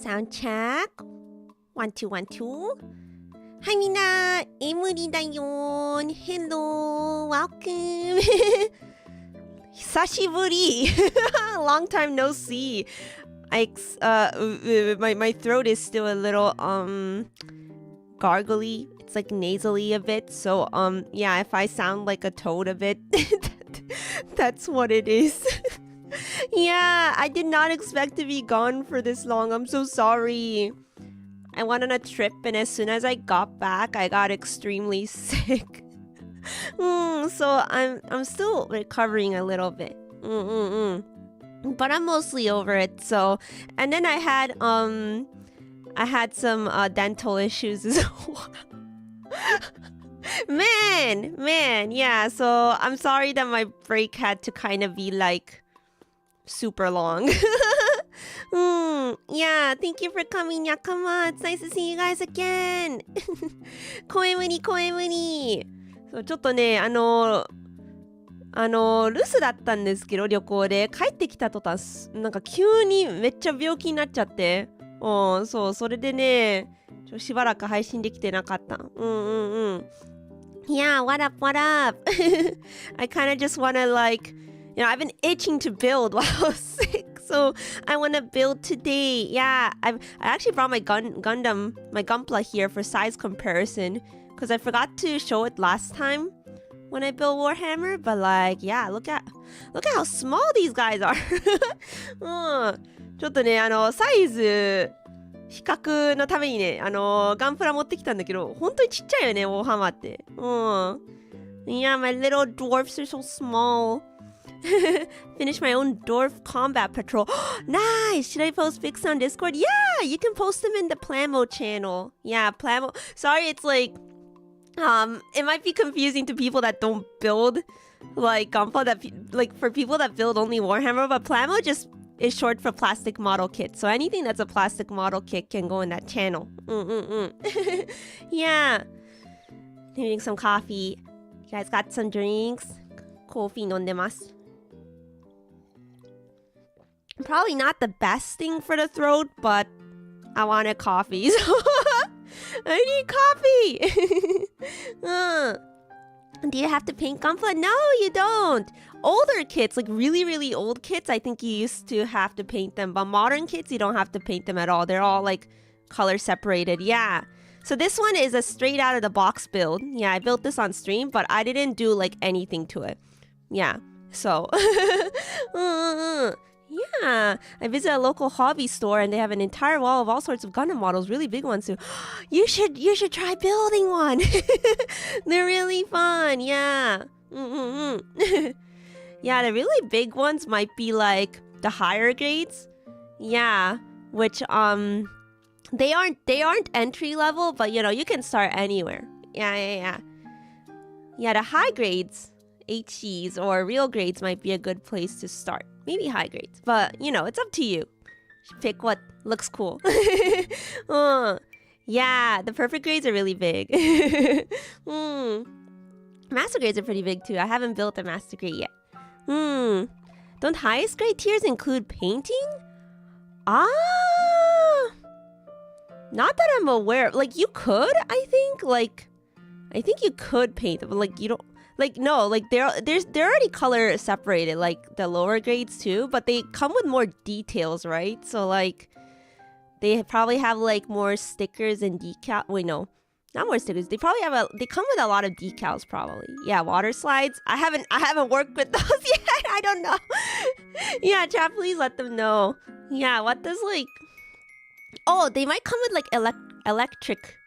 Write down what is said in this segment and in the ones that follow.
Sound check. 1, 2, 1, 2. Hi, みんな。えむりだよん。Hello. Welcome. 久しぶり. Long time no see. My throat is still a little gargly. It's like nasally a bit. So yeah, if I sound like a toad a bit, that's what it is. Yeah, I did not expect to be gone for this long. I'm so sorry. I went on a trip and as soon as I got back, I got extremely sick. So I'm still recovering a little bit. But I'm mostly over it. So, and then I had some dental issues as well. Man, yeah. So I'm sorry that my break had to kind of be like super long. Yeah, thank you for coming, Yakama. It's nice to see you guys again. 声無理。そうちょっとね、留守だったんですけど、旅行で帰ってきた途端、なんか急にめっちゃ病気になっちゃって、そう、それでね、しばらく配信できてなかった。Yeah, what up? I kind of just want to like, you know, I've been itching to build while I was sick. So I want to build today. Yeah, I actually brought my Gundam, my Gunpla here for size comparison because I forgot to show it last time when I built Warhammer. But like, yeah, look at how small these guys are. ちょっとね、サイズ比較のためにね、ガンプラ持ってきたんだけど、本当にちっちゃいよね、ウォーハンマーって。Yeah, my little dwarfs are so small. Finish my own dwarf combat patrol. Nice! Should I post pics on Discord? Yeah, you can post them in the Plamo channel. Yeah, Plamo. Sorry, it's like, it might be confusing to people that don't build like Gunpla, like for people that build only Warhammer, but Plamo just is short for plastic model kit. So anything that's a plastic model kit can go in that channel. Yeah. Needing some coffee. You guys got some drinks? Coffee 飲んでます. Probably not the best thing for the throat, but I wanted coffee, so I need coffee. Do you have to paint Gunpla? No, you don't. Older kits, like really, really old kits, I think you used to have to paint them. But modern kits, you don't have to paint them at all. They're all like color separated. Yeah. So this one is a straight out of the box build. Yeah, I built this on stream, but I didn't do like anything to it. Yeah. So, yeah, I visited a local hobby store and they have an entire wall of all sorts of Gundam models, really big ones too. You should try building one. They're really fun. Yeah. Yeah, the really big ones might be like the higher grades. Yeah, which they aren't entry level, but you know, you can start anywhere. Yeah. Yeah, the high grades, HGs or real grades might be a good place to start. Maybe high grades, but you know, it's up to you. Pick what looks cool. Yeah, the perfect grades are really big. Master grades are pretty big too. I haven't built a master grade yet. Don't highest grade tiers include painting? Not that I'm aware of. Like, you could, I think. Like, I think you could paint them, but like, you don't. Like, no, like they're already color separated, like the lower grades too, but they come with more details, right? So like, they probably have like more stickers and decal. Wait, no, not more stickers. They probably have they come with a lot of decals, probably. Yeah, water slides. I haven't worked with those yet. I don't know. Yeah, chat, please let them know. Yeah, what does like? Oh, they might come with like electric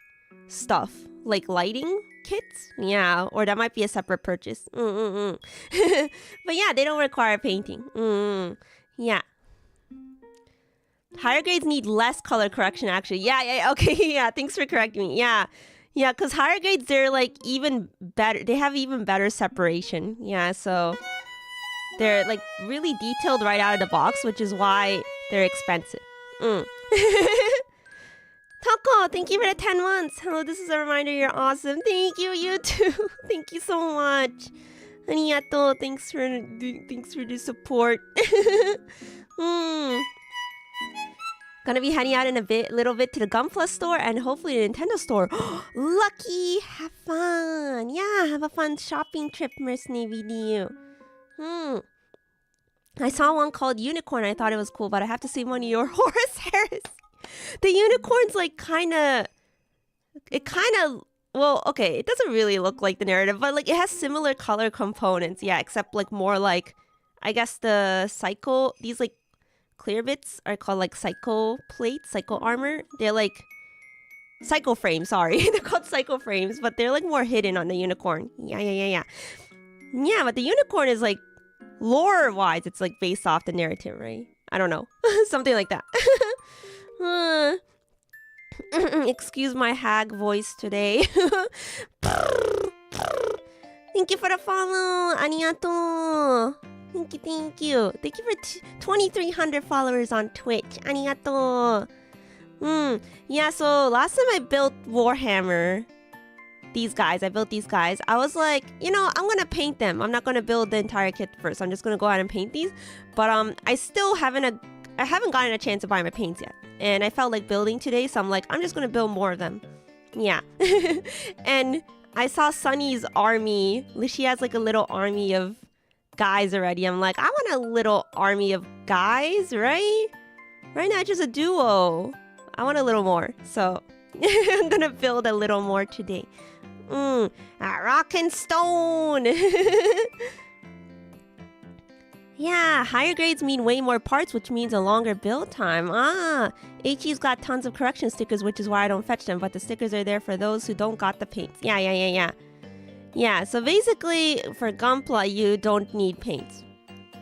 stuff, like lighting kits. Yeah, or that might be a separate purchase. But yeah, they don't require painting. Yeah. Higher grades need less color correction, actually. Yeah, okay, yeah, thanks for correcting me. Yeah, because higher grades, they're like even better. They have even better separation. Yeah, so they're like really detailed right out of the box, which is why they're expensive. Taco, thank you for the 10 months. Hello, this is a reminder you're awesome. Thank you, you too. Thank you so much. Arigatou. Thanks for the support. Gonna be heading out in little bit to the Gunpla store and hopefully the Nintendo store. Lucky! Have fun! Yeah, have a fun shopping trip, Mercenary video. I saw one called Unicorn. I thought it was cool, but I have to say one of your Horus Heresy. The unicorn's like well, okay, it doesn't really look like the narrative, but like it has similar color components. Yeah, except like more like, I guess these like clear bits are called like psycho plates, psycho armor. They're like psycho frames, sorry. They're called psycho frames, but they're like more hidden on the unicorn. Yeah, but the unicorn is like lore-wise, it's like based off the narrative, right? I don't know. Something like that. Excuse my hag voice today. Thank you for the follow. Arigatou. Thank you. Thank you for 2,300 followers on Twitch. Arigatou. Yeah, so last time I built Warhammer, I built these guys. I was like, I'm gonna paint them. I'm not gonna build the entire kit first. I'm just gonna go ahead and paint these. But I haven't gotten a chance to buy my paints yet. And I felt like building today, so I'm like, I'm just gonna build more of them. Yeah. And I saw Sunny's army. She has like a little army of guys already. I'm like, I want a little army of guys, right? Right now, it's just a duo. I want a little more. So I'm gonna build a little more today. Rock and stone. Yeah, higher grades mean way more parts, which means a longer build time. HE's got tons of correction stickers, which is why I don't fetch them, but the stickers are there for those who don't got the paints. Yeah. Yeah, so basically, for Gunpla, you don't need paints.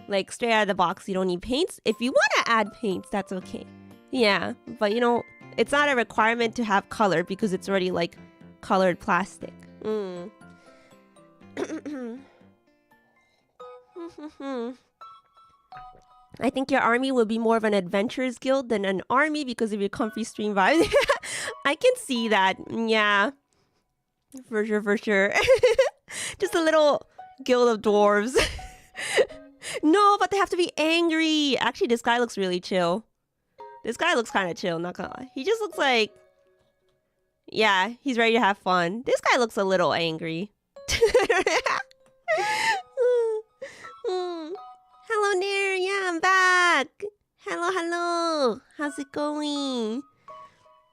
Like, straight out of the box, you don't need paints. If you want to add paints, that's okay. Yeah, but it's not a requirement to have color because it's already, like, colored plastic. I think your army would be more of an adventurers guild than an army because of your comfy stream vibes. I can see that. Yeah. For sure. Just a little guild of dwarves. No, but they have to be angry. Actually, this guy looks really chill. This guy looks kind of chill, not gonna lie. He just looks like... Yeah, he's ready to have fun. This guy looks a little angry. Hello there, yeah, I'm back. Hello. How's it going?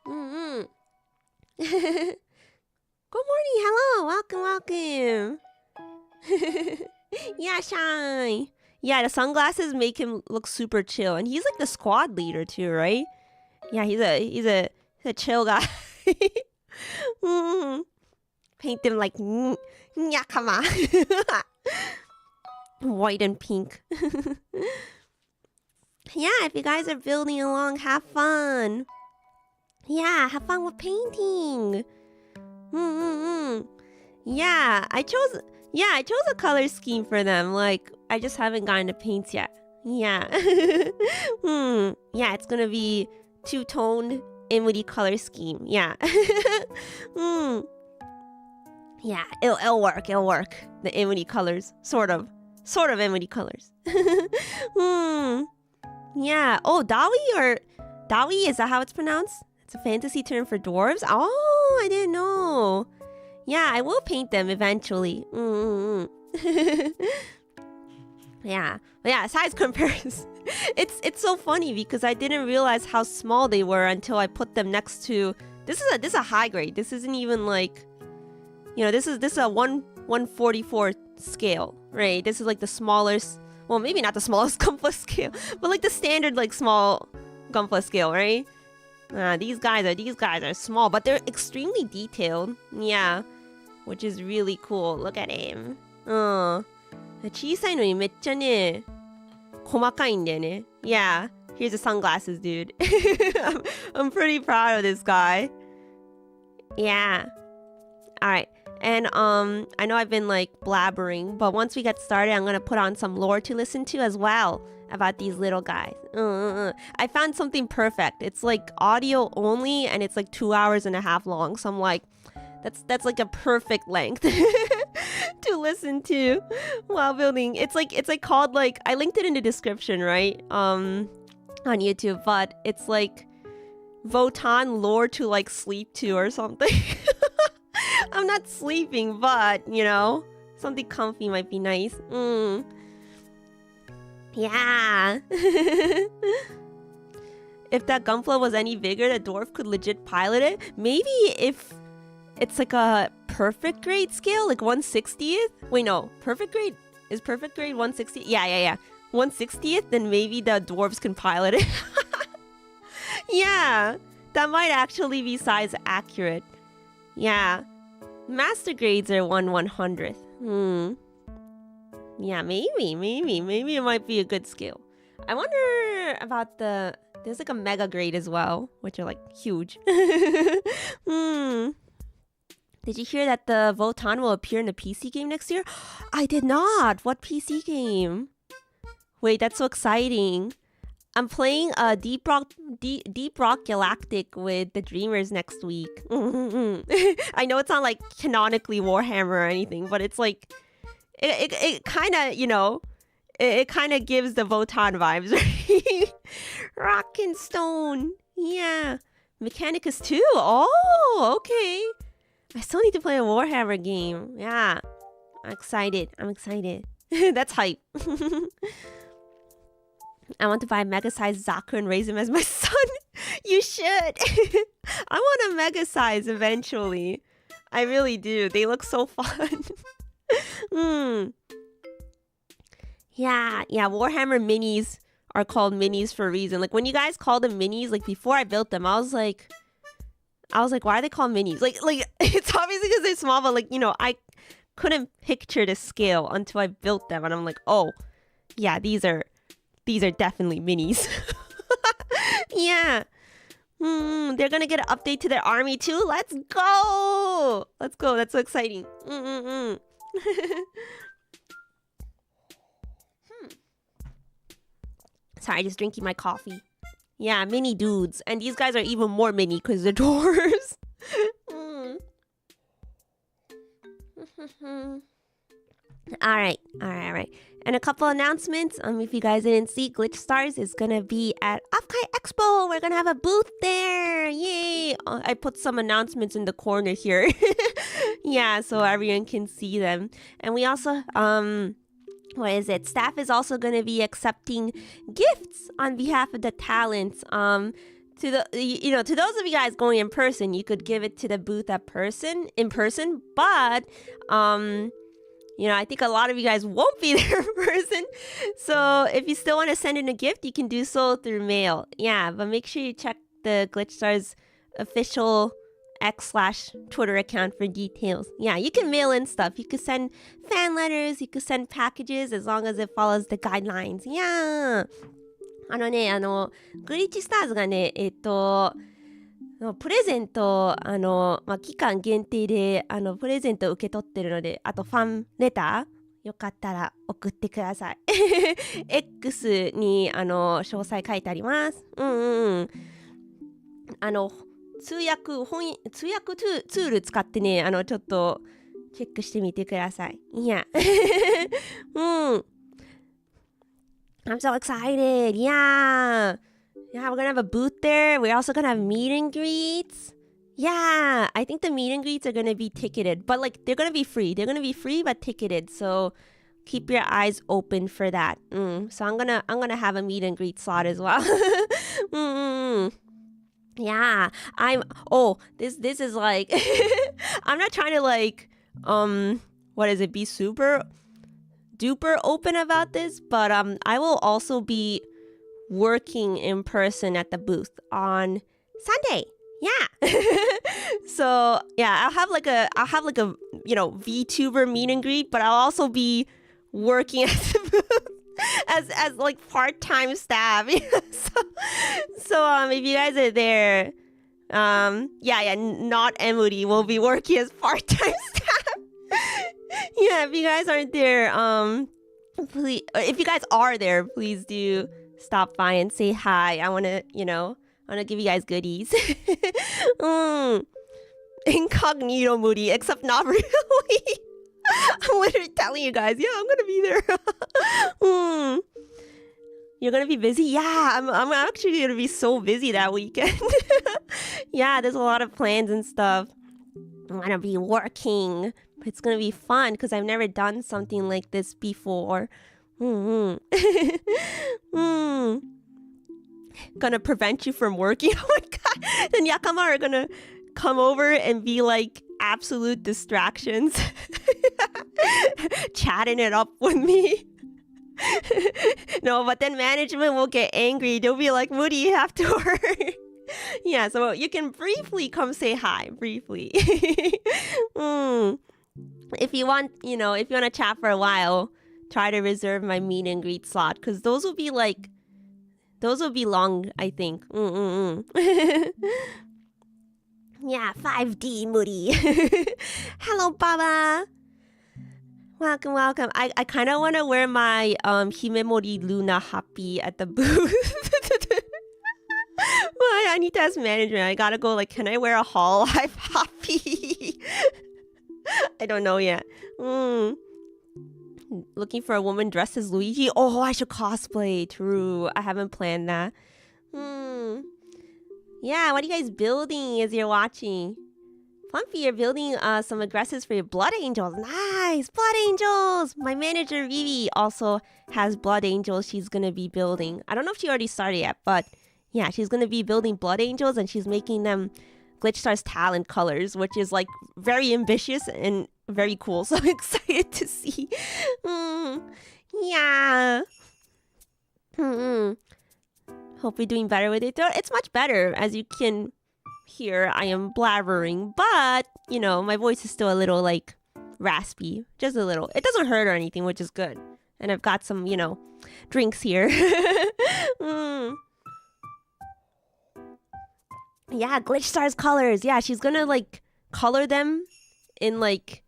Good morning, hello, welcome. Yeah, Shine. Yeah, the sunglasses make him look super chill, and he's like the squad leader too, right? Yeah, he's a chill guy. Paint them like nyakama. White and pink. Yeah, if you guys are building along, have fun. Yeah, have fun with painting. Yeah, I chose a color scheme for them. Like, I just haven't gotten the paints yet. Yeah. Yeah, it's gonna be two-toned Emuri color scheme. Yeah. Yeah, it'll work. The Emuri colors, sort of Emuri colors. Yeah. Oh, Dawi, is that how it's pronounced? It's a fantasy term for dwarves. Oh, I didn't know. Yeah, I will paint them eventually. Yeah, size comparison. It's so funny because I didn't realize how small they were until I put them next to. This is a high grade. This isn't even like, this is a 1/144 scale, right? This is like the smallest. Well, maybe not the smallest Gunpla scale, but like the standard like small Gunpla scale, right? These guys are small, but they're extremely detailed. Yeah, which is really cool. Look at him. 小さいのにめっちゃね、細かいんだよね. Yeah, here's the sunglasses, dude. I'm pretty proud of this guy. Yeah. Alright. And I know I've been like blabbering, but once we get started, I'm gonna put on some lore to listen to as well about these little guys. I found something perfect. It's like audio only, and it's like 2.5 hours long. So I'm like, that's like a perfect length to to listen to while building. It's like called like I linked it in the description, right? On YouTube, but it's like Votann lore to like sleep to or something. I'm not sleeping, but you know, something comfy might be nice. Yeah. If that Gunpla was any bigger, the dwarf could legit pilot it. Maybe if it's like a perfect grade scale, like 1/60th. Wait, no. Perfect grade? Is perfect grade 1/60th? Yeah. 1/60th, then maybe the dwarves can pilot it. Yeah. That might actually be size accurate. Yeah. Master grades are 1/100th. Yeah, maybe it might be a good scale. I wonder about there's like a mega grade as well, which are like huge. Did you hear that the Votan will appear in a PC game next year? I did not. What PC game? Wait, that's so exciting. I'm playing Deep Rock Galactic with the Dreamers next week. I know it's not like canonically Warhammer or anything, but it's like it kind of, you know, it kind of gives the Votan vibes, right? Rock and Stone. Yeah. Mechanicus 2. Oh, okay. I still need to play a Warhammer game. Yeah. I'm excited. That's hype. I want to buy a mega-sized Zaku and raise him as my son. You should. I want a mega-size eventually. I really do. They look so fun. Yeah, Warhammer minis are called minis for a reason. Like when you guys call them minis, like before I built them, I was like, why are they called minis? Like it's obviously because they're small, but like, you know, I couldn't picture the scale until I built them, and I'm like, oh, yeah, these are definitely minis. Yeah. They're gonna get an update to their army too. Let's go. That's so exciting. Sorry, just drinking my coffee. Yeah, mini dudes. And these guys are even more mini because they're dwarves. Alright. And a couple announcements. If you guys didn't see, Glitch Stars is gonna be at Offkai Expo. We're gonna have a booth there. Yay! I put some announcements in the corner here. Yeah, so everyone can see them. And we also staff is also going to be accepting gifts on behalf of the talents. To those of you guys going in person, you could give it to the booth in person, but I think a lot of you guys won't be there in person. So if you still want to send in a gift, you can do so through mail. Yeah, but make sure you check the Glitch Stars official X/Twitter account for details. Yeah, you can mail in stuff. You could send fan letters, you could send packages as long as it follows the guidelines. Yeah. グリッチスターズがね、プレゼント、期間限定で、プレゼントを受け取ってるので、あとファンレター、よかったら送ってください。X に、詳細書いてあります。通訳ツール使ってね、ちょっとチェックしてみてください。Yeah. I'm so excited. Yeah, we're gonna have a booth there. We're also gonna have meet and greets. Yeah, I think the meet and greets are gonna be ticketed, but like they're gonna be free. They're gonna be free but ticketed. So keep your eyes open for that. So I'm gonna have a meet and greet slot as well. Yeah, this is like, I'm not trying to like, be super duper open about this, but I will also be working in person at the booth on Sunday. Yeah. So yeah, I'll have like a VTuber meet and greet, but I'll also be working at the booth as like part-time staff. So if you guys are there, not Emuri will be working as part-time staff. Yeah, if you guys aren't there, please, if you guys are there, please do stop by and say hi. I want to give you guys goodies. Incognito Moody, except not really. I'm literally telling you guys, yeah, I'm gonna be there. You're gonna be busy? Yeah, I'm actually gonna be so busy that weekend. Yeah, there's a lot of plans and stuff. I'm gonna be working. But it's gonna be fun because I've never done something like this before. Gonna prevent you from working. Oh my god. Then Yakama are gonna come over and be like absolute distractions. Chatting it up with me. No, but then management will get angry. They'll be like, Moody, you have to work. Yeah, so you can briefly come say hi. Briefly. If you want, if you want to chat for a while, try to reserve my meet and greet slot. Because those will be long, I think. Yeah, 5D Moody. Hello, Baba. Welcome. I kind of want to wear my Himemori Luna happy at the booth. Well, I need to ask management. I gotta go, like, can I wear a Hall Life happy? I don't know yet. Looking for a woman dressed as Luigi? Oh, I should cosplay. True. I haven't planned that. Yeah, what are you guys building as you're watching? Pumpy, you're building some aggressives for your Blood Angels. Nice! Blood Angels! My manager, Vivi, also has Blood Angels she's gonna be building. I don't know if she already started yet, but yeah, she's gonna be building Blood Angels and she's making them Glitchstar's talent colors, which is like very ambitious and very cool. So I'm excited to see. Yeah. Hope you're doing better with it. It's much better, as you can hear. I am blabbering, but my voice is still a little like raspy, just a little. It doesn't hurt or anything, which is good. And I've got some, drinks here. Yeah, Glitchstar's colors. Yeah, she's gonna like color them in like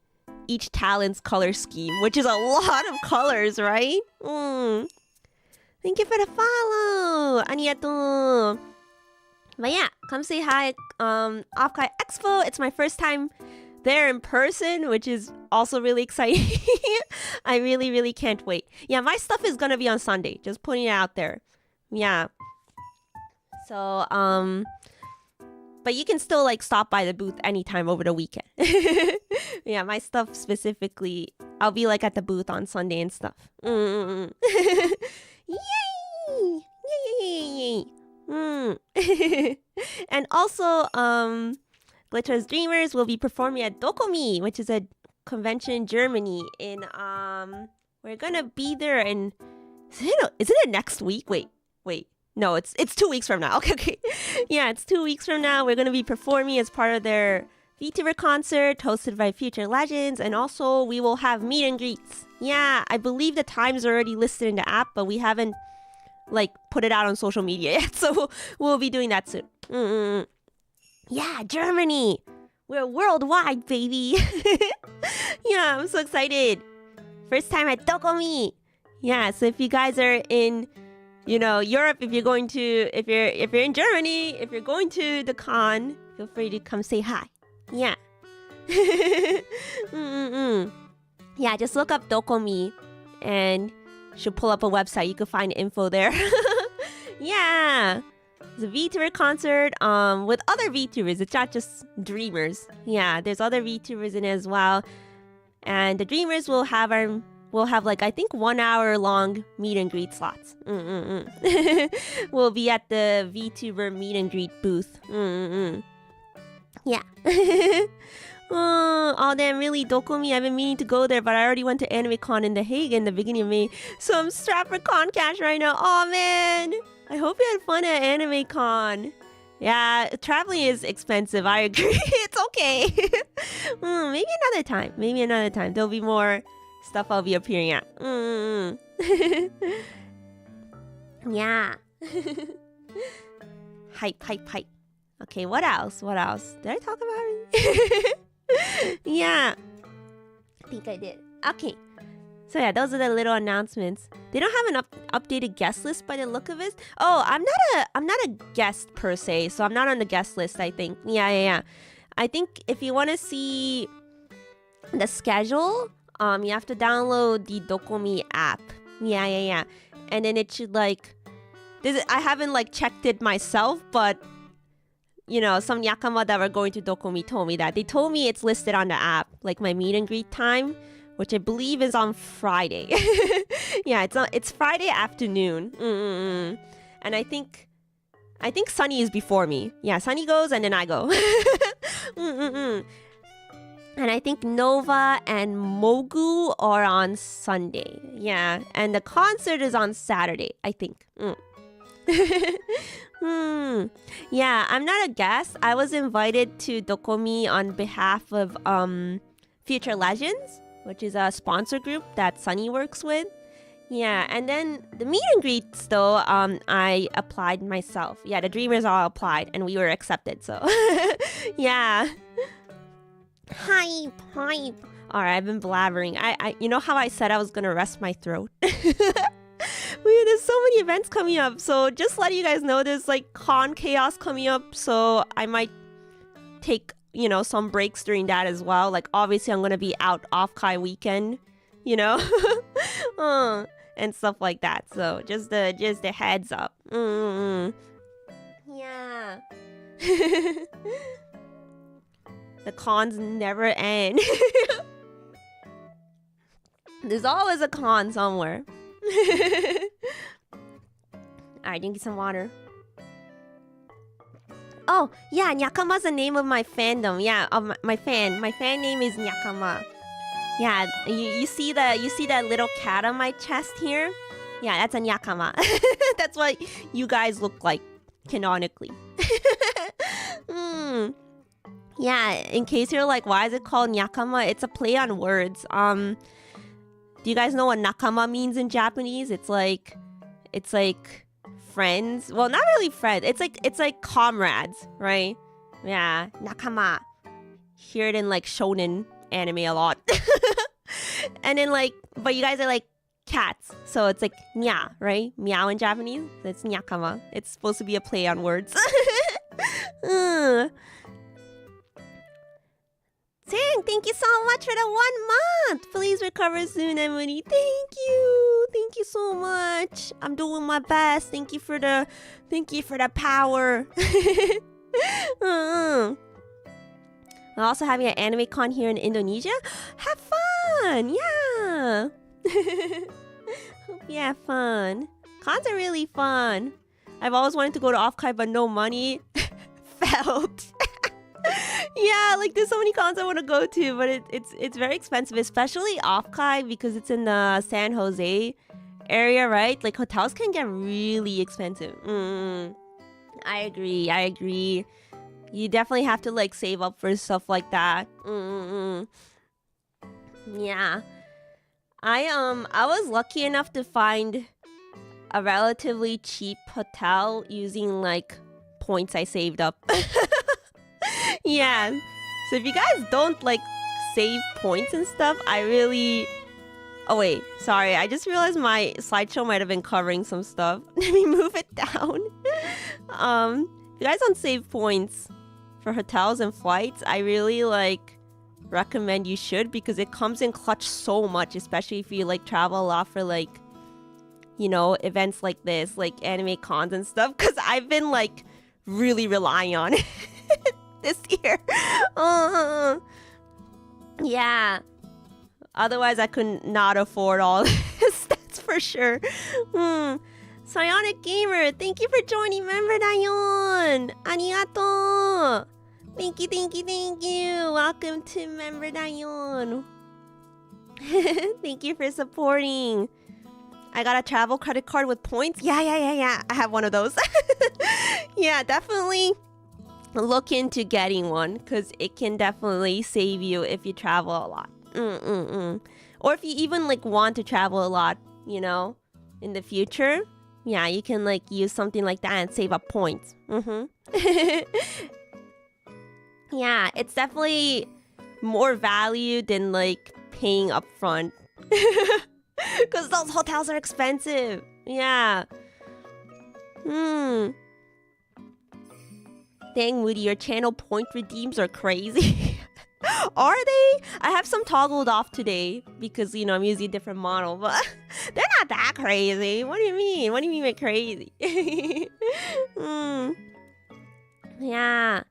each talent's color scheme, which is a lot of colors, right? Thank you for the follow. Arigatou. But yeah, come say hi. Offkai Expo. It's my first time there in person, which is also really exciting. I really, really can't wait. Yeah, my stuff is gonna be on Sunday. Just putting it out there. Yeah. So, but you can still like stop by the booth anytime over the weekend. Yeah, my stuff specifically, I'll be like at the booth on Sunday and stuff. Yay! Yay! And also, Glitter's Dreamers will be performing at Dokomi, which is a convention in Germany. We're gonna be there in. Isn't it next week? Wait. No, it's 2 weeks from now. Okay. Yeah, it's 2 weeks from now. We're gonna be performing as part of their VTuber concert hosted by Future Legends, and also we will have meet and greets. Yeah, I believe the times are already listed in the app, but we haven't like put it out on social media yet, so we'll be doing that soon. Yeah, Germany. We're worldwide, baby. Yeah, I'm so excited. First time at Dokomi. Yeah, so if you guys are in Europe, if you're in Germany, if you're going to the con, feel free to come say hi. Yeah. Yeah, just look up Dokomi and she'll pull up a website. You can find info there. Yeah. It's a VTuber concert with other VTubers. It's not just Dreamers. Yeah, there's other VTubers in it as well. And the Dreamers will have like, I think 1 hour long meet and greet slots. We'll be at the VTuber meet and greet booth. Yeah. Oh damn, really, Dokomi, I've been meaning to go there, but I already went to Anime Con in The Hague in the beginning of May, so I'm strapped for con cash right now. Oh man, I hope you had fun at Anime Con. Yeah, traveling is expensive, I agree. It's okay. Maybe another time. There'll be more stuff I'll be appearing at. Yeah. Hype. Okay, what else? Did I talk about it? Yeah. I think I did. Okay. So yeah, those are the little announcements. They don't have an updated guest list by the look of it. Oh, I'm not a guest per se, so I'm not on the guest list, I think. Yeah. I think if you want to see the schedule, you have to download the Docomi app. Yeah. And then it should like, I haven't like checked it myself, but some yakama that were going to Docomi told me that. They told me it's listed on the app, like my meet and greet time, which I believe is on Friday. Yeah, it's Friday afternoon. And I think Sunny is before me. Yeah, Sunny goes and then I go. And I think Nova and Mogu are on Sunday. Yeah, and the concert is on Saturday, I think. Yeah, I'm not a guest. I was invited to Docomi on behalf of Future Legends, which is a sponsor group that Sunny works with. Yeah, and then the meet and greets though, I applied myself. Yeah, the Dreamers all applied and we were accepted, so yeah. Hype. Alright, I've been blabbering. I you know how I said I was gonna rest my throat? There's so many events coming up, so just letting you guys know there's like con chaos coming up, so I might take some breaks during that as well. Like obviously I'm gonna be out Offkai weekend, and stuff like that. So just the heads up. Yeah. The cons never end. There's always a con somewhere. Alright, drink some water. Oh, yeah, Nyakama's the name of my fandom. Yeah, of my fan. My fan name is Nyakama. Yeah, you see that little cat on my chest here? Yeah, that's a Nyakama. That's what you guys look like, canonically. Yeah, in case you're like, why is it called Nyakama? It's a play on words. Do you guys know what nakama means in Japanese? It's like friends. Well, not really friends. It's like comrades, right? Yeah, nakama. Hear it in like shonen anime a lot. And then like, but you guys are like cats, so it's like nya, right? Meow in Japanese. So it's nyakama. It's supposed to be a play on words. Tang, thank you so much for the 1 month. Please recover soon, Emuri. Thank you so much. I'm doing my best. Thank you for the power. We're also having an anime con here in Indonesia. Have fun, yeah. Hope you have fun. Cons are really fun. I've always wanted to go to Offkai, but no money. Felt. Yeah, like there's so many cons I want to go to, but it's very expensive, especially Offkai because it's in the San Jose area, right? Like hotels can get really expensive. I agree. You definitely have to like save up for stuff like that. Yeah. I was lucky enough to find a relatively cheap hotel using like points I saved up. Yeah. So if you guys don't like save points and stuff, oh wait, sorry. I just realized my slideshow might have been covering some stuff. Let me move it down. If you guys don't save points for hotels and flights, I really recommend you should, because it comes in clutch so much, especially if you like travel a lot for events like this, like anime cons and stuff, because I've been really relying on it this year. Yeah, otherwise I could not afford all this, that's for sure. Psionic Gamer, thank you for joining member dayon. Arigato. Thank you. Welcome to member dayon. Thank you for supporting. I got a travel credit card with points. Yeah. I have one of those. Yeah, definitely look into getting one, because it can definitely save you if you travel a lot. Or if you even want to travel a lot, in the future. Yeah, you can use something like that and save up points. Yeah, it's definitely more value than paying up front. Because those hotels are expensive. Yeah. Dang, Woody, your channel point redeems are crazy. Are they? I have some toggled off today because, you know, I'm using a different model, but they're not that crazy. What do you mean? What do you mean by crazy? Yeah.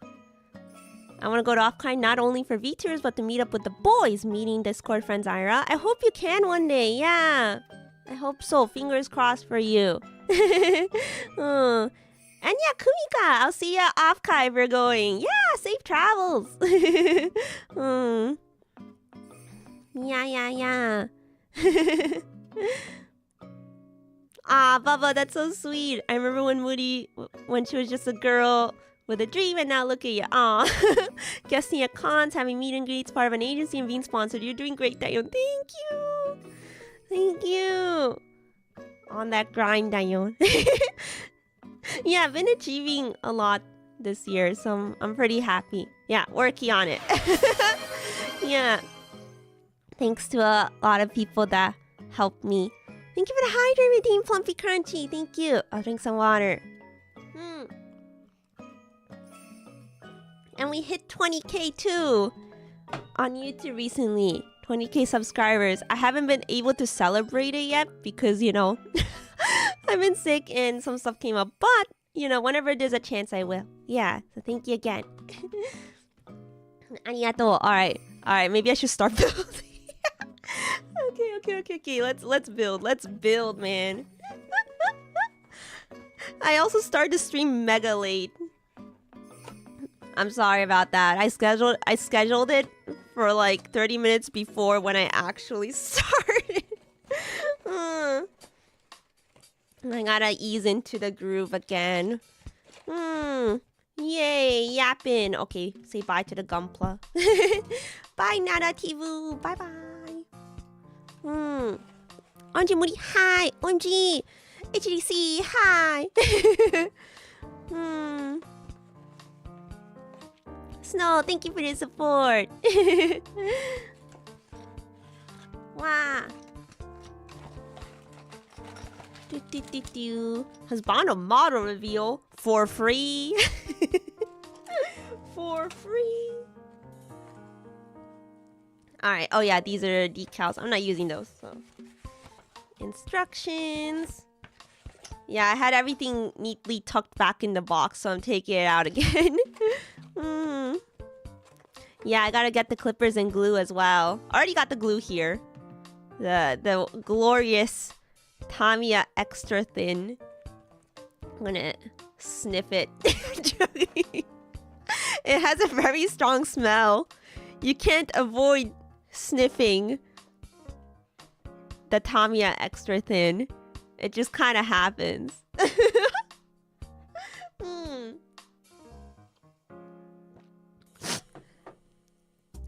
I want to go to Offkai not only for VTubers, but to meet up with the boys, meeting Discord friends Ira. I hope you can one day. Yeah. I hope so. Fingers crossed for you. And yeah, Kumika, I'll see you at Offkai if you're going. Yeah, safe travels. Yeah. Ah, Bubba, that's so sweet. I remember when Moody, when she was just a girl with a dream, and now look at you. Aw. Guesting at cons, having meet and greets, part of an agency, and being sponsored. You're doing great, dayon. Thank you. Thank you. On that grind, dayon. Yeah, I've been achieving a lot this year, so I'm pretty happy. Yeah, working on it. Yeah. Thanks to a lot of people that helped me. Thank you for the hydrate, Team Plumpy Crunchy. Thank you. I'll drink some water. And we hit 20k too on YouTube recently. 20k subscribers. I haven't been able to celebrate it yet because, you know, I've been sick and some stuff came up. But, you know, whenever there's a chance, I will. Yeah, so thank you again. Arigato. Alright, maybe I should start building. Okay. Let's build. Let's build, man. I also started to stream mega late. I'm sorry about that. I scheduled it for like 30 minutes before when I actually started. I gotta ease into the groove again. Yay, yapping. Okay, say bye to the Gunpla. Bye, Nada Tivu. Bye. Onji Muri, hi. Onji. HDC, hi. Snow, thank you for the support. Wow. Husband a model reveal for free. For free. Alright, oh yeah, these are decals. I'm not using those, so. Instructions. Yeah, I had everything neatly tucked back in the box, so I'm taking it out again. Yeah, I gotta get the clippers and glue as well. Already got the glue here. The glorious Tamiya extra thin. I'm gonna sniff it. It has a very strong smell. You can't avoid sniffing the Tamiya extra thin. It just kind of happens.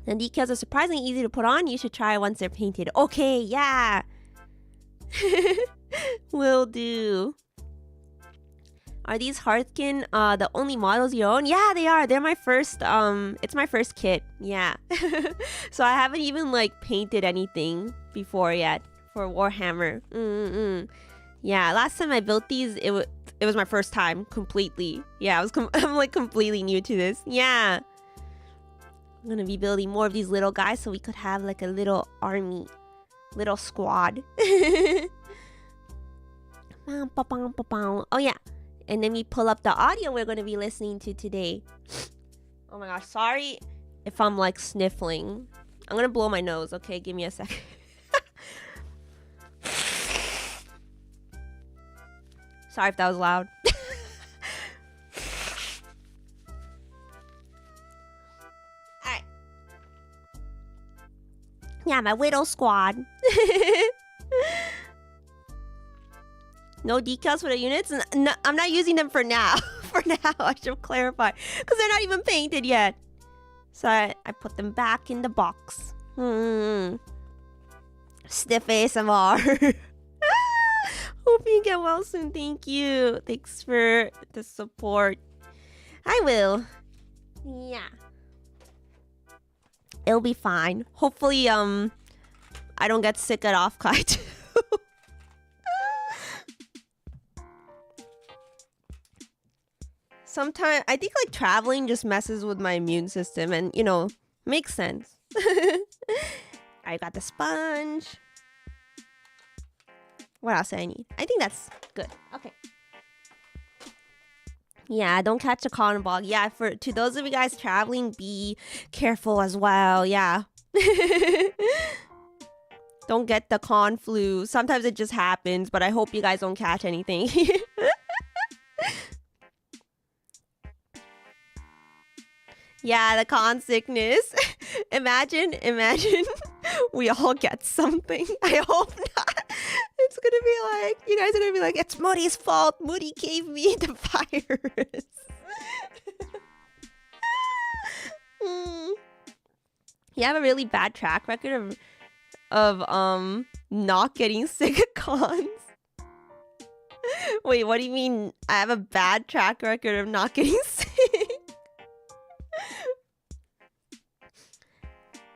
And decals are surprisingly easy to put on. You should try once they're painted. Okay, yeah. Will do. Are these Hearthkin the only models you own? Yeah, they are. They're my first, it's my first kit. Yeah. So I haven't even, like, painted anything before yet for Warhammer. Yeah, last time I built these, it was my first time completely. Yeah, I'm, like, completely new to this. Yeah. I'm gonna be building more of these little guys so we could have, like, a little army. Little squad. Oh, yeah. And then we pull up the audio we're going to be listening to today. Oh my gosh, sorry if I'm like sniffling. I'm going to blow my nose, okay? Give me a second. Sorry if that was loud. Alright. Yeah, my widow squad. No decals for the units? No, I'm not using them for now. For now, I should clarify. Because they're not even painted yet. So I put them back in the box. Stiff ASMR. Hope you get well soon. Thank you. Thanks for the support. I will. Yeah. It'll be fine. Hopefully, I don't get sick at Offkai too. Sometimes I think like traveling just messes with my immune system, and you know, Makes sense. I got the sponge. What else do I need? I think that's good. Okay. Yeah, don't catch a cotton bog. Yeah, to those of you guys traveling, be careful as well. Yeah. Don't get the con flu. Sometimes it just happens, but I hope you guys don't catch anything. Yeah, the con sickness. Imagine we all get something. I hope not. It's gonna be like, you guys are gonna be like, it's Moody's fault. Moody gave me the virus. You have a really bad track record of not getting sick at cons. Wait, what do you mean? I have a bad track record of not getting sick?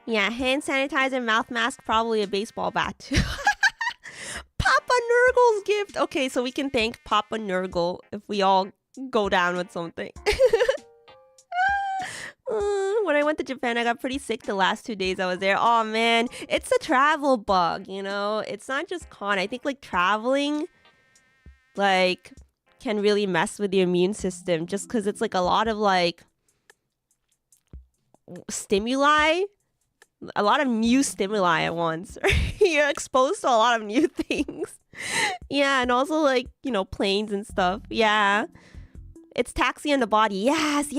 Yeah, hand sanitizer, mouth mask, probably a baseball bat too. Papa Nurgle's gift. Okay, so we can thank Papa Nurgle if we all go down with something. When I went to Japan, I got pretty sick the last 2 days I was there. Oh man, it's a travel bug, you know? It's not just con. I think like traveling like can really mess with your immune system just because it's like a lot of like stimuli. A lot of new stimuli at once. You're exposed to a lot of new things. Yeah, and also like, you know, planes and stuff. Yeah. It's taxing on the body. Yes.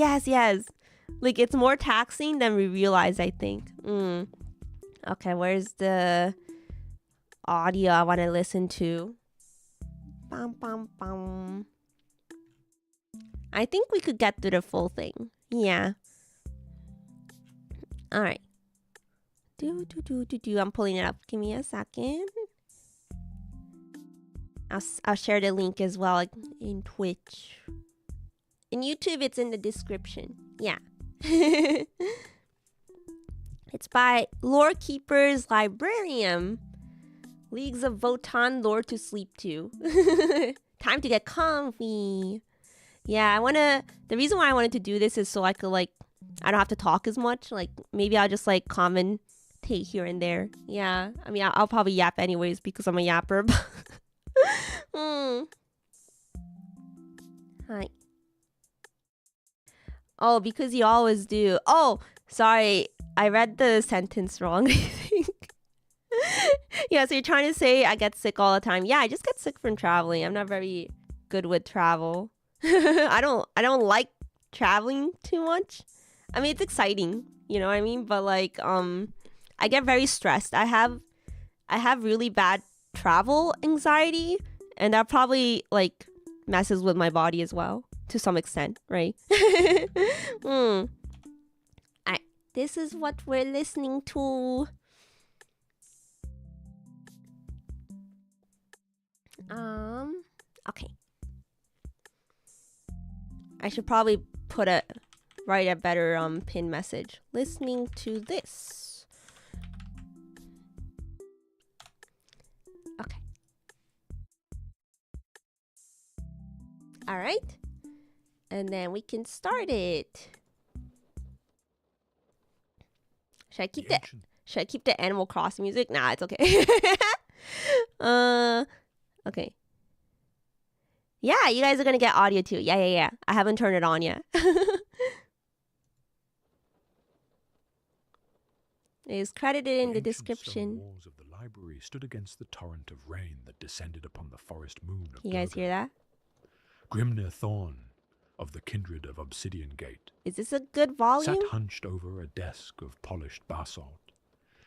Like it's more taxing than we realize, I think. Okay, where's the audio I want to listen to? I think we could get through the full thing. Yeah. All right. I'm pulling it up. Give me a second. I'll share the link as well, like in Twitch. In YouTube, it's in the description. Yeah. It's by Lore Keeper's Librarian. Leagues of Votan lore to sleep to. Time to get comfy. Yeah, the reason why I wanted to do this is so I could like, I don't have to talk as much. Like maybe I'll just like commentate here and there. Yeah, I mean, I'll probably yap anyways because I'm a yapper. Hi. Oh, because you always do. Oh, sorry. I read the sentence wrong, I think. Yeah, so you're trying to say I get sick all the time. Yeah, I just get sick from traveling. I'm not very good with travel. I don't like traveling too much. I mean, it's exciting, you know what I mean? But like I get very stressed. I have really bad travel anxiety, and that probably like messes with my body as well to some extent, right? This is what we're listening to. Okay. I should probably write a better pin message. Listening to this. Okay. All right. And then we can start it. Should I keep the Animal Crossing music? Nah, it's okay. Okay. Yeah, you guys are gonna get audio too. Yeah. I haven't turned it on yet. It is credited in the description. Walls of the library stood against the torrent of rain that descended upon the forest moon of You guys hear that? Grimnir Thorn of the kindred of Obsidian Gate. Is this a good volume? Sat hunched over a desk of polished basalt,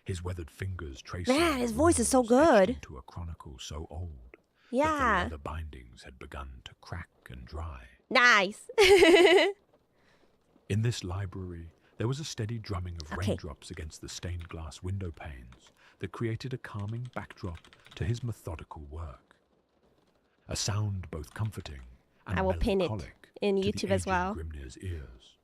his weathered fingers tracing. Man, his voice is so good. Into a chronicle so old. Yeah. That the leather bindings had begun to crack and dry. Nice. In this library, there was a steady drumming of raindrops against the stained glass window panes that created a calming backdrop to his methodical work. A sound both comforting and I will pin it in to YouTube the as well. aging Grimnir's ears.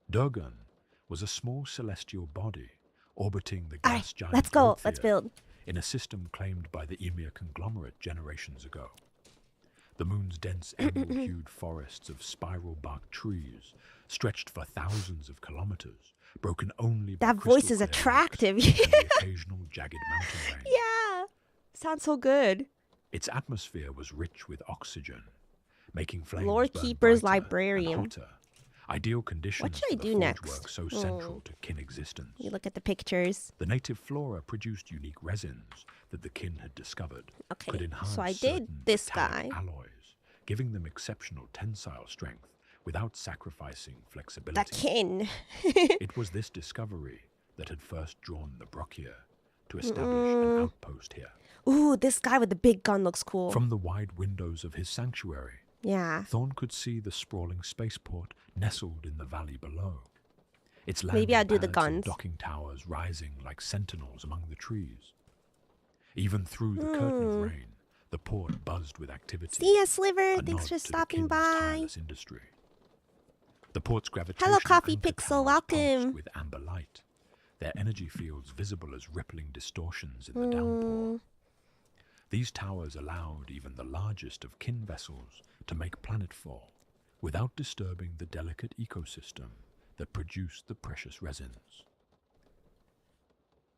Durgan was a small celestial body orbiting the gas giant. Let's go. Goldfear Let's build. in a system claimed by the Emir conglomerate generations ago. The moon's dense emerald-hued forests of spiral-barked trees stretched for thousands of kilometers, broken only by That voice is crystal-clear attractive. lakes and the occasional jagged mountain range. Yeah. Sounds so good. Its atmosphere was rich with oxygen, making flames Lore burn Keeper's brighter Librarian. and hotter. Ideal conditions What should I for do the next? forge work so central to kin existence. You look at the pictures. The native flora produced unique resins that the kin had discovered could Okay, enhance so I did certain this metallic guy. alloys, giving them exceptional tensile strength without sacrificing The flexibility. kin. It was this discovery that had first drawn the Brockier to establish an outpost here. Ooh, this guy with the big gun looks cool. From the wide windows of his sanctuary, Yeah. Thorn could see the sprawling spaceport nestled in the valley below. Its Maybe I'll do the landing pads and guns. docking towers rising like sentinels among the trees. Even through the curtain of rain, the port buzzed with activity. See ya, Sliver. a Thanks nod for to the stopping kin's by. tireless industry. The port's gravitation Hello, Coffee anchor Pixel. towers Welcome. pulsed with amber light, their energy fields visible as rippling distortions in the downpour. These towers allowed even the largest of kin vessels to make planetfall without disturbing the delicate ecosystem that produced the precious resins.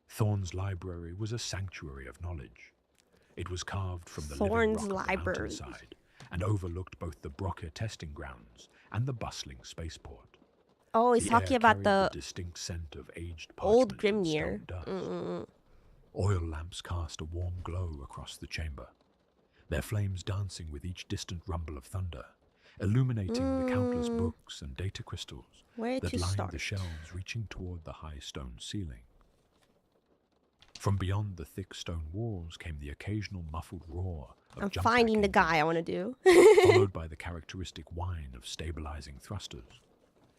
Thorn's library was a sanctuary of knowledge. It was carved from the Thorn's living rock library. of the mountainside and overlooked both the Brocker testing grounds and the bustling spaceport. Oh, he's The talking air about carried the distinct scent of aged old parchment and Grimnir. stone dust. Oil lamps cast a warm glow across the chamber, their flames dancing with each distant rumble of thunder, illuminating the countless books and data crystals Where that to lined start? the shelves reaching toward the high stone ceiling. From beyond the thick stone walls came the occasional muffled roar of I'm jump finding the pack guy I want to do. engines, followed by the characteristic whine of stabilizing thrusters,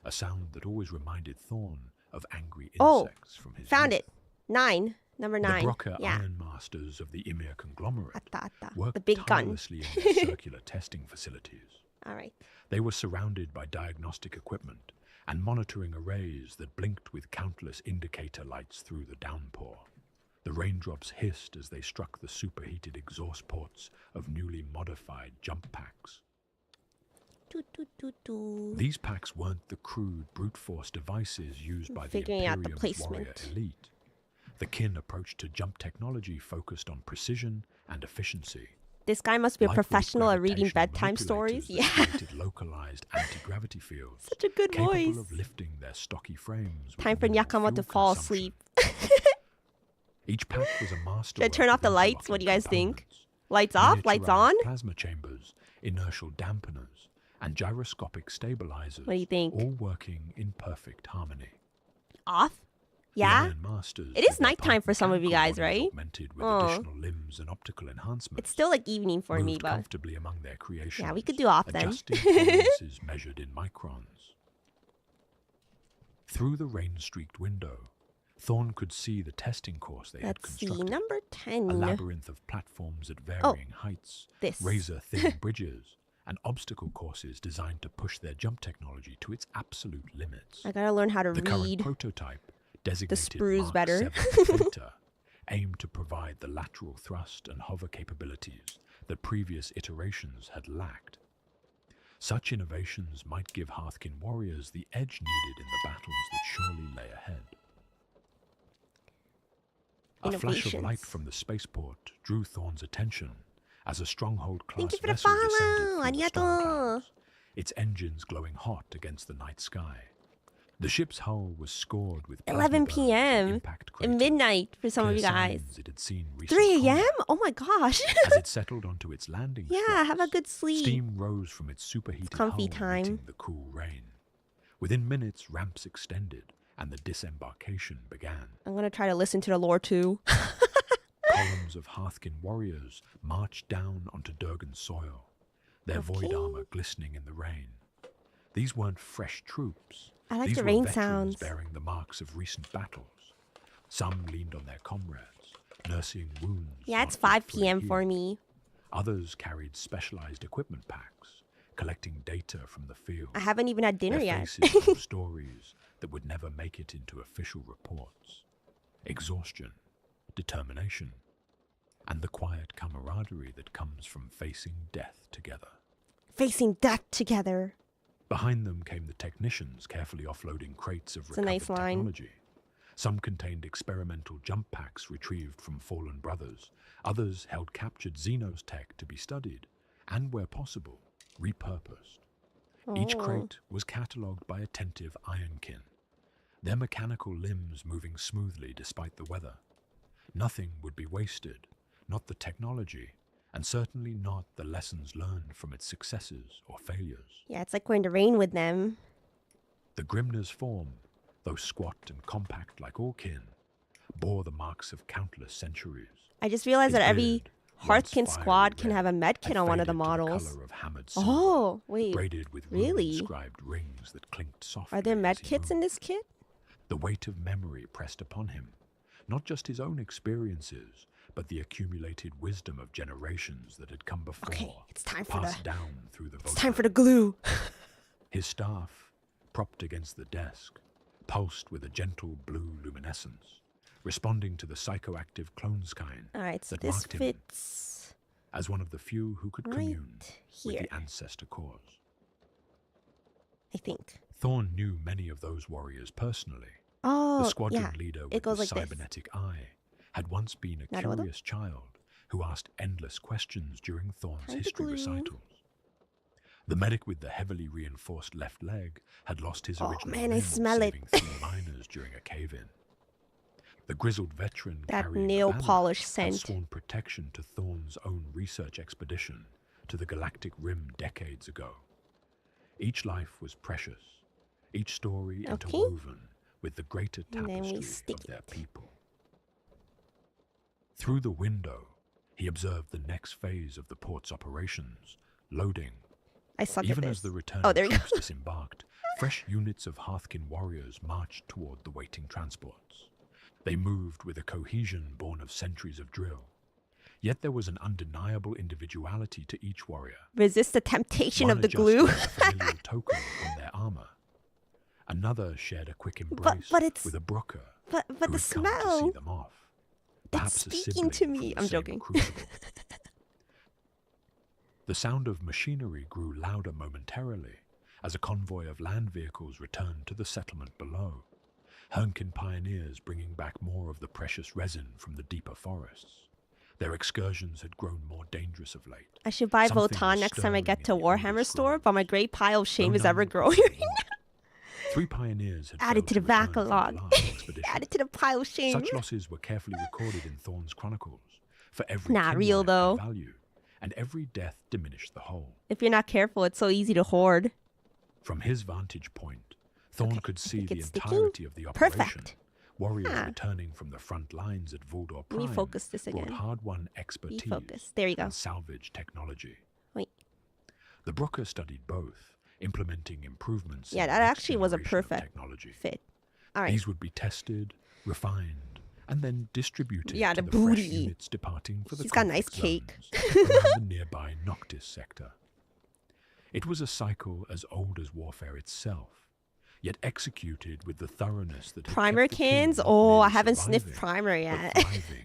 a sound that always reminded Thorn of angry Oh, insects from his Found youth. it. 9. Number 9. The Brocker Yeah. Iron Masters of the Ymir conglomerate Atta. worked The big gun. tirelessly in their circular testing facilities. All right. They were surrounded by diagnostic equipment and monitoring arrays that blinked with countless indicator lights through the downpour. The raindrops hissed as they struck the superheated exhaust ports of newly modified jump packs. These packs weren't the crude brute force devices used by the Figuring out the Imperium's warrior placement. elite. The kin approach to jump technology focused on precision and efficiency. This guy must be a Lightweight professional at reading gravitational bedtime stories. manipulators Yeah. that created localized anti-gravity fields, Such a good capable voice. of lifting their stocky frames. with Time for minimal Nyakama to fuel fall consumption. asleep. Each pack was a master. Should I turn off the lights? What do you guys think? Lights off? Lights on? Plasma chambers, inertial dampeners, and gyroscopic stabilizers. What do you think? All working in perfect harmony. Off? The Yeah? Iron Masters It is with their nighttime for some of you mechanical guys, bodies right? Augmented with Oh. additional limbs and optical enhancements. It's still like evening for me, moved but comfortably among their creations. yeah, we could do off then. Adjusting tolerances measured in microns. Through the rain-streaked window, Thorn could see the testing course they had Let's see. constructed. Number A 10. labyrinth of platforms at varying heights, This. razor-thin bridges, and obstacle courses designed to push their jump technology to its absolute limits. I gotta learn how to The current read. prototype, designated sprues Mark better. 7 Theta, aimed to provide the lateral thrust and hover capabilities that previous iterations had lacked. Such innovations might give Hearthkin warriors the edge needed in the battles that surely lay ahead. A flash of light Innovations. from the spaceport drew Thorn's attention as a stronghold-class Thank you for the vessel descended follow. through the storm Arigato. clouds, its engines glowing hot against the night sky. The ship's hull was scored with 11 plasma burns and p.m. impact At craters, midnight for some of clear you guys. signs it had seen recent 3 a.m.? combat. Oh my gosh. As it settled onto its landing Yeah, have a slots, good sleep. steam rose from its superheated comfy hull, time. meeting the cool rain. Within minutes, ramps extended and the disembarkation began. I'm gonna try to listen to the lore too. Columns of Hearthkin warriors marched down onto Durgan's soil, their void Okay. armor glistening in the rain. These weren't fresh troops. I like These the were rain veterans sounds. bearing the marks of recent battles. Some leaned on their comrades, nursing wounds. Yeah, it's not yet 5 fully p.m. for healed. me. Others carried specialized equipment packs, collecting data from the field. I haven't even had dinner Their yet. faces told stories that would never make it into official reports. Exhaustion, determination, and the quiet camaraderie that comes from facing death together. Facing death together. Behind them came the technicians carefully offloading crates of recovered nice line. technology. Some contained experimental jump packs retrieved from fallen brothers. Others held captured Xenos tech to be studied, and where possible, repurposed. Each crate was catalogued by attentive ironkin, their mechanical limbs moving smoothly despite the weather. Nothing would be wasted, not the technology, and certainly not the lessons learned from its successes or failures. Yeah, it's like going to rain with them. The Grimner's form, though squat and compact like all kin, bore the marks of countless centuries. I just realized that every Hearthkin Once squad can fiery have a med kit red, on one of had the faded to models. colour of hammered silver, Oh, wait. braided with Really? rune-inscribed rings that clinked softly. Are there med as he kits in moved. this kit? The weight of memory pressed upon him, not just his own experiences, but the accumulated wisdom of generations that had come before, Okay, it's time for passed the down through the it's Votan. time for the glue. His staff, propped against the desk, pulsed with a gentle blue luminescence, responding to the psychoactive cloneskine All right, so that this marked him fits as one of the few who could right commune with here, the ancestor cause. I think. Thorn knew many of those warriors personally. Oh, The squadron yeah. leader It with goes the like this. cybernetic eye had once been a Naruto? curious child who asked endless questions during Thorn's Time to history glue. recitals. The medic with the heavily reinforced left leg had lost his Oh, original man, I limb smell it. saving 3 miners during a cave-in. The grizzled veteran That carrying nail a banner polish had scent. sworn protection to Thorn's own research expedition to the galactic rim decades ago. Each life was precious, each story Okay. interwoven with the greater And then we tapestry stick of their it. people. Through the window, he observed the next phase of the port's operations, loading. I suck Even at as this. the returning Oh, there you go. troops disembarked, fresh units of Hearthkin warriors marched toward the waiting transports. They moved with a cohesion born of centuries of drill. Yet there was an undeniable individuality to each warrior. Resist the temptation One of the adjusted glue. a familial token on their armor. Another shared a quick embrace but it's- with a broker but who the had come to see smell. them off. It's Perhaps a speaking to sibling me. from the I'm same joking. crucible. The sound of machinery grew louder momentarily as a convoy of land vehicles returned to the settlement below. Hernkin pioneers bringing back more of the precious resin from the deeper forests. Their excursions had grown more dangerous of late. I should buy Something Votan was next time I stirring get in to the Warhammer oldest store, groves. but my great pile of shame is Though ever none growing could right walk. now. 3 pioneers had Add it failed to the return from backlog. last expedition. Add it to the pile of shame. Such losses were carefully recorded in Thorn's chronicles. For every Not kin real, life had though. value, and every death diminished the whole. If you're not careful, it's so easy to hoard. From his vantage point, Thorn Okay, could I see think the it's sticking. entirety of the operation. Perfect. Warriors Ah. returning from the front lines at Voldor Let Prime me focus this brought again. hard-won expertise Defocus. There you go. and salvage technology. Wait. The Brooker studied both, implementing improvements Yeah, in the that next actually was a generation of perfect technology. fit. All right. These would be tested, refined, and then distributed Yeah, to the the fresh booty. units departing for the He's got nice conflict cake. zones around the nearby Noctis sector. It was a cycle as old as warfare itself, yet executed with the thoroughness that had Primer kept the king cans? not Oh, I merely haven't sniffed surviving, primer but yet. thriving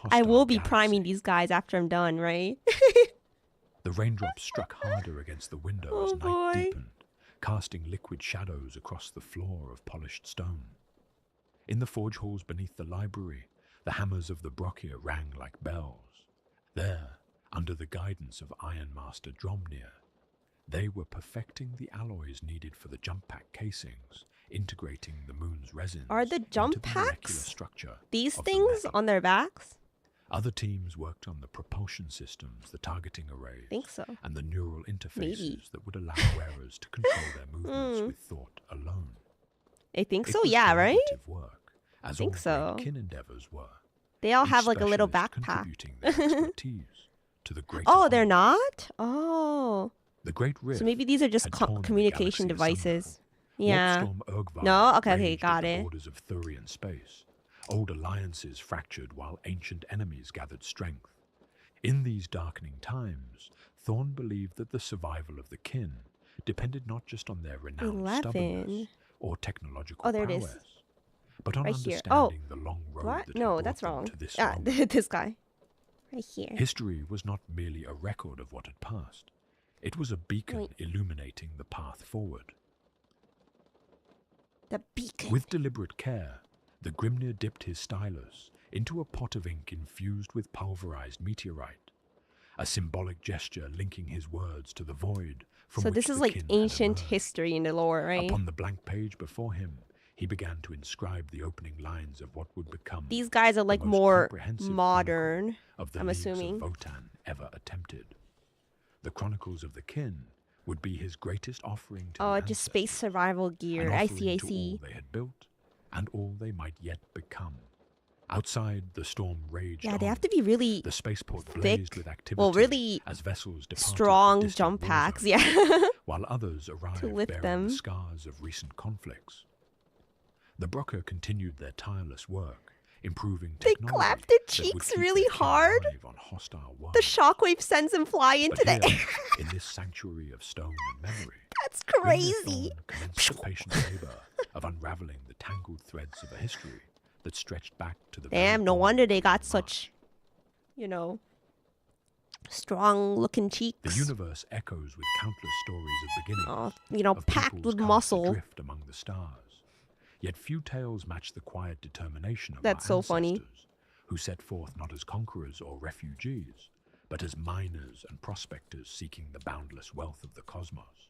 in a I will hostile be priming galaxy. these guys after I'm done, right? The raindrops struck harder against the window Oh, as night boy. deepened, casting liquid shadows across the floor of polished stone. In the forge halls beneath the library, the hammers of the Brockia rang like bells. There, under the guidance of Ironmaster Dromnir, they were perfecting the alloys needed for the jump pack casings, integrating the moon's resins Are the jump into the molecular packs structure these of the things metal. on their backs? Other teams worked on the propulsion systems, the targeting arrays, Think so. and the neural interfaces Maybe. that would allow wearers to control their movements with thought alone. I think It so, was yeah, right? collaborative work, as Think all so. great kin endeavors were. They all Each have like a little specialist backpack. contributing their expertise to the greater Oh, they're whole. not? Oh. The Great Rift So maybe these are just had torn the communication galaxy devices. asunder. Yeah. Warpstorm Urgvar No? Okay, raged at got the it. borders of Thurian space. Old alliances fractured while ancient enemies gathered strength. In these darkening times, Thorn believed that the survival of the kin depended not just on their renowned 11. stubbornness or technological Oh, there it is. prowess, but on Right here. understanding the long road What? that No, had that's brought them wrong. to this Ah, moment. this guy. Right here. History was not merely a record of what had passed. It was a beacon illuminating the path forward. The beacon. With deliberate care, the Grimnir dipped his stylus into a pot of ink infused with pulverized meteorite, a symbolic gesture linking his words to the void from So which this is the like kin had ancient emerged. history in the lore, right? Upon the blank page before him, he began to inscribe the opening lines of what would become These guys are like the most more comprehensive modern, chronicle of the I'm leagues assuming. of Votan ever attempted. The Chronicles of the Kin would be his greatest offering to the just space ancestors, survival gear. an I offering see, I to see. all they had built and all they might yet become. Outside, the storm raged Yeah, they on. have to be really The spaceport thick, blazed with activity well, really as vessels departed for strong distant jump war packs, zones, yeah. while others arrived lift bearing them. the scars of recent conflicts. The Brocker continued their tireless work, improving They technology clap their that would cheeks keep really their kin hard. alive on hostile The worlds. shockwave sends them fly into But the here, air. in this sanctuary of stone and memory, That's Grimnir crazy. Thorn commenced the patient labor of unraveling the tangled threads of a history that stretched back to the very Damn, no dawn wonder of they got March. such, strong looking cheeks. The universe echoes with countless stories of beginnings, of packed peoples with cast muscle. adrift among the stars. Yet few tales match the quiet determination of That's our so funny. ancestors, who set forth not as conquerors or refugees, but as miners and prospectors seeking the boundless wealth of the cosmos.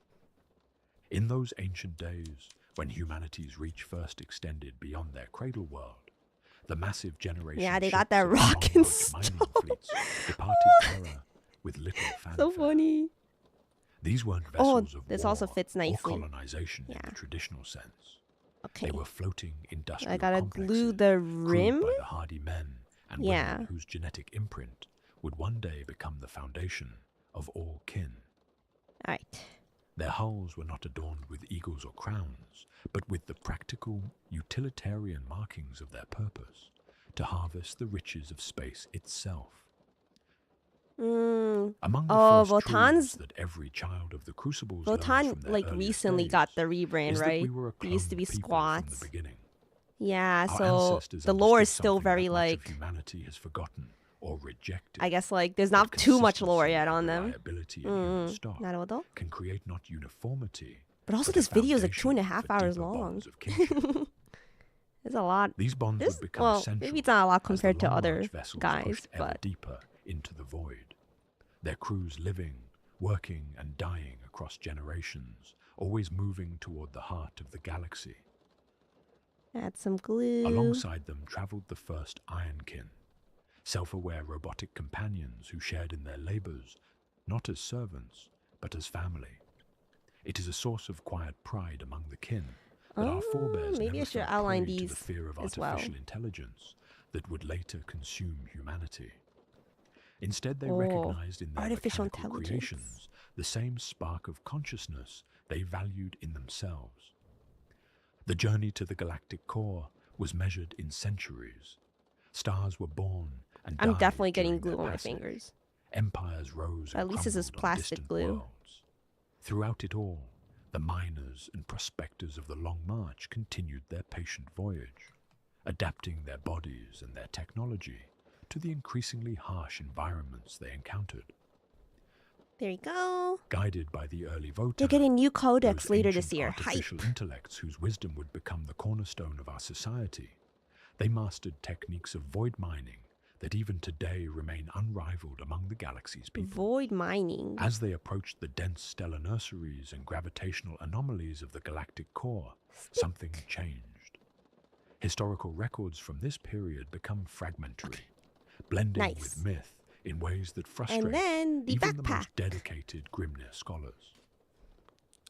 In those ancient days, when humanity's reach first extended beyond their cradle world, the massive generation Yeah, they got that ships of rock and long-watch stone. mining fleets departed Terra with little fanfare. So funny. These weren't vessels of this war also fits or nicely. colonization in Yeah. the traditional sense. Okay. They were floating industrial I gotta complexes glue the crewed rim. by the hardy men and Yeah. women whose genetic imprint would one day become the foundation of all kin. Alright. Their hulls were not adorned with eagles or crowns, but with the practical, utilitarian markings of their purpose, to harvest the riches of space itself. Among the first Votann's- truths that every child of the Crucibles learns Votan from their like earliest recently days got the rebrand, is that right? we were a They used to cloned be people squats. from the beginning. Yeah, Our so ancestors the lore is understood still something very that much of like, humanity has forgotten or rejected. I guess like there's that not too much lore consistency yet and on them. reliability in human stock なるほど。 can create not uniformity, But also but this a video is like foundation 2.5 for hours deeper long. bonds of kinship. There's a lot. These bonds This, would become well, essential maybe it's not a lot as the compared to Long other March vessels guys, pushed ever but deeper into the void. Their crews living, working, and dying across generations, always moving toward the heart of the galaxy. add some glue. Alongside them traveled the first Ironkin, self-aware robotic companions who shared in their labors, not as servants, but as family. It is a source of quiet pride among the kin that our forebears maybe I never should fell outline prey to the these fear of as well. artificial intelligence that would later consume humanity. Instead, they recognized in their artificial mechanical intelligence. creations the same spark of consciousness they valued in themselves. The journey to the galactic core was measured in centuries. Stars were born and I'm died definitely getting during glue their on my passage. fingers. Empires rose and At least this is crumbled on plastic distant glue. worlds. Throughout it all, the miners and prospectors of the Long March continued their patient voyage, adapting their bodies and their technology to the increasingly harsh environments they encountered. There you go. Guided by the early Votan, They're getting new codex those later this ancient year. Hype. artificial intellects whose wisdom would become the cornerstone of our society, they mastered techniques of void mining that even today remain unrivaled among the galaxy's people. Void mining. As they approached the dense stellar nurseries and gravitational anomalies of the galactic core, something changed. Historical records from this period become fragmentary, blending Nice. with myth in ways that frustrate And then the even the backpack. most dedicated Grimnir scholars.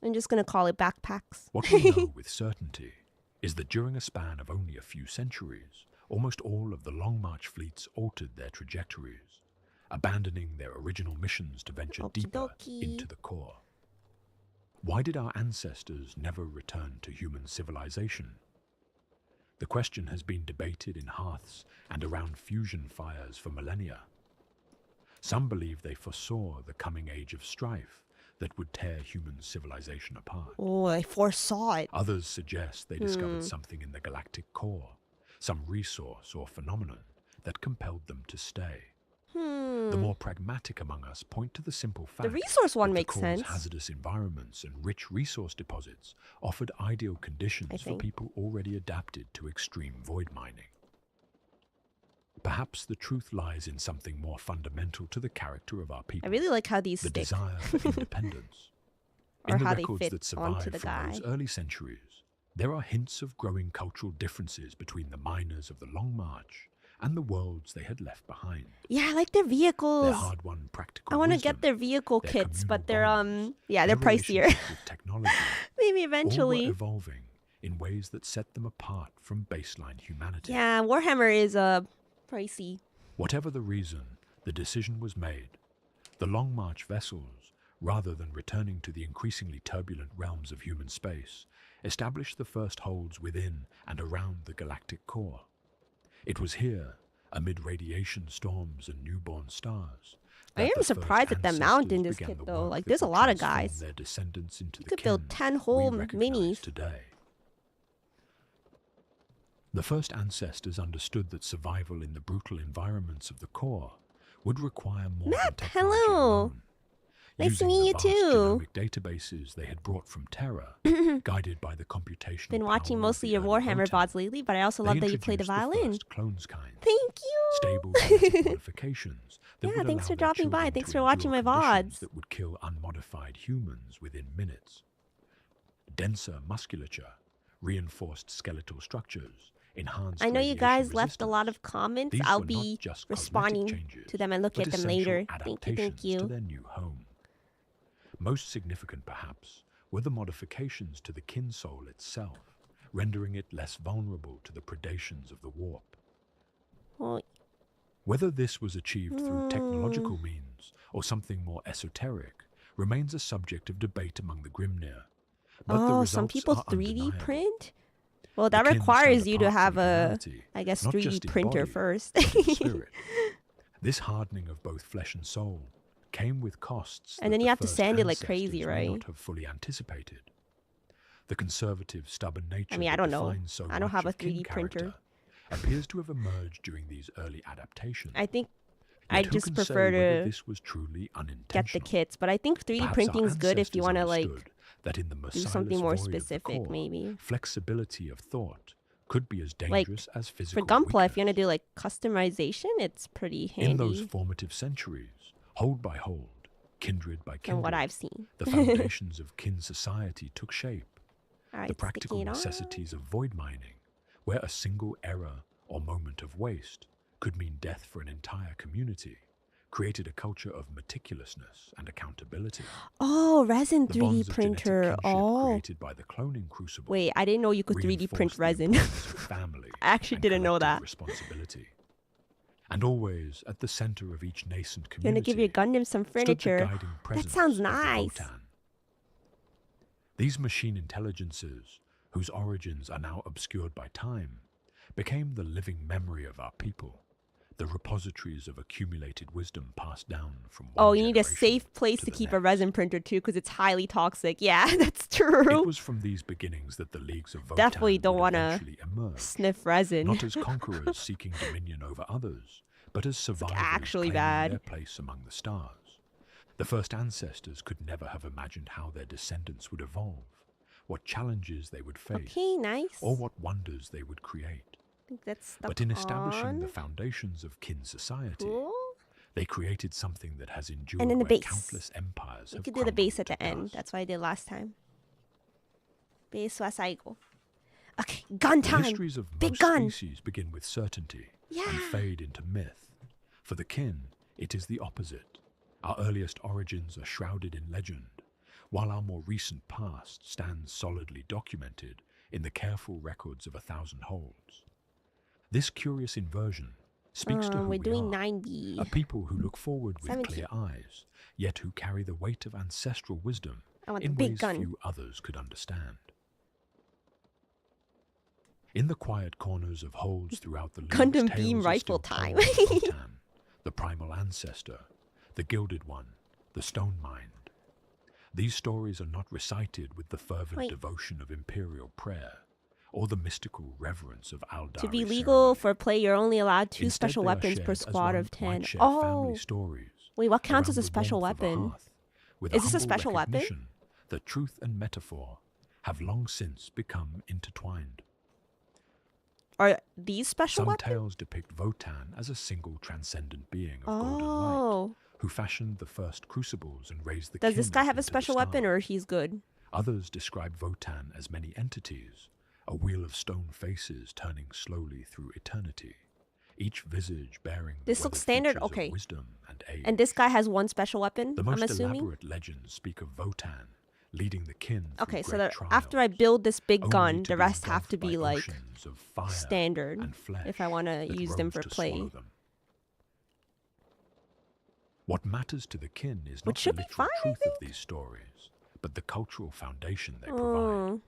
I'm just gonna call it backpacks. What we know with certainty is that during a span of only a few centuries, almost all of the Long March fleets altered their trajectories, abandoning their original missions to venture Okie deeper dokie. into the core. Why did our ancestors never return to human civilization? The question has been debated in hearths and around fusion fires for millennia. Some believe they foresaw the coming age of strife that would tear human civilization apart. Oh, I foresaw it. Others suggest they discovered something in the galactic core, some resource or phenomenon that compelled them to stay. The more pragmatic among us point to the simple fact The resource one that makes the core's sense. hazardous environments and rich resource deposits offered ideal conditions for people already adapted to extreme void mining. Perhaps the truth lies in something more fundamental to the character of our people. I really like how these the stick. desire for independence. Or In the how they records fit that survive onto the from guy. those early centuries, there are hints of growing cultural differences between the miners of the Long March and the worlds they had left behind. Yeah, I like their vehicles. Their hard-won practical I want to wisdom, get their vehicle their kits, but they're communal bonds, they're their pricier. relationship with technology, Maybe all eventually. were evolving in ways that set them apart from baseline humanity. Yeah, Warhammer is pricey. Whatever the reason, the decision was made. The Long March vessels, rather than returning to the increasingly turbulent realms of human space, established the first holds within and around the galactic core. It was here, amid radiation storms and newborn stars, I am surprised at the amount in this kit, though. Like, there's a lot of guys. Their descendants into You could build 10 whole minis. Today. The first ancestors understood that survival in the brutal environments of the core would require more Matt, than technology hello. alone. Nice to Using meet the you vast too. genomic databases they had brought from Terra, guided by the computational Been watching power of mostly the your early Warhammer Votan, VODs lately, but I also they love that you play the introduced violin. first clones kind, Thank you. stable genetic modifications that Yeah, would thanks allow for their dropping by. children Thanks to for watching endure my conditions VODs. that would kill unmodified humans within minutes. Denser musculature, reinforced skeletal structures, enhanced I know you radiation guys left a resistance. lot of comments. These I'll were not be just cosmetic responding changes, to them and look but at them essential later. Thank you, thank adaptations to you. their new home. Most significant, perhaps, were the modifications to the kin soul itself, rendering it less vulnerable to the predations of the warp. Well, Whether this was achieved through technological means or something more esoteric remains a subject of debate among the Grimnir. But the oh, results some people are 3D undeniable. print? Well, The that kin requires stand you to apart have from a, humanity, I guess, not 3D just in printer body, first. but in spirit. This hardening of both flesh and soul came with costs And that then you the have to first sand it like ancestors crazy, may right? not have fully anticipated. The conservative, stubborn nature I mean, I that don't know. defines so I don't much have a of kin 3D printer. character appears to have emerged during these early adaptations. I think Yet I who just can prefer say whether to this was truly get the unintentional? kits, but I think 3D Perhaps printing our is good if you ancestors want to like understood that in the do something merciless more void of the specific, core, maybe. flexibility of thought could be as Like, dangerous as For physical Gunpla, if you want to weakness. do like customization, it's pretty In those handy formative centuries, hold by hold, kindred by from kindred, what I've seen. the foundations of kin society took shape. All right, The practical sticking it on. necessities of void mining, where a single error or moment of waste could mean death for an entire community, created a culture of meticulousness and accountability. Oh, resin The 3D bonds of printer. genetic kinship Oh, created by the cloning crucible wait, I didn't know you could 3D print reinforced the resin. importance of family I actually and didn't know collective that. responsibility. And always at the center of each nascent You want to community give your Gundam some stood the furniture? guiding presence sounds of the nice. Votan. These machine intelligences, whose origins are now obscured by time, became the living memory of our people, the repositories of accumulated wisdom passed down from one Oh, you need a generation safe place to to the keep a next. resin printer too, because it's highly toxic. Yeah, that's true. It was from these beginnings that the leagues of Votan Definitely don't would wanna eventually emerge, Sniff resin. not as conquerors seeking dominion over others, but as survivors actually claiming bad. their place among the stars. The first ancestors could never have imagined how their descendants would evolve, what challenges they would face, Okay, nice. or what wonders they would create. I think that's stuck But in establishing the on. foundations of kin society, Cool. they created something that has endured And then the where base. countless empires You have could do the base crumbled at the to end. dust. That's what I did last time. Base wa saigo. Okay, gun The time. histories of Big most gun. species begin with certainty and Yeah. fade into myth. For the kin, it is the opposite. Our earliest origins are shrouded in legend, while our more recent past stands solidly documented in the careful records of 1,000 holds. This curious inversion speaks to who We're we doing are, 90. a people who look forward with 70. clear eyes, yet who carry the weight of ancestral wisdom I want the in big ways gun. few others could understand. In the quiet corners of holds throughout the league's Gundam tales beam are rifle still time. told of Votan, the primal ancestor, the gilded one, the stone mind. These stories are not recited with the fervent Wait. devotion of imperial prayer, or the mystical reverence of Aldari To be legal ceremony. for play, you're only allowed 2 Instead, special they are weapons per shared as squad one of 10. might share Oh, family stories wait, what counts as around a the special warmth of a weapon? hearth, with Is this a humble special weapon? recognition that truth and metaphor have long since become intertwined. Are these special Some weapons? tales depict Votan as a single transcendent being of golden light, Oh. who fashioned the first crucibles and raised the Does kin this guy have a into the special weapon star. or he's good? Others describe Votan as many entities, a wheel of stone faces turning slowly through eternity, each visage bearing the This looks weathered standard, features of okay. wisdom and age. And this guy has one special weapon, The I'm most assuming? elaborate legends speak of Votan leading the kin through Okay, so great that trials, after I build this big only gun, to the be rest have engulfed to be by like oceans of fire standard and flesh if I want to that use them rose for to play. swallow them. What matters to the kin is Which not the should be literal fine, I truth of think. these stories, but the cultural foundation they provide. Oh.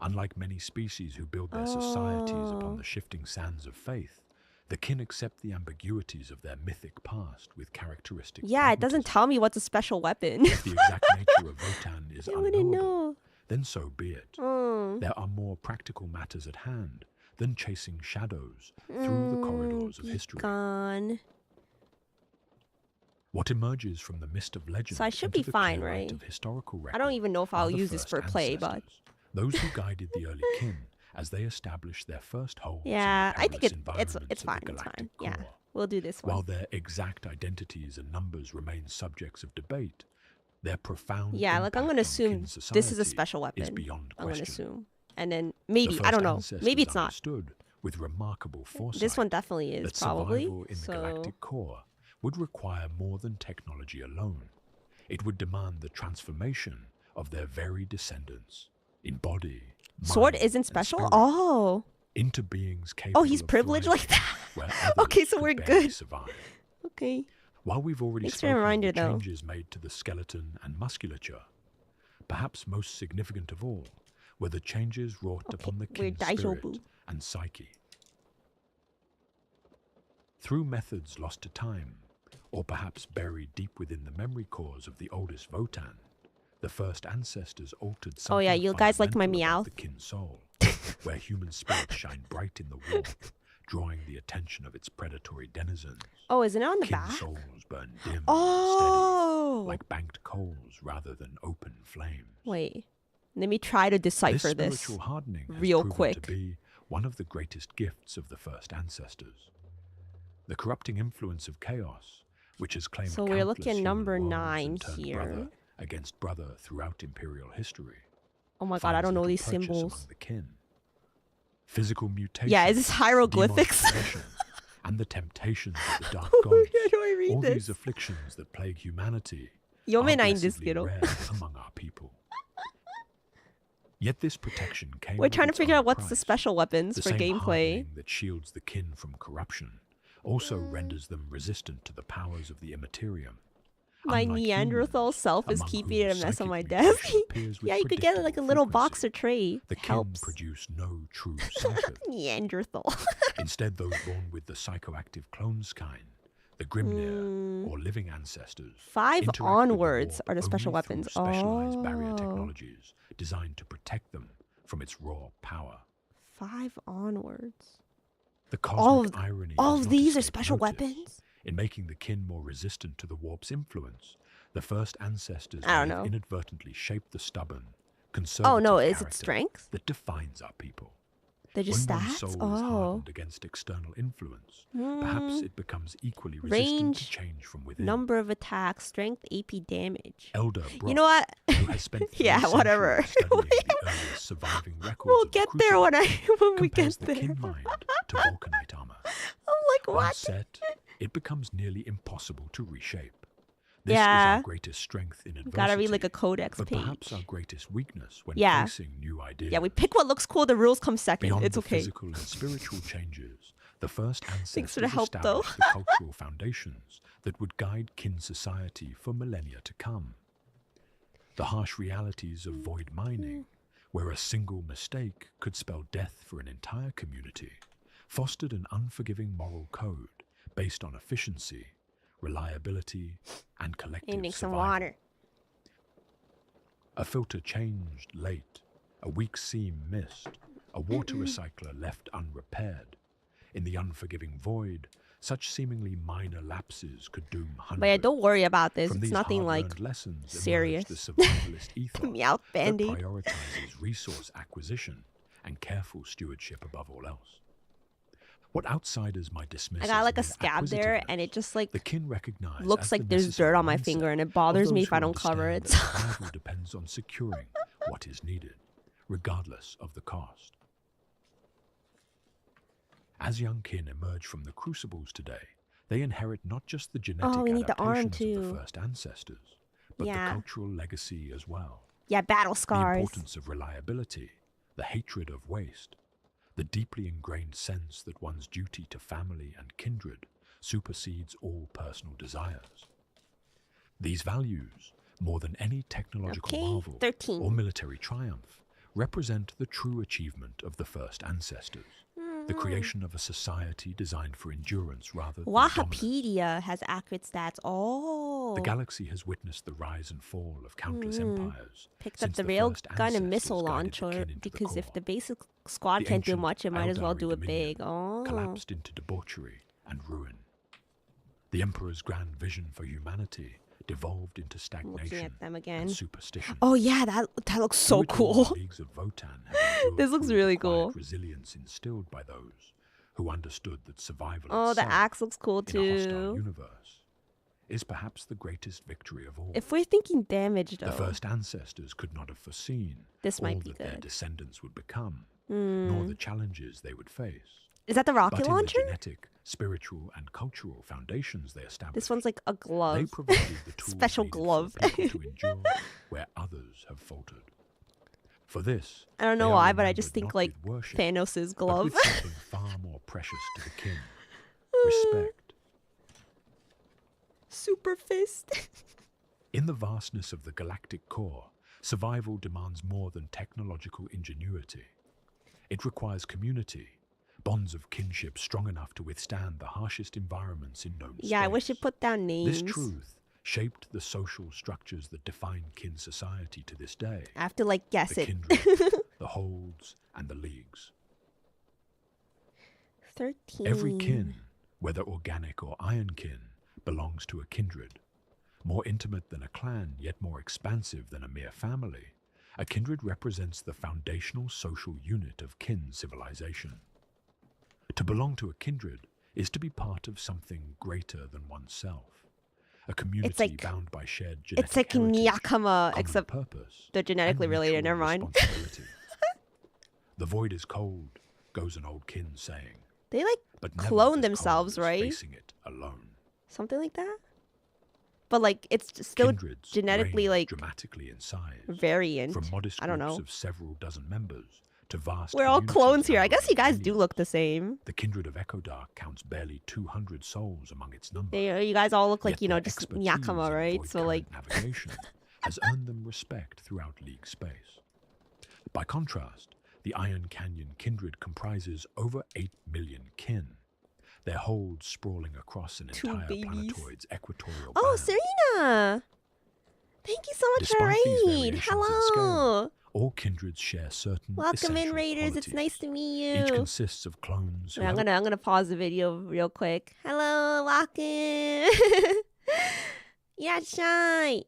Unlike many species who build their societies upon Oh. the shifting sands of faith, the kin accept the ambiguities of their mythic past with characteristic Yeah, it doesn't pragmatism. tell me what's a special weapon. If the exact nature of Votan is I wouldn't unknowable, know. then so be it. There are more practical matters at hand than chasing shadows through the corridors of Be history. gone. What emerges from the mist of legend So I should into be the fine, clear light right? of historical I record don't even know if are I'll the use this for first play, but ancestors, those who guided the early kin as they established their first holds yeah, in the I think perilous it's environments it's of fine. the It's fine. galactic Yeah, core. we'll do this one. While their exact identities and numbers remain subjects of debate, their profound Yeah, like I'm impact gonna on assume kin this is a society special is weapon. beyond I'm gonna question. assume, and then The maybe I first don't know. ancestors Maybe it's not. understood with remarkable foresight This one definitely is that probably. survival in the So galactic core would require more than technology alone. It would demand the transformation of their very descendants in body, sword mind, isn't and special. spirit, Oh, into beings capable oh, he's of privileged like thriving that. where others Okay, so could we're barely good. survive. Okay. While we've already Thanks for the spoken reminder, of the though. changes made to the skeleton and musculature, perhaps most significant of all were the changes wrought Okay, upon the we're kin's spirit daijoubu. and psyche. Through methods lost to time, or perhaps buried deep within the memory cores of the oldest Votan, the first ancestors altered something Oh yeah, you guys like my fundamental about meow. the kin soul, where human spirits shine bright in the warmth, drawing the attention of its predatory denizens. Oh, isn't it on the Kin back? souls burn dim and Oh, steady, like banked coals rather than open flames. wait. Let me try to decipher This this. spiritual hardening has real proven quick. to be one of the greatest gifts of the first ancestors. The corrupting influence of chaos, which has claimed So we're countless looking human number worlds 9 and turned here. brother against brother throughout imperial history. Oh my god, I finds don't know little these purchase symbols. among the kin. Physical mutation. Yeah, is this hieroglyphics? And the temptations of the dark How gods. do I read All this? these afflictions that plague humanity are Yomenai this blessedly kiddo. rare among our people. Yet this protection came We're with trying to its figure own out what's the price. special weapons The for same gameplay. hardening that shields the kin from corruption also renders them resistant to the powers of the immaterium. My Unlike Neanderthal humans, self is among keeping it whom a mess on my psychic desk. mutation appears with Yeah, you could get like a predictable little frequency. box or tray. The kin Helps. produce no true psychopath. Neanderthal. Instead, those born with the psychoactive clones kind, the Grimnir, or living ancestors, 5 interact with the onwards warp are the special only through weapons. specialized barrier Oh. technologies designed to protect them from its raw power. 5 onwards. The All cosmic of- irony All does of not these are escape special notice. weapons? In making the kin more resistant to the warp's influence, the first ancestors I don't may have know. inadvertently shaped the stubborn, conservative Oh no, is it character strength? that defines our people. They're just When one's stats? soul is Oh. hardened against external influence, perhaps it becomes equally resistant Range, to change from within. Number of attacks, strength, AP damage. Elder Brock, You know what? who has spent 3 Yeah, whatever. centuries studying the earliest surviving records We'll of the get there when Crucible, we compares get the there. kin mind to vulcanite armor. I'm like, Once what? set, it becomes nearly impossible to reshape. This is Yeah. our greatest strength in adversity. Gotta read like a codex but page. perhaps our greatest weakness when Yeah. facing new ideas. Yeah, we pick what looks cool, the rules come second. Beyond It's the okay. physical and spiritual changes, the first Thanks ancestors for the help, though. established the cultural foundations that would guide kin society for millennia to come. The harsh realities of void mining, where a single mistake could spell death for an entire community, fostered an unforgiving moral code based on efficiency, reliability, and collective Ending some survival. water. A filter changed late, a weak seam missed, a water recycler left unrepaired. In the unforgiving void, such seemingly minor lapses could doom hundreds. But yeah, don't worry about this. From It's these nothing like hard-learned lessons serious. emerged the survivalist ethos Meowth that Band-Aid. prioritizes resource acquisition and careful stewardship above all else. What outsiders might dismiss I got like a as mere scab there, acquisitiveness, and it just like the kin recognize looks as like the there's necessary dirt on my mindset finger, and it of bothers me those if I who don't cover it. understand that survival depends on securing what is needed, regardless of the cost. As young kin emerge from the crucibles today, they inherit not just the genetic we need the arm adaptations of too. the first ancestors, but Yeah. the cultural legacy as well. Yeah, battle The scars. importance of reliability, the hatred of waste, the deeply ingrained sense that one's duty to family and kindred supersedes all personal desires. These values, more than any technological marvel 13. or military triumph, represent the true achievement of the first ancestors, the creation of a society designed for endurance rather than dominance. Wahapedia has accurate stats. Oh. The galaxy has witnessed the rise and fall of countless empires. Picked up since the first railgun and ancestors missile guided the launcher kin into the because if core. the basic squad The can't do ancient much, it might as well do it Eldari big. dominion Oh. collapsed into debauchery and ruin. The Emperor's grand vision for humanity devolved into Looking stagnation at them again. and superstition. Oh yeah, that looks so Through it all, cool. the leagues of Votan have endured This looks through really the quiet cool. resilience instilled by those who understood that survival Oh, the itself axe looks cool in a hostile too. universe is perhaps the greatest victory of all. If we're thinking damage The though, first ancestors could not have foreseen this all might be that their good. descendants would become, nor Hmm. the challenges they would face. Is that the But rocket in launcher? the genetic, spiritual, and cultural foundations they established, This one's like a they glove. provided the tools Special needed glove. for people to endure where others have faltered. For this, I don't know they are why, but I just remembered think not like with worship, Thanos' but glove. with something far more precious to the kin: respect. Super fist. In the vastness of the galactic core, survival demands more than technological ingenuity. It requires community, bonds of kinship strong enough to withstand the harshest environments in known Yeah, I wish it space. put down names. This truth shaped the social structures that define kin society to this day. I have to like guess The it. kindred, the holds, and the leagues. 13. Every kin, whether organic or iron kin, belongs to a kindred. More intimate than a clan, yet more expansive than a mere family, a kindred represents the foundational social unit of kin civilization. To belong to a kindred is to be part of something greater than oneself. A community like- bound by shared genetic It's like heritage, Nyakama, common except purpose, they're genetically and related. mutual Never mind. responsibility. The void is cold, goes an old kin saying, They like but never clone as themselves, cold as right? facing it alone. Something like that. But like it's still Kindreds genetically range like dramatically in size, variant. from modest I don't groups know. of several dozen members to vast We're all communities clones here. I guess you numbering guys do millions. look the same. The kindred of Echodark counts barely 200 souls among its number. You guys all look like, Yet you know, their just expertise Nyakama, in right? void So like current navigation has earned them respect throughout League space. By contrast, the Iron Canyon kindred comprises over 8 million kin, their holds sprawling across an Two entire babies. planetoid's equatorial oh, band. Serena! Thank you so much for Despite these raid. variations in scale, Hello. all kindreds share certain Welcome in, essential Raiders. It's qualities. nice to meet Each you. consists of clones who Wait, I'm have gonna pause the video real quick. Hello, welcome. Yeah, shy.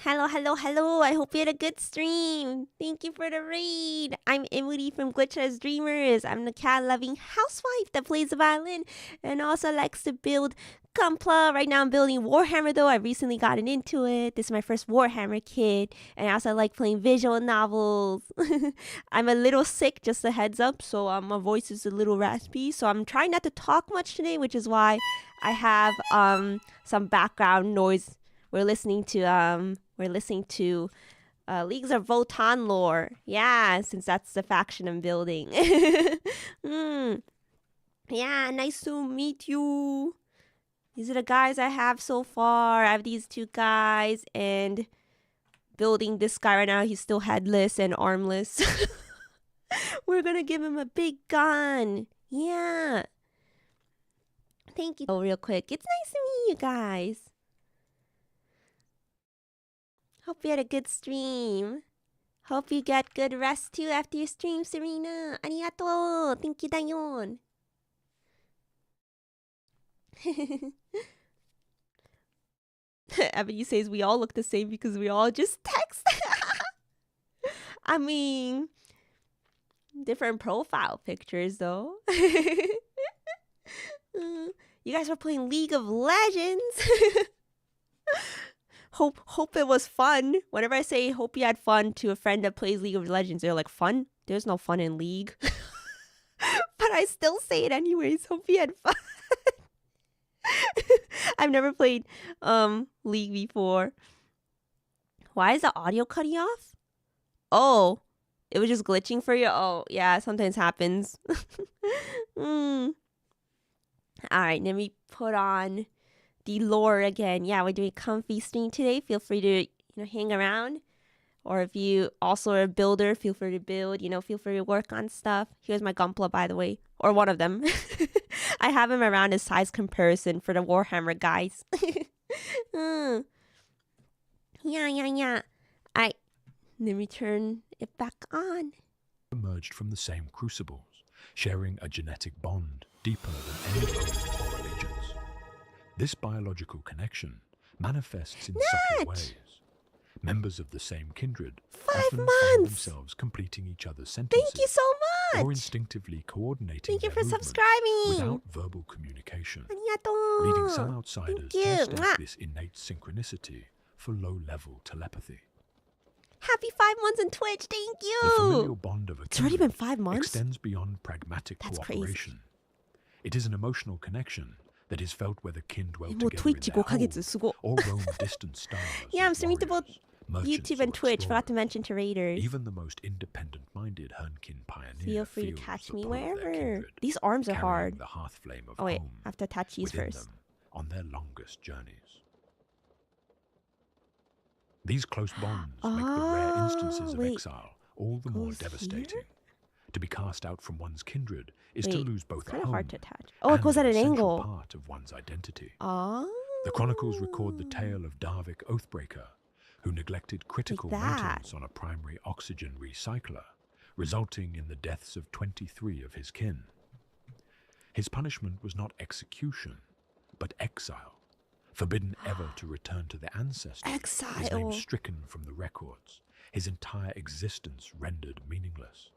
Hello. I hope you had a good stream. Thank you for the raid. I'm Emuri from Glitch's Dreamers. I'm the cat-loving housewife that plays the violin and also likes to build Gunpla. Right now I'm building Warhammer though. I've recently gotten into it. This is my first Warhammer kit. And I also like playing visual novels. I'm a little sick, just a heads up. So my voice is a little raspy. So I'm trying not to talk much today, which is why I have some background noise. We're listening to Leagues of Votan lore. Yeah, since that's the faction I'm building. Yeah, nice to meet you. These are the guys I have so far. I have these two guys and building this guy right now. He's still headless and armless. We're gonna give him a big gun. Yeah. Thank you. Oh, real quick. It's nice to meet you guys. Hope you had a good stream. Hope you get good rest too after your stream, Serena. Arigato. Thank you, dayon. Ebony says we all look the same because we all just text. I mean, different profile pictures though. You guys were playing League of Legends. Hope it was fun. Whenever I say hope you had fun to a friend that plays League of Legends, they're like, fun? There's no fun in League. But I still say it anyways. Hope you had fun. I've never played League before. Why is the audio cutting off? Oh, it was just glitching for you? Oh, yeah, sometimes happens. All right, let me put on the lore again. Yeah, we're doing comfy stream today. Feel free to hang around. Or if you also are a builder, feel free to build. Feel free to work on stuff. Here's my Gunpla, by the way. Or one of them. I have him around as size comparison for the Warhammer guys. Yeah. Alright, let me turn it back on. Emerged from the same crucibles, sharing a genetic bond deeper than any oath or allegiance. This biological connection manifests in subtle ways. Members of the same kindred 5 often months. find themselves completing each other's sentences. Thank you so much. Or instinctively coordinating Thank you their for movement subscribing. without verbal communication, Arigato. leading some outsiders Thank to you. mistake Mwah. this innate synchronicity for low-level telepathy. Happy 5 months in Twitch. Thank The familial you. bond of a It's already kindred been 5 months? extends beyond pragmatic That's cooperation. It is an emotional connection that is felt whether kin dwell もう together in Twitch their 5ヶ月 home すごっ or roam distant stars Yeah, I'm as streaming to both warriors, YouTube merchants, and or Twitch. Forgot to explorers. mention to Raiders. Even the most independent-minded Hernkin pioneer Feel free to feels touch the me pull of their wherever. kindred, These arms are carrying hard. the hearth flame of Oh wait, home I have to touch these within first. them on their longest journeys. These close bonds make the rare instances of wait. exile all the more Goes devastating. here? To be cast out from one's kindred is to Wait, lose both it's a kind of home hard to attach. Oh, it and goes at an essential angle. part of one's identity. Oh. The chronicles record the tale of Darvik Oathbreaker, who neglected critical that. maintenance on a primary oxygen recycler, resulting in the deaths of 23 of his kin. His punishment was not execution, but exile, forbidden ever to return to the ancestors, his name Exile. stricken from the records, his entire existence rendered meaningless.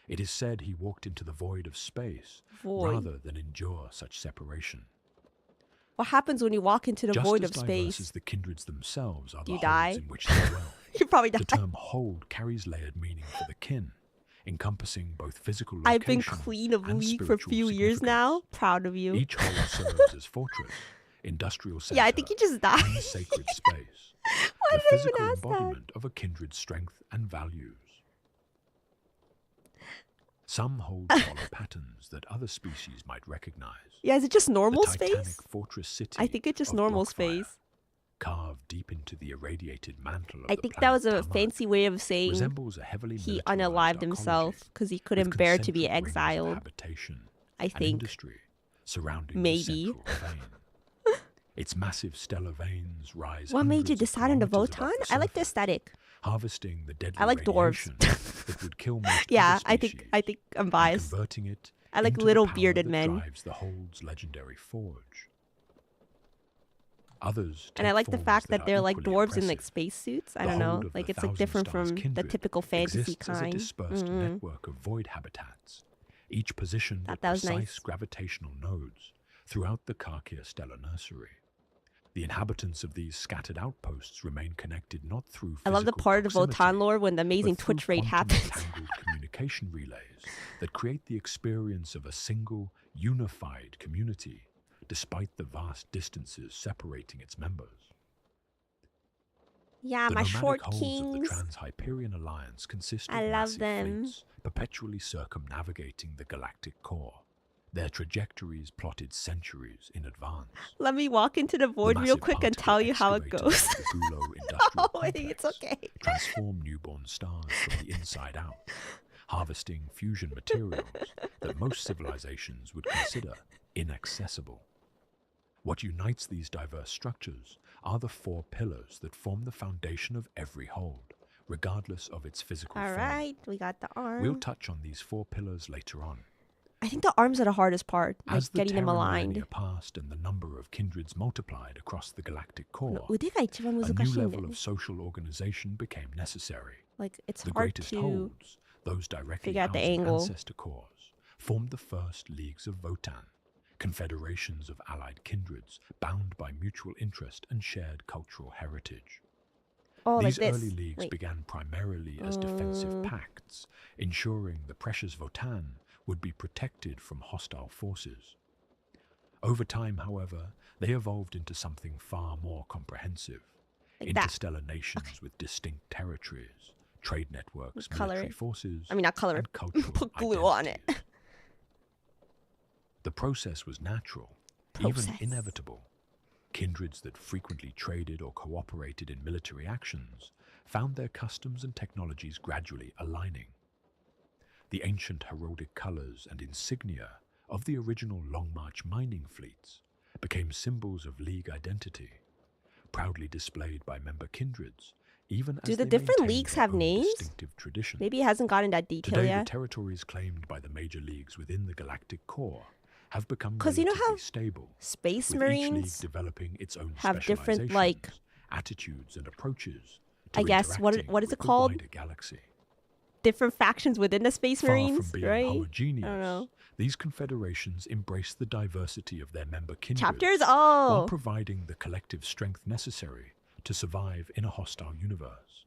It is said he walked into the void of space rather than endure such separation. What happens when you walk into the Just void as of diverse space? as the kindreds themselves are Do the you die? holds in which they dwell. You probably die. The term hold carries layered meaning for the kin, encompassing both physical location I've been queen of and League for a spiritual few years now. significance. Proud of you. Each hold serves as fortress, industrial center, Yeah, I think you just died. and sacred space. Why The did I even physical ask that? embodiment of a kindred's strength and values. Some hold follow patterns that other species might recognize. Yeah, is it just normal The Titanic space? fortress city I think it's just of normal block fire, space. carved deep into the irradiated mantle of I the think that was a planet Taman, fancy way of saying resembles a heavily he militarized unalived arcology himself because he with couldn't bear to be concentric rings of exiled. habitation I and think. industry surrounding Maybe. the central vein. Its massive stellar veins rise What made you hundreds of decide on the kilometers above Votan? the I like the surface, aesthetic. harvesting the deadly I like dwarves. radiation that would kill most Yeah, other I species think I'm and biased. converting it I like into the little power bearded that men. drives the Hold's legendary forge. Others And I take like the forms fact that are they're like equally dwarves in like oppressive. spacesuits. I The don't know. hold of Like the it's like Thousand different Stars from the kindred typical fantasy exists as a kind. dispersed network of void habitats, each positioned Thought at that was precise nice. gravitational nodes throughout the Karkia stellar nursery. The inhabitants of these scattered outposts remain connected not through I love the physical part of Votan proximity, lore when the amazing but through Twitch raid quantum happens. entangled communication relays that create the experience of a single, unified community, despite the vast distances separating its members. Yeah, The my nomadic short holds kings. of the Trans-Hyperion Alliance consist of I love massive them. fleets perpetually circumnavigating the galactic core, their trajectories plotted centuries in advance. Let me walk into the void real massive quick and particle tell you how it excavators goes. of the Gulo industrial Oh, it's complex okay. transform newborn stars from the inside out, harvesting fusion materials that most civilizations would consider inaccessible. What unites these diverse structures are the 4 pillars that form the foundation of every hold, regardless of its physical All form. right, we got the arm. We'll touch on these 4 pillars later on. I think the arms are the hardest part, like As the getting them Terran aligned. millennia passed and the number of kindreds multiplied across the galactic core, 의대가 이치만 a new 무섭신 level of social organization became necessary. Like it's The hard greatest to holds, those directly figure out the housing angle. ancestor cores, formed the first leagues of Votan, confederations of allied kindreds bound by mutual interest and shared cultural heritage. like These this. early leagues began primarily as defensive pacts, ensuring the precious Votan would be protected from hostile forces. Over time, however, they evolved into something far more comprehensive. Like that. Interstellar nations with distinct territories, trade networks, Color military it. forces, I mean, not color. and cultural Put glue on it. identities. The process was natural, Process. even inevitable. Kindreds that frequently traded or cooperated in military actions found their customs and technologies gradually aligning. The ancient heraldic colors and insignia of the original Long March mining fleets became symbols of League identity, proudly displayed by member kindreds, even as Do the they different maintained leagues their have own names? distinctive traditions. Maybe it hasn't gotten that detail Today, yet. the territories claimed by the major leagues within the galactic core have become 'Cause you know relatively how stable, Space with each league Marines developing its own have different, like, specializations, attitudes and approaches to I guess, what is interacting it with the called? wider galaxy. Different factions within the Space Far Marines, from being right? homogeneous, I don't know. these confederations embrace the diversity of their member kindreds Chapters? while Oh, providing the collective strength necessary to survive in a hostile universe.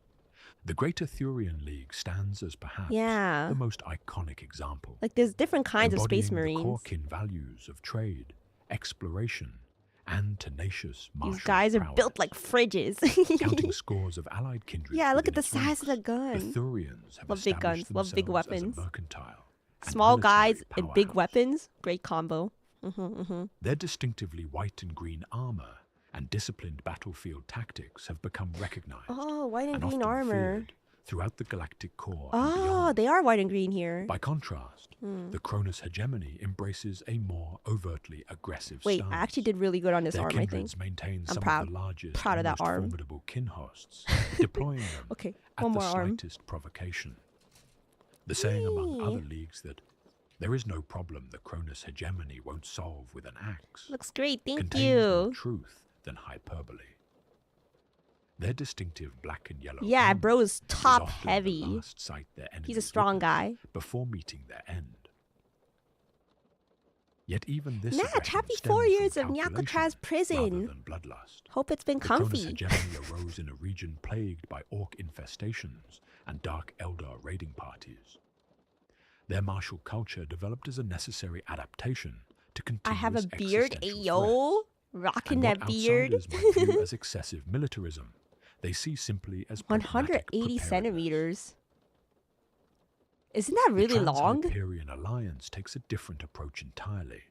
The Great Arthurian League stands as perhaps yeah. the most iconic example, Like there's different kinds of Space embodying the core Marines. kin values of trade, exploration, and tenacious martial These guys are built prowess. like fridges. Counting scores of allied kindreds. Yeah, look at within the its size of the ranks, gun. The Thurians have Love big guns, established love big themselves as a weapons. mercantile and Small military guys and big powerhouse. weapons. Great combo. Their distinctively white and green armor and disciplined battlefield tactics have become recognized Oh, white and and green often armor. feared throughout the galactic core and Oh, beyond. they are white and green here. By contrast, the Cronus hegemony embraces a more overtly aggressive Wait, stance. I actually did really good on this Their arm, I think. kindreds maintain I'm some proud. of the largest Proud of and that most arm. formidable kin hosts, deploying them Okay, at one the more arm. slightest provocation. The saying among other leagues that there is no problem the Cronus hegemony won't solve with an axe Looks great, thank contains more you. truth than hyperbole. Their distinctive black and yellow Yeah, armor bro is is top often the heavy. last sight their He's a enemies strong witness guy. before meeting their end. Yet even this Natch, aggression happy stems 4 from years of calculation Nyakotras rather prison. than bloodlust. Hope it's been The Cronus comfy. hegemony arose in a region plagued by orc infestations and dark Eldar raiding parties. Their martial culture developed as a necessary adaptation to I continuous have a beard, existential ayo. threats. Rocking And that what beard. outsiders might view as excessive militarism, they see simply as pragmatic 180 preparedness. centimeters. Isn't that really The long? Trans-Hyperion Alliance takes a different approach entirely.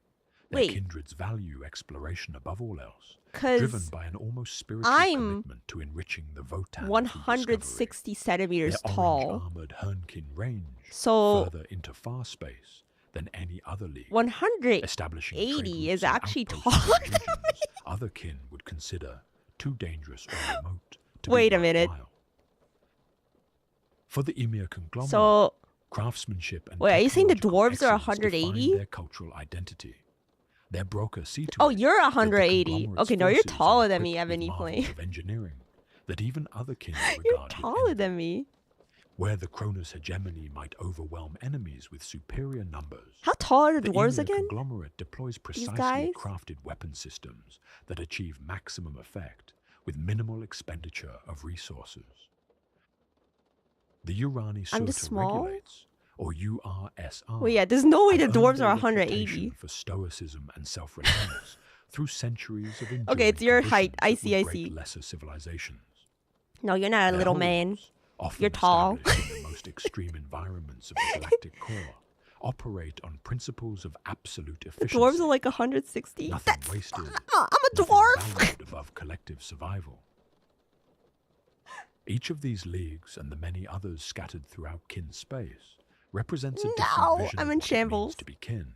Their Wait. kindreds value exploration above all else, 'Cause driven by an almost spiritual I'm commitment to enriching the Votan through discovery. 160 centimeters Their tall. orange-armored Hernkin range So further into far space than any other league, 180 establishing trade is routes and actually outposts taller in than regions other kin would consider too dangerous or remote to Wait be a minute. worthwhile. For the Emir conglomerate, So craftsmanship and wait, are you saying the technological dwarves are excellence define 180? their cultural identity. Their broker see to Oh, it you're that the 180. conglomerate's Okay, no, you're forces are taller than me, equipped with Ebony marvels Flame. of engineering that even other kin You're regard with taller envy. than me. Where the Cronus hegemony might overwhelm enemies with superior numbers, How tall are the the dwarves Emir again? conglomerate deploys precisely guys? crafted weapon systems that achieve maximum effect with minimal expenditure of resources. The Urani I'm just Surta small? regulates, or URSR. Well, yeah, there's no way the have dwarves earned their are reputation 180. For stoicism and self-reliance through centuries of enduring Okay, it's your height. I conditions see, that I would break see. lesser civilizations. No, you're not a Their little man. holds, often You're tall. established in the most extreme environments of the galactic core, operate on principles of absolute The efficiency. dwarves are like 160. Nothing That's wasted. I'm a nothing dwarf. valued above collective survival. Each of these leagues and the many others scattered throughout kin space represents a different No, vision I'm of in what it means shambles. to be kin,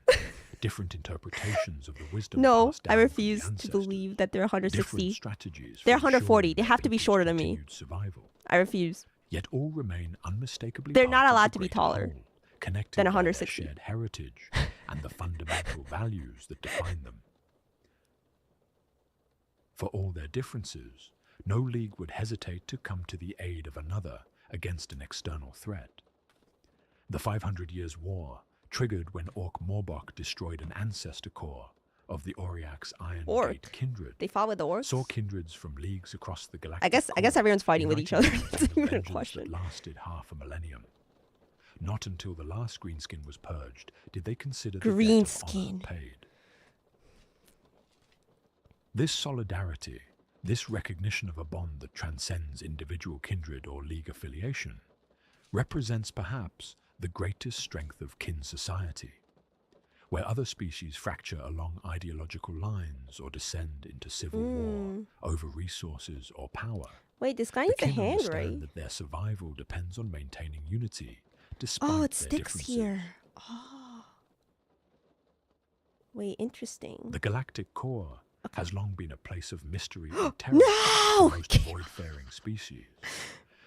different interpretations of the wisdom No, passed I down from the refuse to ancestors, believe that they're different 160. strategies for They're ensuring 140. They their have to be people's shorter than me. continued survival. I refuse. Yet all remain unmistakably They're part not of allowed the to be greater taller whole, connected than by their 160. shared heritage and the fundamental values that define them. For all their differences, no league would hesitate to come to the aid of another against an external threat. The 500 Years' War, triggered when Orc Morbok destroyed an ancestor core of the Oriak's Iron Gate kindred, They fought with the orcs? saw kindreds from leagues across the galactic I guess everyone's fighting with each other. united That's in a even a vengeance question. that lasted half a millennium. Not until the last greenskin was purged did they consider the debt of honor Greenskin. paid. This solidarity, this recognition of a bond that transcends individual kindred or league affiliation, represents perhaps the greatest strength of kin society. Where other species fracture along ideological lines or descend into civil war over resources or power, Wait, this guy the needs a kin hand, understand right? that their survival depends on maintaining unity despite Oh, it their sticks differences. here. Oh. Wait, interesting. The galactic core has long been a place of mystery and terror No! for most void-faring species,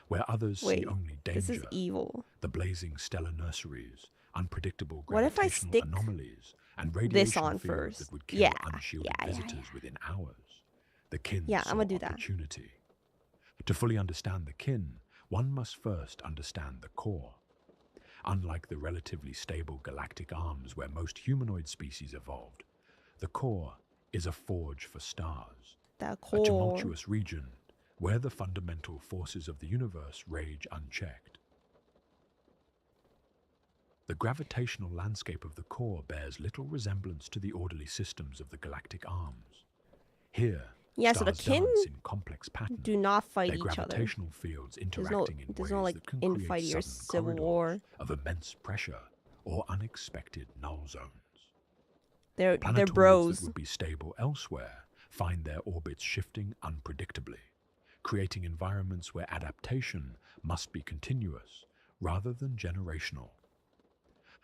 where others see Wait, only this is danger, evil. the blazing stellar nurseries, unpredictable What if I gravitational stick anomalies, and this radiation on fields first? that would kill Yeah, unshielded yeah, visitors within hours. The kin Yeah, saw I'ma do that. opportunity. To fully understand the kin, one must first understand the core. Unlike the relatively stable galactic arms where most humanoid species evolved, the core is a forge for stars, That a core. tumultuous region where the fundamental forces of the universe rage unchecked. The gravitational landscape of the core bears little resemblance to the orderly systems of the galactic arms. Here, Yeah, so the stars kin dance in complex patterns, do not fight their each other. gravitational fields There's no, interacting in there's ways no like that can infighting create or sudden civil corridors war. of immense pressure or unexpected null zones. They're Planetoids bros. that would be stable elsewhere find their orbits shifting unpredictably, creating environments where adaptation must be continuous rather than generational.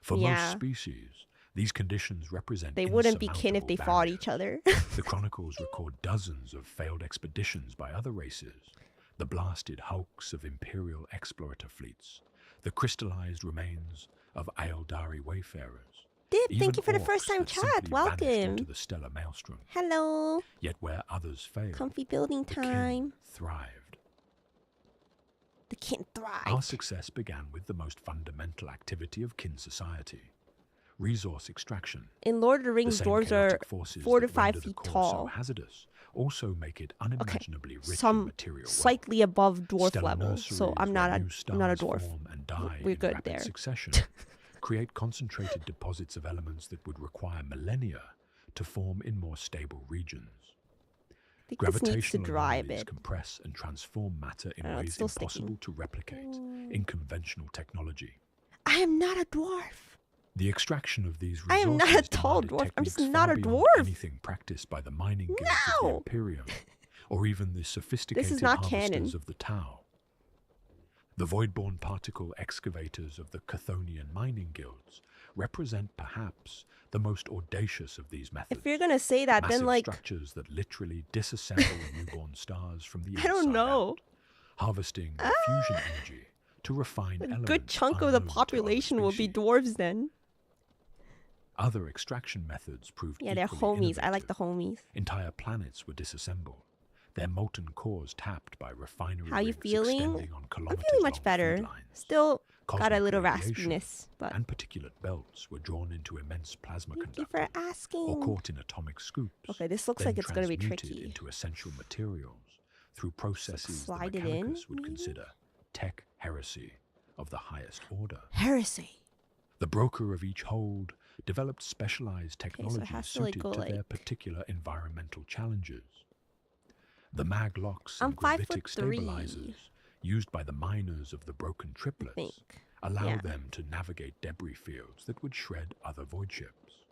For most Yeah. species, these conditions represent They wouldn't be kin if they insurmountable fought each other. The chronicles record dozens of failed expeditions by other races, the blasted hulks of imperial explorator fleets, the crystallized remains of Aeldari wayfarers. Dip, Even thank you for the orcs first time that simply chat. vanished Welcome. into the stellar maelstrom. Hello. Yet where others failed, Comfy building the kin time. thrived. The kin thrive. Our success began with the most fundamental activity of kin society, resource extraction. In Lord of the The Rings, same dwarves are chaotic forces 4 to that 5 render the feet core so tall. hazardous also make it unimaginably rich in Some material wealth. slightly above dwarf Stellar level, so nurseries I'm not where a new I'm not a stars dwarf. form and die We're in good rapid there. succession, create concentrated deposits of elements that would require millennia to form in more stable regions. I think this needs to Gravitational dry a anomalies bit. compress and transform matter in it's ways still impossible sticking. to replicate in conventional technology. I am not a dwarf. The extraction of these I resources am not a tall demanded dwarf. I'm just techniques not far a beyond dwarf. anything practiced by the mining guilds of the No. Imperium, or even the sophisticated not harvesters canon. of the Tau. The voidborn particle excavators of the Chthonian mining guilds represent perhaps the most audacious of these methods. If you're gonna say that, Massive then like structures that literally disassemble newborn stars from the I don't inside know. out, harvesting the fusion energy to refine A elements good chunk of the unknown to other population will be species. dwarves then. Other extraction methods proved Yeah, they're equally homies. I like the innovative. homies. Entire planets were disassembled, their molten cores tapped by refinery How you rings feeling? extending on I'm kilometers feeling much long better. food lines. Still got a Cosmic little radiation raspiness, but and particulate belts were drawn into immense plasma thank you conductors for or asking. caught in atomic scoops. Okay, this looks then like it's gonna be transmuted tricky. into essential materials through processes the slide it in, Mechanicus would maybe? consider tech heresy of the highest order. Heresy. The broker of each hold developed specialized so it technologies has to, like, suited go, to their like- particular environmental challenges. The mag locks I'm and 5'3". gravitic stabilizers used by the miners of the broken I triplets think. allow Yeah. them to navigate debris fields that would shred other void ships.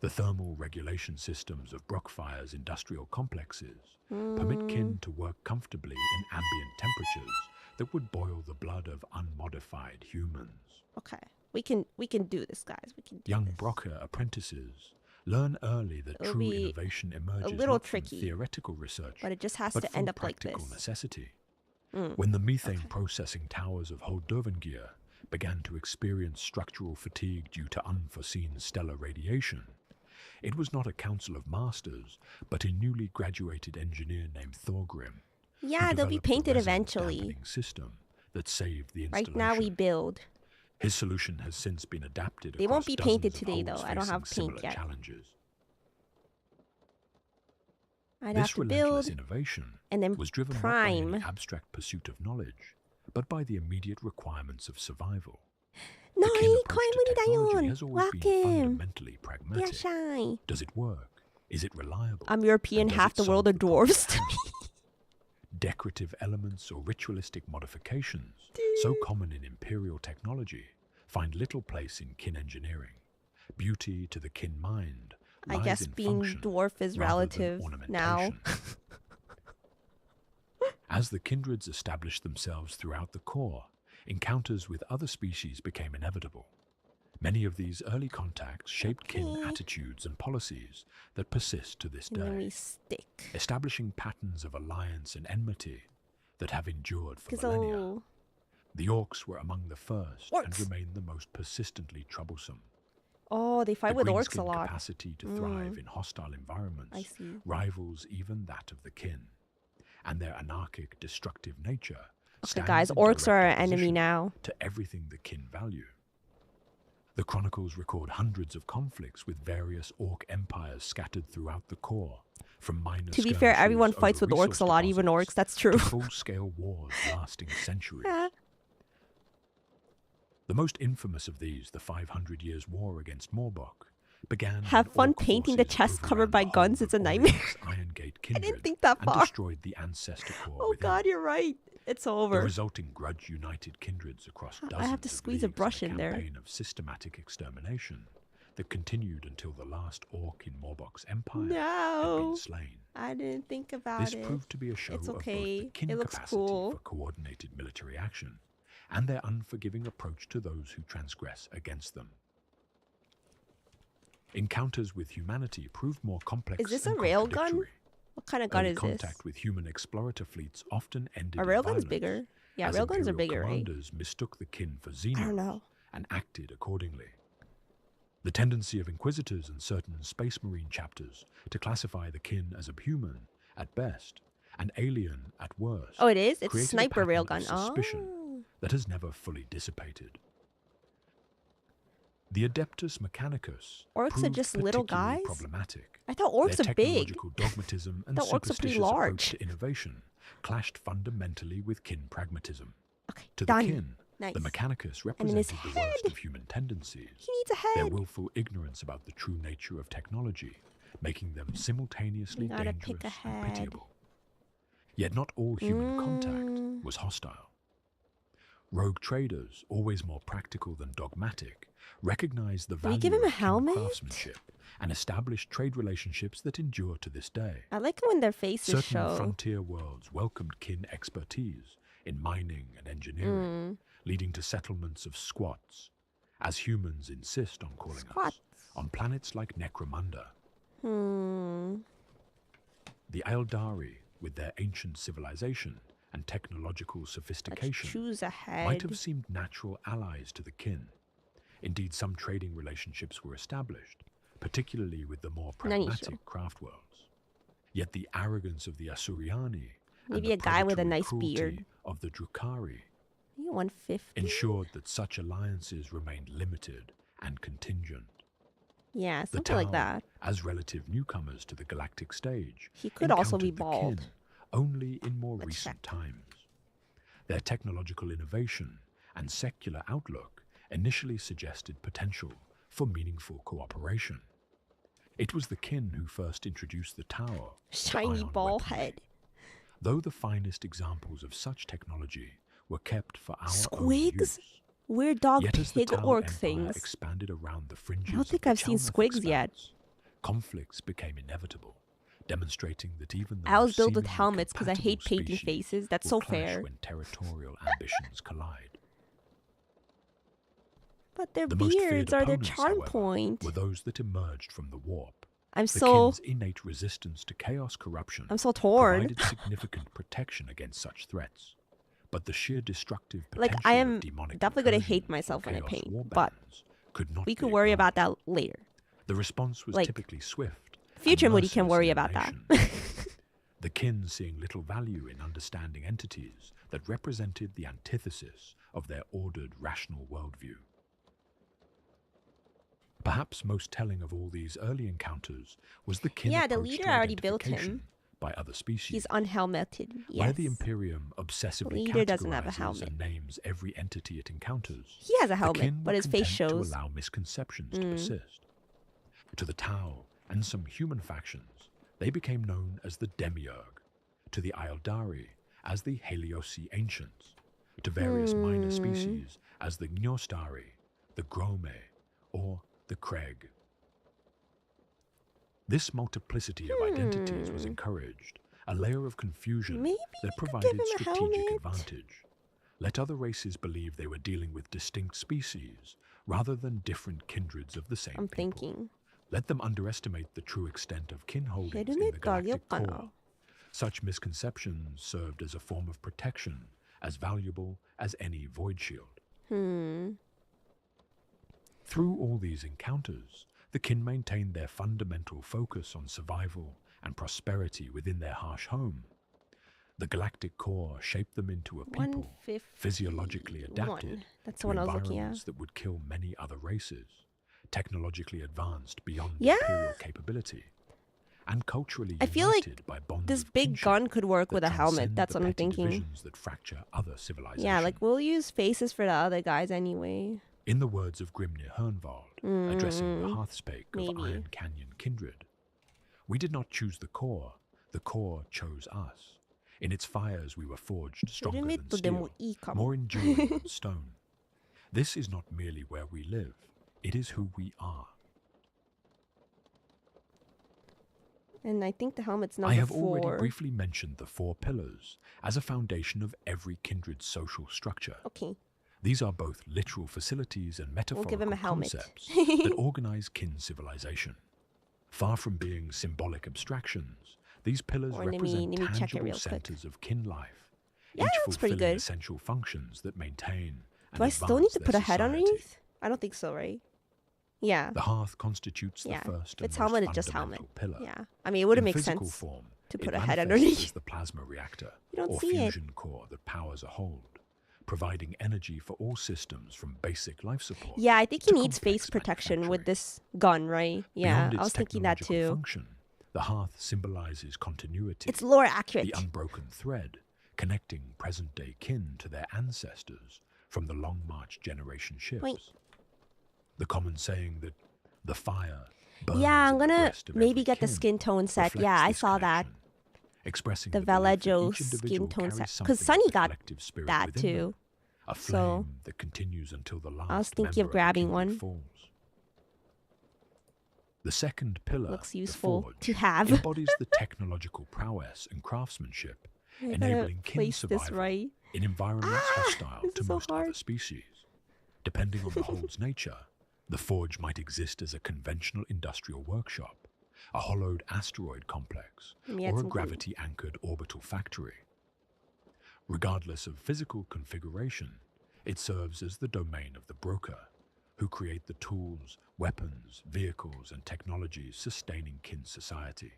The thermal regulation systems of Brockfire's industrial complexes permit kin to work comfortably in ambient temperatures that would boil the blood of unmodified humans. Okay, we can do this, guys. We can do Young this. Brocker apprentices learn early that It'll true be innovation emerges little not from tricky, theoretical research, but it just has but to from end up like practical this. necessity. When the methane processing towers of Holdovengir began to experience structural fatigue due to unforeseen stellar radiation, it was not a council of masters, but a newly graduated engineer named Thorgrim. Yeah, they'll be painted eventually. System that saved the right now we build. His solution has since been adapted. They won't be painted today though. I don't have paint yet. I'd have to build innovation and then was driven prime. not by the abstract pursuit of knowledge, but by the immediate requirements of survival. No, the Emuri has always been fundamentally pragmatic. Does it work? Is it reliable? I'm European, half the world are dwarves to me. Decorative elements or ritualistic modifications, so common in imperial technology, find little place in kin engineering. Beauty to the kin mind lies I guess in being function dwarf is relative now. As the kindreds established themselves throughout the core, encounters with other species became inevitable. Many of these early contacts shaped kin attitudes and policies that persist to this day, and then we stick. establishing patterns of alliance and enmity that have endured for millennia. The orcs were among the first and remain the most persistently troublesome. Oh, they fight with orcs a lot. Capacity to thrive in hostile environments rivals even that of the kin, and their anarchic, destructive nature. Okay, guys, orcs are our enemy now. To everything the kin value. The chronicles record hundreds of conflicts with various orc empires scattered throughout the core, from minor to be fair, everyone fights with orcs a lot, even orcs, that's true. Full-scale wars lasting centuries. The most infamous of these, the 500 Years' War against Morbok, began. Have fun painting the chest covered by guns, it's a nightmare. Iron Gate I didn't think that far. And destroyed the ancestor core. Oh god, you're right. It's over. The resulting grudge united kindreds across dozens I have to squeeze a brush in there. Campaign of systematic extermination that continued until the last orc in Morbok's empire had been slain. I didn't think about it. This proved to be a show of both the kin capacity for coordinated military action and their unforgiving approach to those who transgress against them. Encounters with humanity proved more complex. Is this a railgun? What kind of gun is this? Contact with human explorator fleets often ended in railgun's bigger. Yeah, railguns are bigger, right? Commanders mistook the kin for xenos. I don't know. And acted accordingly. The tendency of inquisitors and certain space marine chapters to classify the kin as a human at best and alien at worst. Oh, it is? It's a sniper railgun. Suspicion that has never fully dissipated. The Adeptus Mechanicus orcs are just little guys? Problematic. I thought orcs are big. Technological dogmatism and orcs are pretty superstitious large. approach to innovation clashed fundamentally with kin pragmatism. Okay, to done. the kin, nice. The Mechanicus represented the worst of human tendencies. He needs a head. Their willful ignorance about the true nature of technology, making them simultaneously dangerous and pitiable. Yet not all human contact was hostile. Rogue traders, always more practical than dogmatic, recognized the value of craftsmanship and established trade relationships that endure to this day. I like it when their faces Certain frontier worlds welcomed kin expertise in mining and engineering, leading to settlements of squats, as humans insist on calling us, on planets like Necromunda. The Eldari, with their ancient civilization and technological sophistication, might have seemed natural allies to the kin. Indeed, some trading relationships were established, particularly with the more pragmatic craft worlds. Yet the arrogance of the Asuriani maybe a guy with a nice beard of the Drukhari 150 ensured that such alliances remained limited and contingent. Yeah, something like that. As relative newcomers to the galactic stage, he could also be bald. Only in more recent times. Their technological innovation and secular outlook initially suggested potential for meaningful cooperation. It was the kin who first introduced the tower. Shiny ball head. Though the finest examples of such technology were kept for our own use. Weird dog pig orc things. Expanded around the fringes I don't think I've seen squigs yet. Conflicts became inevitable, demonstrating that even the I was built with helmets because I hate painting faces. That's so fair. When territorial ambitions collide. But their beards are their charm point. Were those that emerged from the warp. I'm the so kin's innate resistance to chaos corruption. I'm so torn. Provided significant protection against such threats. But the sheer destructive Like, potential I of am demonic definitely gonna incursions hate myself from when I Chaos paint, war but bands could not we be could worry ignored. about that later. The response was Like, typically swift. Future and Moody can merciless worry about that. elimination. The kin seeing little value in understanding entities that represented the antithesis of their ordered, rational worldview. Perhaps most telling of all these early encounters was the kin Yeah, the approach leader to already built identification him. by other species. He's unhelmeted. Yes. Where the Imperium obsessively Leader doesn't have a categorizes helmet. and names every entity it encounters, He has a the helmet, kin but were his face content shows. to allow misconceptions to persist. To the Tau and some human factions, they became known as the Demiurge, to the Aeldari as the Heliosi Ancients, to various minor species as the Gnosstari, the Grome, or the Craig. This multiplicity of identities was encouraged, a layer of confusion Maybe that we could provided give him a strategic helmet. advantage. Let other races believe they were dealing with distinct species rather than different kindreds of the same I'm people. thinking. Let them underestimate the true extent of kin holdings in the Helmet galactic 가격 core. Such misconceptions served as a form of protection, as valuable as any void shield. Through all these encounters, the kin maintained their fundamental focus on survival and prosperity within their harsh home. The galactic core shaped them into a people 151. physiologically adapted That's the to one I was looking environments at. that would kill many other races, technologically advanced beyond Yeah. imperial capability, and culturally I feel like united by bonds This of big kinship gun could work that with a helmet. transcend That's the what I'm petty thinking. divisions that fracture other civilizations. Yeah, like we'll use faces for the other guys anyway. In the words of Grimnir Hernvald, addressing the Hearthspake of Maybe. Iron Canyon kindred, "We did not choose the core chose us. In its fires we were forged stronger than ヘルメットでも steel, いいかも。 more enduring than stone. This is not merely where we live, it is who we are." And I think the helmet's I number have 4. already briefly mentioned the 4 pillars as a foundation of every kindred's social structure. Okay. These are both literal facilities and We'll give metaphorical him a helmet. concepts that organize kin civilization. Far from being symbolic abstractions, these pillars Or let me represent check it tangible real quick. centers of kin life, Yeah, each it looks pretty fulfilling good. essential functions that maintain and Do I still need advance to their put a head society. underneath? I don't think so, right? Yeah. The hearth constitutes the Yeah. first If and it's most helmet, it's just fundamental helmet. pillar. Yeah. I mean, it wouldn't In make physical sense form, to it put a head manifests underneath. as the plasma reactor You don't or see it. fusion core that powers a hold, providing energy for all systems from basic life support. Yeah, I think he to needs face complex protection with manufacturing. this gun, right? Yeah, Beyond I its was thinking that technological too. function, the hearth symbolizes continuity, It's lore accurate. the unbroken thread connecting present-day kin to their ancestors from the Long March generation shifts. Wait. The common saying that the fire burns Yeah, I'm in the gonna breast of maybe every get the kin skin tone set. reflects Yeah, I this saw that. connection, expressing The the belief that Vallejo each skin individual tone carries set. Because something of Sunny the got collective spirit that within too. them, a flame So, that continues until the last I was thinking of member grabbing the one. kindred falls. The second pillar, Looks the useful forge, to have. embodies the technological prowess and craftsmanship, I gotta enabling kin place this survival right. in environments hostile this to is so most other hard. species. Depending on the hold's nature, the forge might exist as a conventional industrial workshop, a hollowed asteroid complex, Let me add or a some glue. gravity-anchored orbital factory. Regardless of physical configuration, it serves as the domain of the broker, who create the tools, weapons, vehicles, and technologies sustaining kin society.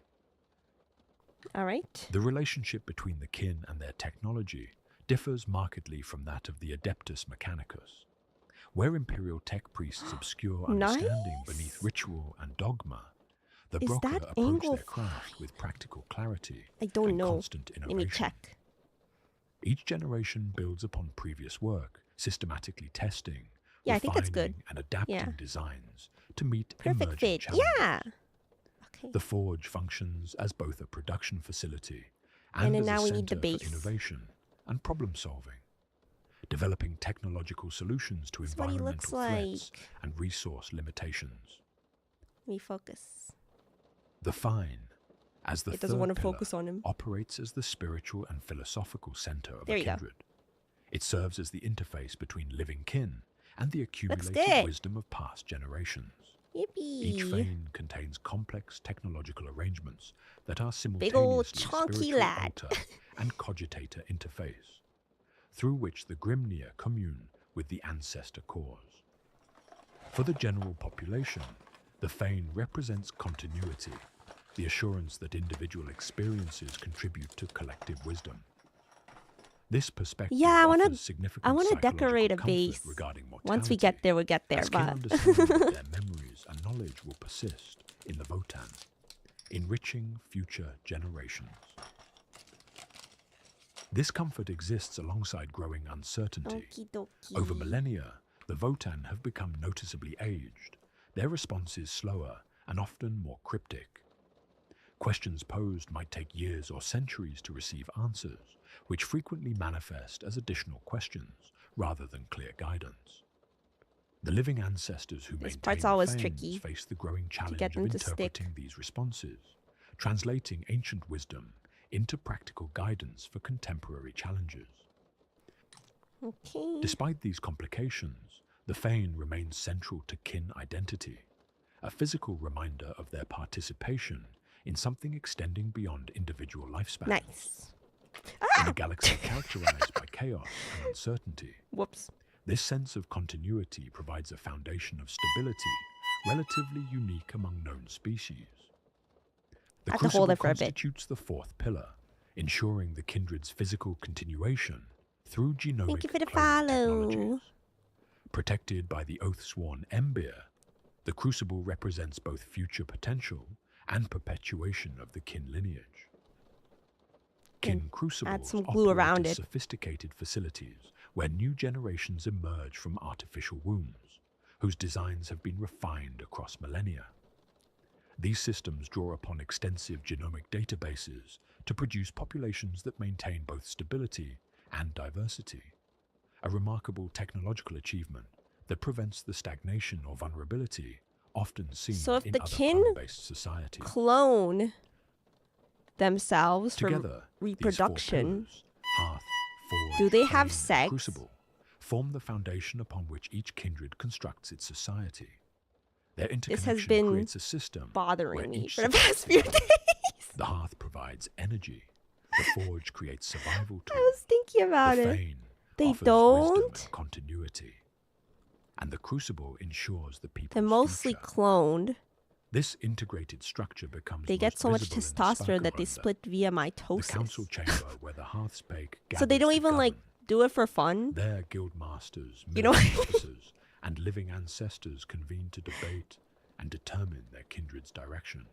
All right. The relationship between the kin and their technology differs markedly from that of the Adeptus Mechanicus. Where Imperial tech priests obscure understanding Nice. beneath ritual and dogma, the Is broker that approach angle their craft with practical clarity I don't and know. constant innovation. Let me check. Each generation builds upon previous work, systematically testing, Yeah, I think it's good. refining, and adapting Yeah. designs to meet Perfect emerging fit. challenges. Yeah. Okay. The forge functions as both a production facility And and, then as now a we need the center base. for innovation and problem solving, developing technological solutions to That's what he looks environmental threats like. and resource limitations. Let me focus. The fine, as the It doesn't third want to pillar, focus on him. operates as the spiritual and philosophical center of There a you go. kindred. It serves as the interface between living kin and the accumulated good. wisdom of past generations. Yippee. Each vein contains complex technological arrangements that are Big ol' simultaneously chunky spiritual lad. altar and cogitator interface. through which the Grimnir commune with the ancestor cores. For the general population, the Fane represents continuity, the assurance that individual experiences contribute to collective wisdom. This perspective offers significant decorate a psychological base. comfort regarding mortality. Once we get there, we'll get there. As kin understand that their memories and knowledge will persist in the Votan, enriching future generations. This comfort exists alongside growing uncertainty. Over millennia, the Votan have become noticeably aged. Their response is slower and often more cryptic. Questions posed might take years or centuries to receive answers, which frequently manifest as additional questions rather than clear guidance. The living ancestors who maintain the Fanes face the growing challenge of interpreting these responses, translating ancient wisdom into practical guidance for contemporary challenges. Despite these complications, the Fane remains central to kin identity, a physical reminder of their participation in something extending beyond individual lifespans. Nice. In a galaxy characterized by chaos and uncertainty, this sense of continuity provides a foundation of stability relatively unique among known species. The crucible constitutes the fourth pillar, ensuring the kindred's physical continuation through genomic cloning technologies. Protected by the oath-sworn Embir, the crucible represents both future potential and perpetuation of the kin lineage. Kin crucibles operate as sophisticated facilities where new generations emerge from artificial wombs, whose designs have been refined across millennia. These systems draw upon extensive genomic databases to produce populations that maintain both stability and diversity, a remarkable technological achievement that prevents the stagnation or vulnerability often seen in other clone-based societies. Clone themselves Together, for reproduction. These 4 pillars, hearth, forge, do they have flame, sex? Crucible, form the foundation upon which each kindred constructs its society. Their interconnection creates a system bothering me for the past few days. The hearth provides energy. The forge creates survival tools. I was thinking about the it. Fane They offers don't. Wisdom and continuity. And the crucible ensures the people's They're mostly future. cloned. This integrated structure becomes They get so much visible in the testosterone that they Sparkabunda, split via mitosis. the council chamber where the hearthspake So they don't even govern. do it for fun. Their guild masters, You know? military officers, and living ancestors convene to debate and determine their kindred's direction.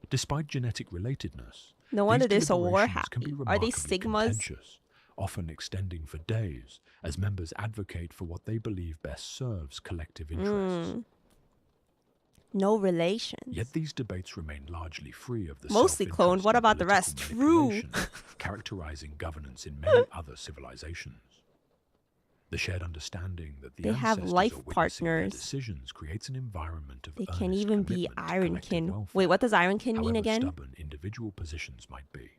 Despite genetic relatedness, No wonder these they're so war deliberations can happy. be Are they remarkably Sigmas? contentious, often extending for days as members advocate for what they believe best serves collective interests. No relation. Yet these debates remain largely free of the Mostly self-interest cloned. What and about the political rest? True. manipulation characterizing governance in many other civilizations. The shared understanding that the They have ancestors life are witnessing partners. their decisions creates an environment of They earnest can even be commitment to Ironkin. collective welfare, Wait, what does Ironkin mean however again? stubborn individual positions might be.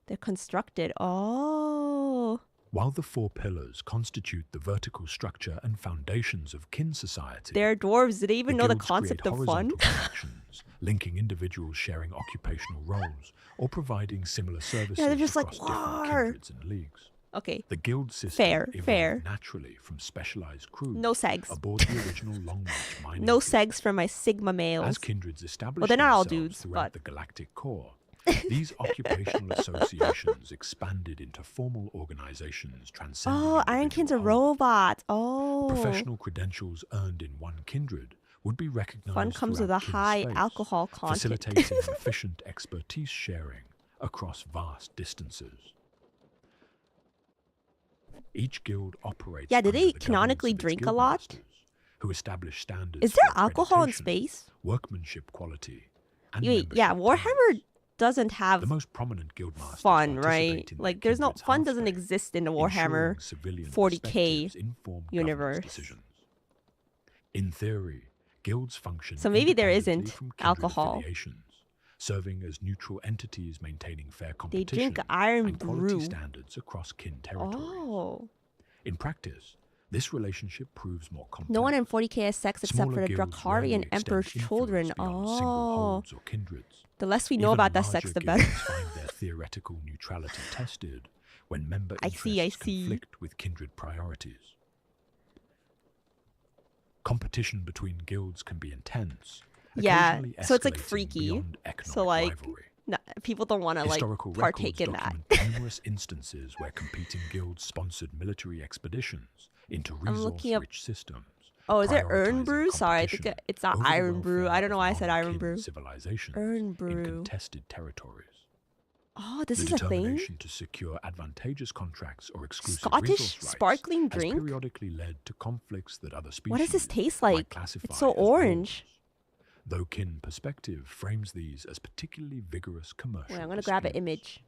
They're constructed. Oh. While the 4 pillars constitute the vertical structure and foundations of kin society, They're dwarves. Do they even know the guilds concept create of fun? horizontal connections, linking individuals sharing occupational roles or providing similar services they're just like, across different "War." kindreds and leagues. Okay. The guild system Fair, evolved fair. naturally from specialized crews No segs. aboard the original Long March mining No fleet. segs for my Sigma males. As kindreds established Well, they're not all themselves dudes, throughout but- the galactic core, these occupational associations expanded into formal organizations transcending Oh, individual Ironkin's a roles. robot. Oh. Professional credentials earned in one kindred would be recognized Fun comes with a throughout kin high space, alcohol content. facilitating efficient expertise sharing across vast distances. Each guild operates Yeah, do under they the canonically governance of its drink a guild lot? masters, who establish standards Is there for alcohol in accreditation, space? workmanship quality, and Wait, yeah, membership Warhammer terms. doesn't have The most prominent guild masters fun, participate right? in their Like, there's no kindred's fun doesn't hearthstone, exist in the ensuring Warhammer civilian 40K perspectives inform governance universe. decisions. In theory, guilds function So maybe there independently isn't from kindred alcohol. affiliations, serving as neutral entities maintaining fair They competition drink iron and quality brew. standards across kin territories. Oh. In practice, this relationship proves more complex. No one in 40K has sex except Smaller for the guilds Drakari rarely and extend Emperor's influence children. beyond single Oh. holds or kindreds. The less we know Even about that larger sex, the better. guilds find their theoretical neutrality tested when member interests conflict with kindred priorities. Competition between guilds can be intense. Yeah, so it's like escalating freaky. beyond economic So like, rivalry. no, people don't want to like Historical partake records in that. document numerous instances where competing guilds sponsored military expeditions into resource-rich systems. Oh, is it Urn prioritizing Brew? Sorry, I think competition it's not over the Iron Brew. welfare I don't know of why I said Iron non-kin Brew. civilizations Urn in Brew. contested territories. Oh, this The is a thing? determination to secure advantageous contracts or exclusive Scottish resource rights sparkling has drink? periodically led to conflicts that other species What does this taste might like? classify It's so as orange. wars. Though kin perspective frames these as particularly vigorous commercial Wait, I'm gonna grab an disputes. image.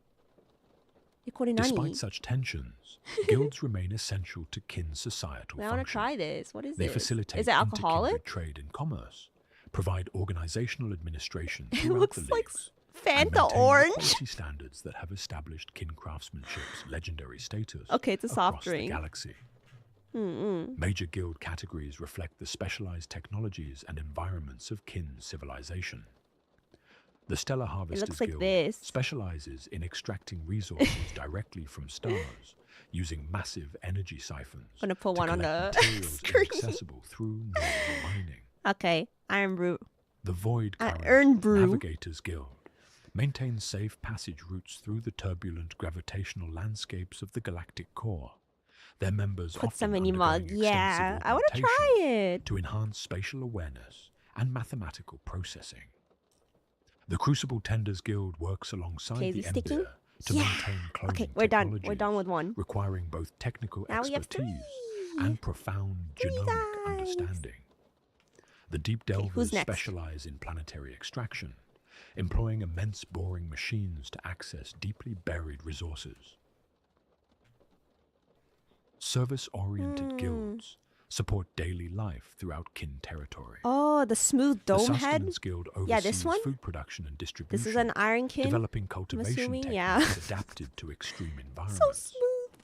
これ何? Despite such tensions, guilds remain essential to kin societal I want to function. try this. What is They this? facilitate Is it alcoholic? inter-kindred trade and commerce, provide organizational administration It throughout looks the like leagues, and Fanta maintain the orange. quality standards that have established kin craftsmanship's legendary status Okay, it's a soft across drink. the galaxy. Major guild categories reflect the specialized technologies and environments of kin civilization. The Stellar Harvesters like Guild this. specializes in extracting resources directly from stars, using massive energy siphons I'm gonna put to one on collect the materials screen. inaccessible through normal mining. Okay, Iron Brew. The Void Current Urn Brew. Navigators Guild maintains safe passage routes through the turbulent gravitational landscapes of the galactic core. Their members Put often some in your undergoing mug. extensive Yeah, I want to augmentation try it. to enhance spatial awareness and mathematical processing. The Crucible Tenders Guild works alongside Okay, is the it sticking? Empire to Yeah. maintain cloning Okay, we're done. We're technologies, done with one. requiring both technical Now we have expertise three. and profound genomic guys. understanding. The Deep who's Delvers next? specialize in planetary extraction, employing immense boring machines to access deeply buried resources. Service-oriented guilds support daily life throughout kin territory. Oh, the smooth The dome head. Sustenance Guild oversees Yeah, this one? food production and distribution. This is an iron kin. Developing cultivation assuming, techniques yeah. adapted to extreme So environments. smooth.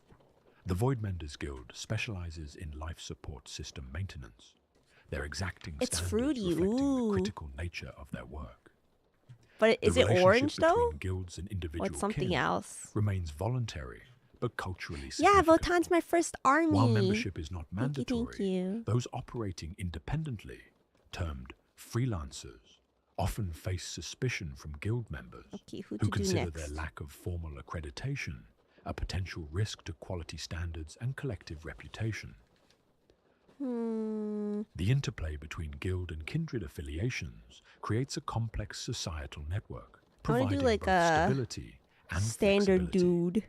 The Voidmenders Guild specializes in life support system maintenance. Their exacting It's standards fruity, reflecting ooh. the critical nature of their work. But is The it relationship orange between though? guilds and Or individual it's something kin else? remains voluntary but culturally Yeah, significant. Votann's my first army. While membership is not Thank you, mandatory, thank you. those operating independently, termed freelancers, often face suspicion from guild members Okay, who who to do consider next? their lack of formal accreditation a potential risk to quality standards and collective reputation. The interplay between guild and kindred affiliations creates a complex societal network, I wanna do providing like both a stability and Standard flexibility. dude.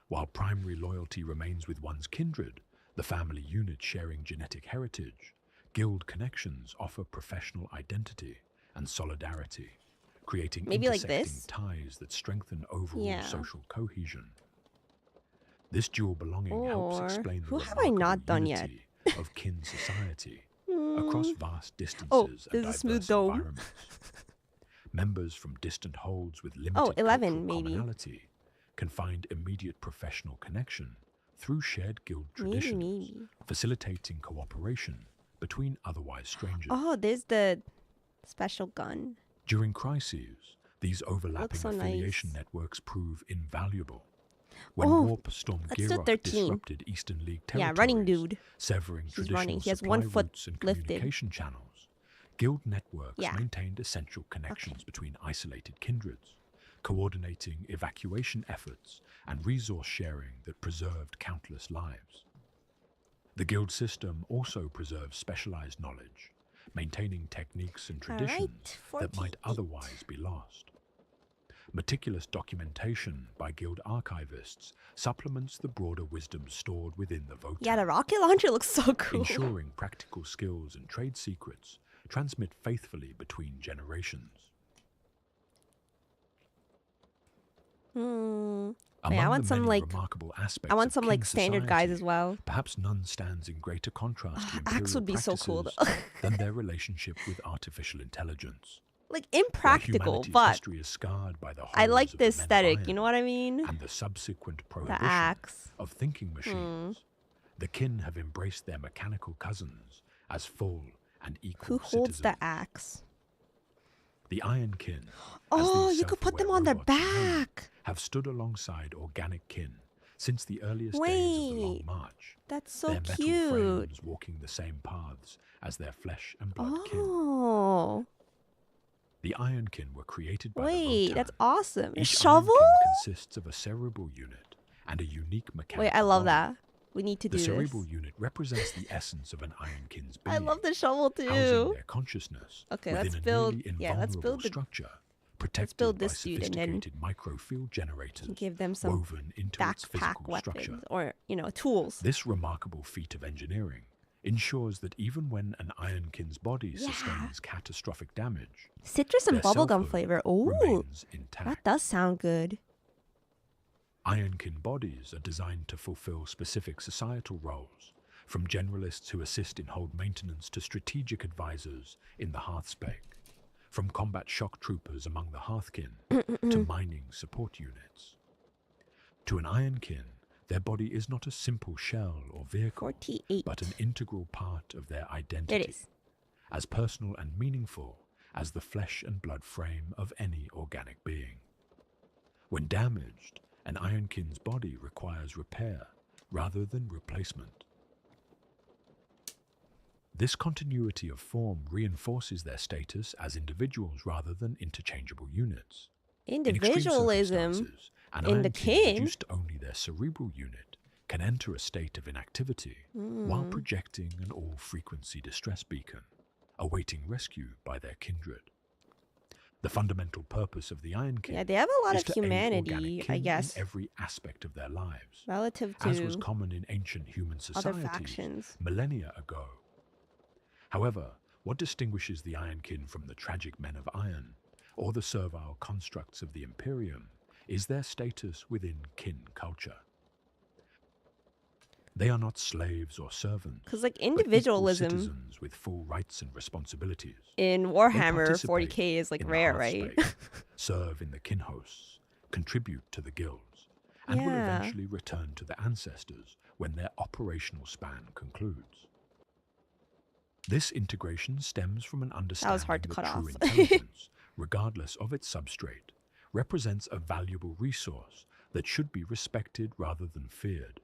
While primary loyalty remains with one's kindred, the family unit sharing genetic heritage, guild connections offer professional identity and solidarity, creating Maybe like intersecting this? ties that strengthen overall Yeah. social cohesion. This dual belonging helps Or explain the who have I not remarkable done yet? unity of kin society across vast distances Oh, and there's a smooth diverse dome. environments. Members from distant holds with limited Oh, 11 cultural maybe. commonality can find immediate professional connection through shared guild Maybe, traditions, maybe. facilitating cooperation between otherwise strangers. Oh, there's the special gun. During crises, these overlapping so affiliation nice. networks prove invaluable. When Oh, Warp Storm let's do Giroch 13. disrupted Eastern League Yeah, territories, running dude. severing He's traditional running. He has supply one foot routes and lifted. communication channels, guild networks Yeah. maintained essential connections between isolated kindreds, coordinating evacuation efforts and resource sharing that preserved countless lives. The guild system also preserves specialized knowledge, maintaining techniques and traditions that might 48. otherwise be lost. Meticulous documentation by guild archivists supplements the broader wisdom stored within the Votan, Yeah, the rocket launcher looks so cool. ensuring practical skills and trade secrets transmit faithfully between generations. Wait, I want the some many like remarkable aspects I want of some kin like standard guys society, as well. perhaps none stands in greater contrast to imperial Axe would be so cool practices though. than their relationship with artificial intelligence. Like Where impractical, humanity's but history is scarred by the I like horrors of the men of aesthetic, iron you know what I mean? and the subsequent The prohibition axe. of thinking machines. The kin have embraced their mechanical cousins as full and equal Who holds citizens. the axe? The Iron Kin, as Oh, these you could put them self-aware on their robots are known, back. have stood alongside organic kin Since the earliest days of the Long March, that's so their metal cute. frames walking the same paths as their flesh and blood kin. Oh, The ironkin were created by wait, the Votan. that's awesome. A Each shovel? ironkin consists of a cerebral unit and a unique mechanical Wait, I love body. that. We need to do The this. cerebral unit represents the essence of an ironkin's being, I love the shovel housing too. their consciousness Okay, within let's a build. nearly Yeah, let's invulnerable build the. structure protected build by this dude and then sophisticated microfield generators Give them some woven into its backpack physical structure. weapons or tools. This remarkable feat of engineering ensures that even when an ironkin's body sustains catastrophic damage, Citrus and their bubblegum selfhood flavor. Ooh, remains intact. that does sound good. Ironkin bodies are designed to fulfill specific societal roles, from generalists who assist in hold maintenance to strategic advisors in the hearthspake, from combat shock troopers among the hearthkin to mining support units. To an ironkin, their body is not a simple shell or vehicle, 48. but an integral part of their identity, It is. as personal and meaningful as the flesh and blood frame of any organic being. When damaged, an ironkin's body requires repair rather than replacement. This continuity of form reinforces their status as individuals rather than interchangeable units. Individualism an in the ironkin kin. reduced to only their cerebral unit can enter a state of inactivity while projecting an all-frequency distress beacon, awaiting rescue by their kindred. The fundamental purpose of the ironkin Yeah, they have a lot is of to aid humanity, organic I kin guess, in every aspect of their lives, relative as was to common in ancient human other societies factions. millennia ago. However, what distinguishes the ironkin from the tragic men of iron, or the servile constructs of the Imperium, is their status within kin culture. They are not slaves or servants, Because like but equal individualism citizens with full rights and responsibilities. in They Warhammer participate 40k is like in the rare, right? hearthspace, serve in the kin hosts, contribute to the guilds, and will Yeah. eventually return to the ancestors when their operational span concludes. This integration stems from an understanding hard to cut that true off. intelligence, regardless of its substrate, represents a valuable resource that should be respected rather than feared.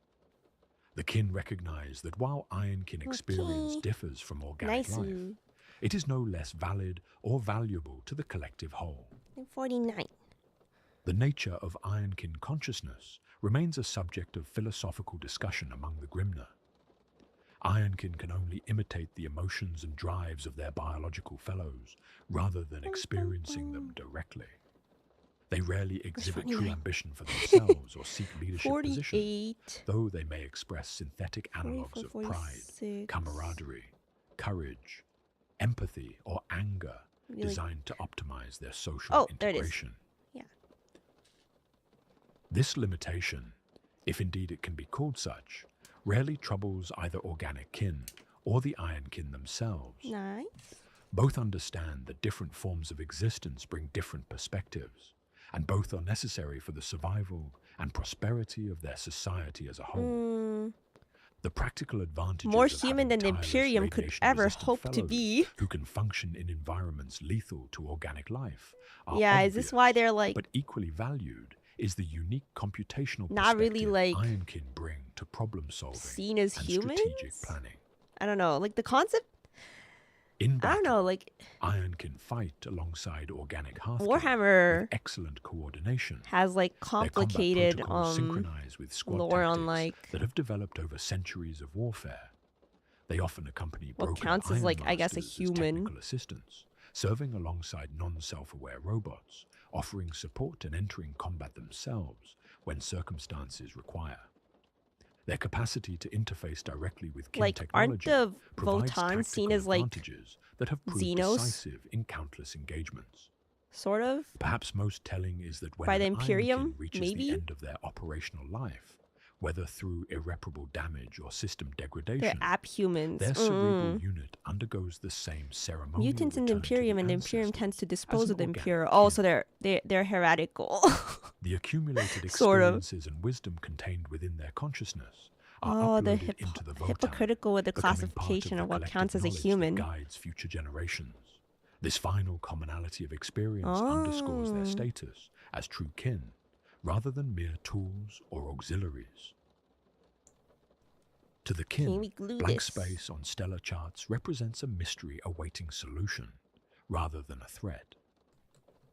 The kin recognize that while ironkin experience Okay. differs from organic life, Nice. it is no less valid or valuable to the collective whole. 49. The nature of ironkin consciousness remains a subject of philosophical discussion among the Grimner. Ironkin can only imitate the emotions and drives of their biological fellows rather than experiencing them directly. They rarely exhibit true 49. ambition for themselves or seek leadership positions, 48. though they may express synthetic analogues 44, of pride, 46. camaraderie, courage, empathy, or anger Really? designed to optimize their social Oh, there it is. integration. Yeah. This limitation, if indeed it can be called such, rarely troubles either organic kin or the ironkin themselves. Nice. Both understand that different forms of existence bring different perspectives, and both are necessary for the survival and prosperity of their society as a whole. The practical advantages More of human having than the tireless Imperium could ever radiation-resistant hope to fellows be. who can function in environments lethal to organic life are Yeah, is this obvious, why they're like but equally valued is the unique computational not really, perspective like, ironkin bring to problem solving seen as and humans? strategic planning. I don't know, like the concept. In I battle, don't know, like ironkin fight alongside organic hearthkin Warhammer with excellent coordination. has like Their combat complicated protocols synchronize with squad lore on tactics like that have developed over centuries of warfare. They often accompany what broken counts as iron like I guess a masters as human. technical assistants, serving alongside non-self-aware robots, offering support and entering combat themselves when circumstances require. Their capacity to interface directly with kin Like aren't technology the provides Votan seen tactical as like advantages that have proved Xenos? decisive in countless engagements. Sort of? Perhaps most telling is that when By the an Imperium, ironkin reaches maybe? the end of their operational life, whether through irreparable damage or system They're degradation, app humans. their cerebral unit undergoes the same ceremonial Mutants in the return to Imperium, and the ancestor. Imperium tends to dispose an of the organic Imperium. Oh, kin. so they're heretical. The accumulated Sort of. experiences and wisdom contained within their consciousness are Oh, they're uploaded into the Votan, hypocritical with the becoming part classification of the what collective counts as a knowledge that human. guides future generations. This final commonality of experience underscores their Oh. status as true kin, rather than mere tools or auxiliaries. To the kin, blank space on stellar charts represents a mystery awaiting solution, rather than a threat.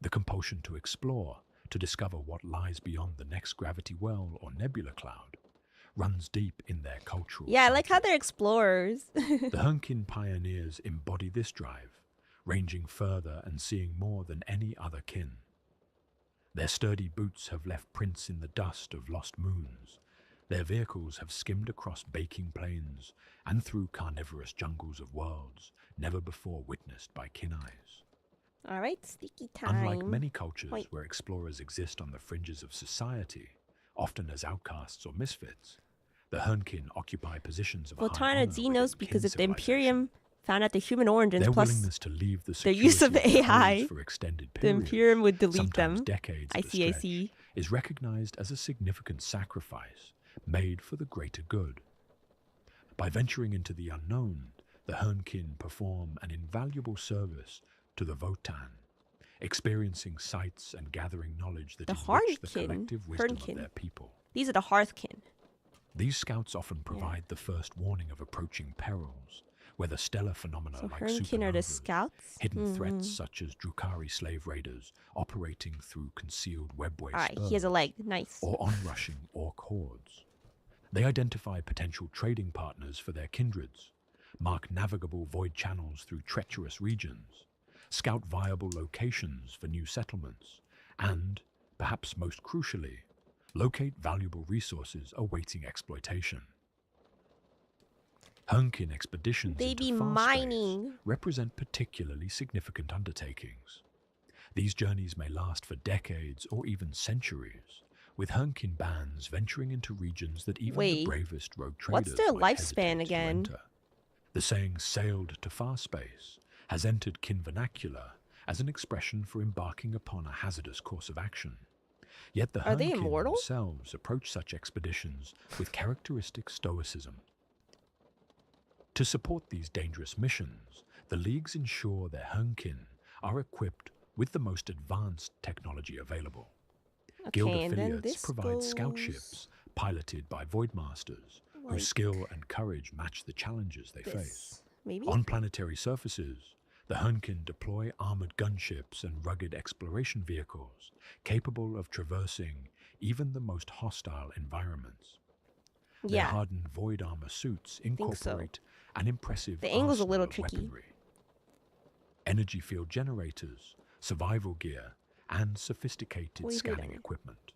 The compulsion to explore, to discover what lies beyond the next gravity well or nebula cloud, runs deep in their cultural Yeah, I psyche. like how they're explorers. The Hunkin pioneers embody this drive, ranging further and seeing more than any other kin. Their sturdy boots have left prints in the dust of lost moons. Their vehicles have skimmed across baking plains and through carnivorous jungles of worlds never before witnessed by kin eyes. All right, sticky time. Unlike many cultures where explorers exist on the fringes of society, often as outcasts or misfits, the Hunkin occupy positions of high Votan honor are Xenos within because kin of the Imperium civilization. found out the human origins, Their plus willingness to leave the the use of security AI. homes for extended The periods, Imperium would delete sometimes them. decades I at a see, I stretch, see. is recognized as a significant sacrifice made for the greater good. By venturing into the unknown, the Hunkin perform an invaluable service to the Votan, experiencing sights and gathering knowledge that The enrich the Harnkin. collective wisdom Hernkin. of their people. These are the Hearthkin. These scouts often provide the first warning of approaching perils, whether stellar phenomena So like Hernkin are the supernovas, scouts? hidden threats such as Drukhari slave raiders operating through concealed webway All right, spurs, he has a leg. Nice. or onrushing orc hordes. They identify potential trading partners for their kindreds, mark navigable void channels through treacherous regions, scout viable locations for new settlements, and, perhaps most crucially, locate valuable resources awaiting exploitation. Hunkin expeditions They into be far mining. space represent particularly significant undertakings. These journeys may last for decades or even centuries, with Hunkin bands venturing into regions that even the bravest rogue traders what's their might lifespan hesitate to again? enter. The saying "sailed to far space" has entered kin vernacular as an expression for embarking upon a hazardous course of action. Yet the Are they Hunkin immortal? themselves approach such expeditions with characteristic stoicism. To support these dangerous missions, the leagues ensure their Hunkin are equipped with the most advanced technology available. Guild Okay, and then affiliates this provide scout goes ships piloted by Voidmasters, like whose skill and courage match the challenges they face. this. Maybe? On planetary surfaces, the Hunkin deploy armored gunships and rugged exploration vehicles capable of traversing even the most hostile environments. Their Yeah. hardened void armor suits incorporate an impressive The angle's a arsenal little of tricky. weaponry. Energy field generators, survival gear, and sophisticated Wait, scanning wait. equipment.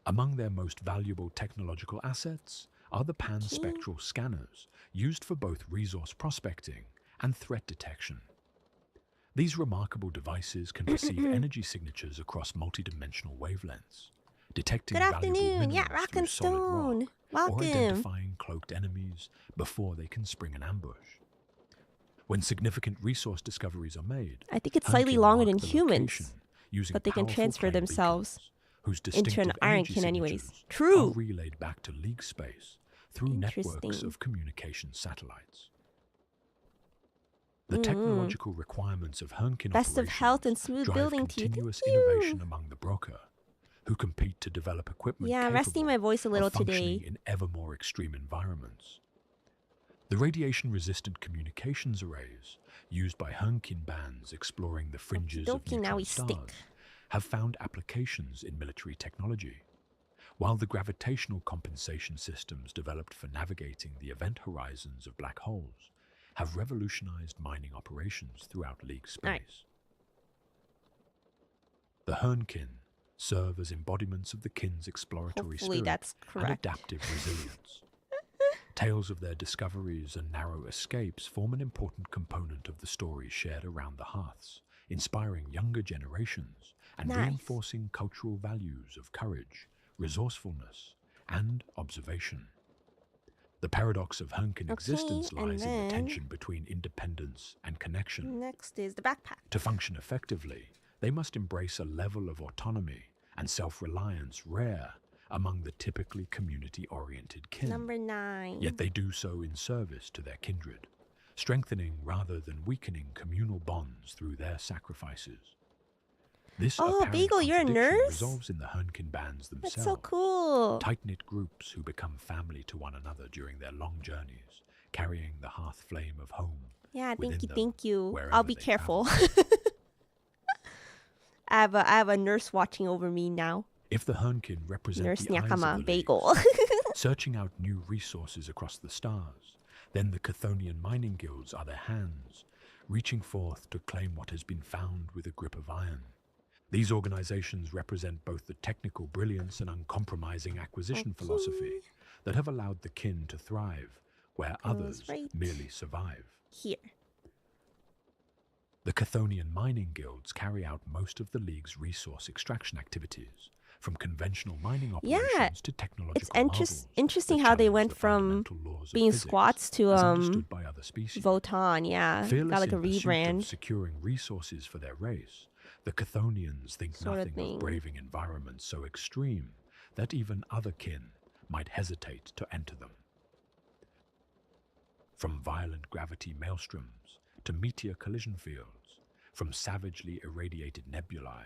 Among their most valuable technological assets are the pan-spectral scanners used for both resource prospecting and threat detection. These remarkable devices can perceive energy signatures across multidimensional wavelengths, detecting Good valuable afternoon. Yeah, minerals Rock through and solid Stone. rock, or Welcome. identifying cloaked enemies before they can spring an ambush. When significant resource discoveries are made, I think it's slightly Hunkin longer mark than the humans, location using but they can powerful transfer flame themselves beacons, whose into an distinctive energy ironkin anyways. signatures True. are relayed back to league space through networks Interesting. of communication satellites. The technological requirements of Hunkin Best of health and operations smooth drive building to you. continuous Thank you. innovation among the broker, who compete to develop equipment Yeah, I'm resting my voice a little of functioning today. in ever more extreme environments. The radiation-resistant communications arrays used by Hunkin bands exploring the fringes of Okie dokie, now neutron we stars stick. have found applications in military technology, while the gravitational compensation systems developed for navigating the event horizons of black holes have revolutionized mining operations throughout League space. Right. The Hunkin serve as embodiments of the kin's exploratory Hopefully spirit that's and correct. adaptive resilience. Tales of their discoveries and narrow escapes form an important component of the stories shared around the hearths, inspiring younger generations and Nice. reinforcing cultural values of courage, resourcefulness, and observation. The paradox of Hunkin existence and lies in then- the tension between independence and connection. Next is the backpack. To function effectively, they must embrace a level of autonomy and self-reliance rare among the typically community-oriented kin. Number 9. Yet they do so in service to their kindred, strengthening rather than weakening communal bonds through their sacrifices. This Oh, apparent Beagle, you're a contradiction nurse? resolves in the Hernkin bands themselves. That's so cool. Tight-knit groups who become family to one another during their long journeys, carrying the hearth flame of home. Yeah, within them, thank you. wherever I'll be they careful. travel. I have a nurse watching over me now. If the Hernkin represent Nurse the eyes Nyakama, of the Bagel. leagues, searching out new resources across the stars, then the Chthonian mining guilds are their hands, reaching forth to claim what has been found with a grip of iron. These organizations represent both the technical brilliance and uncompromising acquisition philosophy that have allowed the kin to thrive, where others merely survive. Here. The Chthonian mining guilds carry out most of the League's resource extraction activities, from conventional mining operations to technological marvels interesting that how they challenge went the from fundamental laws of being physics squats to as understood by other species. Votan, yeah. Fearless Got like a in pursuit rebrand. of securing resources for their race, the Chthonians think Sort of nothing thing. of braving environments so extreme that even other kin might hesitate to enter them. From violent gravity maelstroms to meteor collision fields, from savagely irradiated nebulae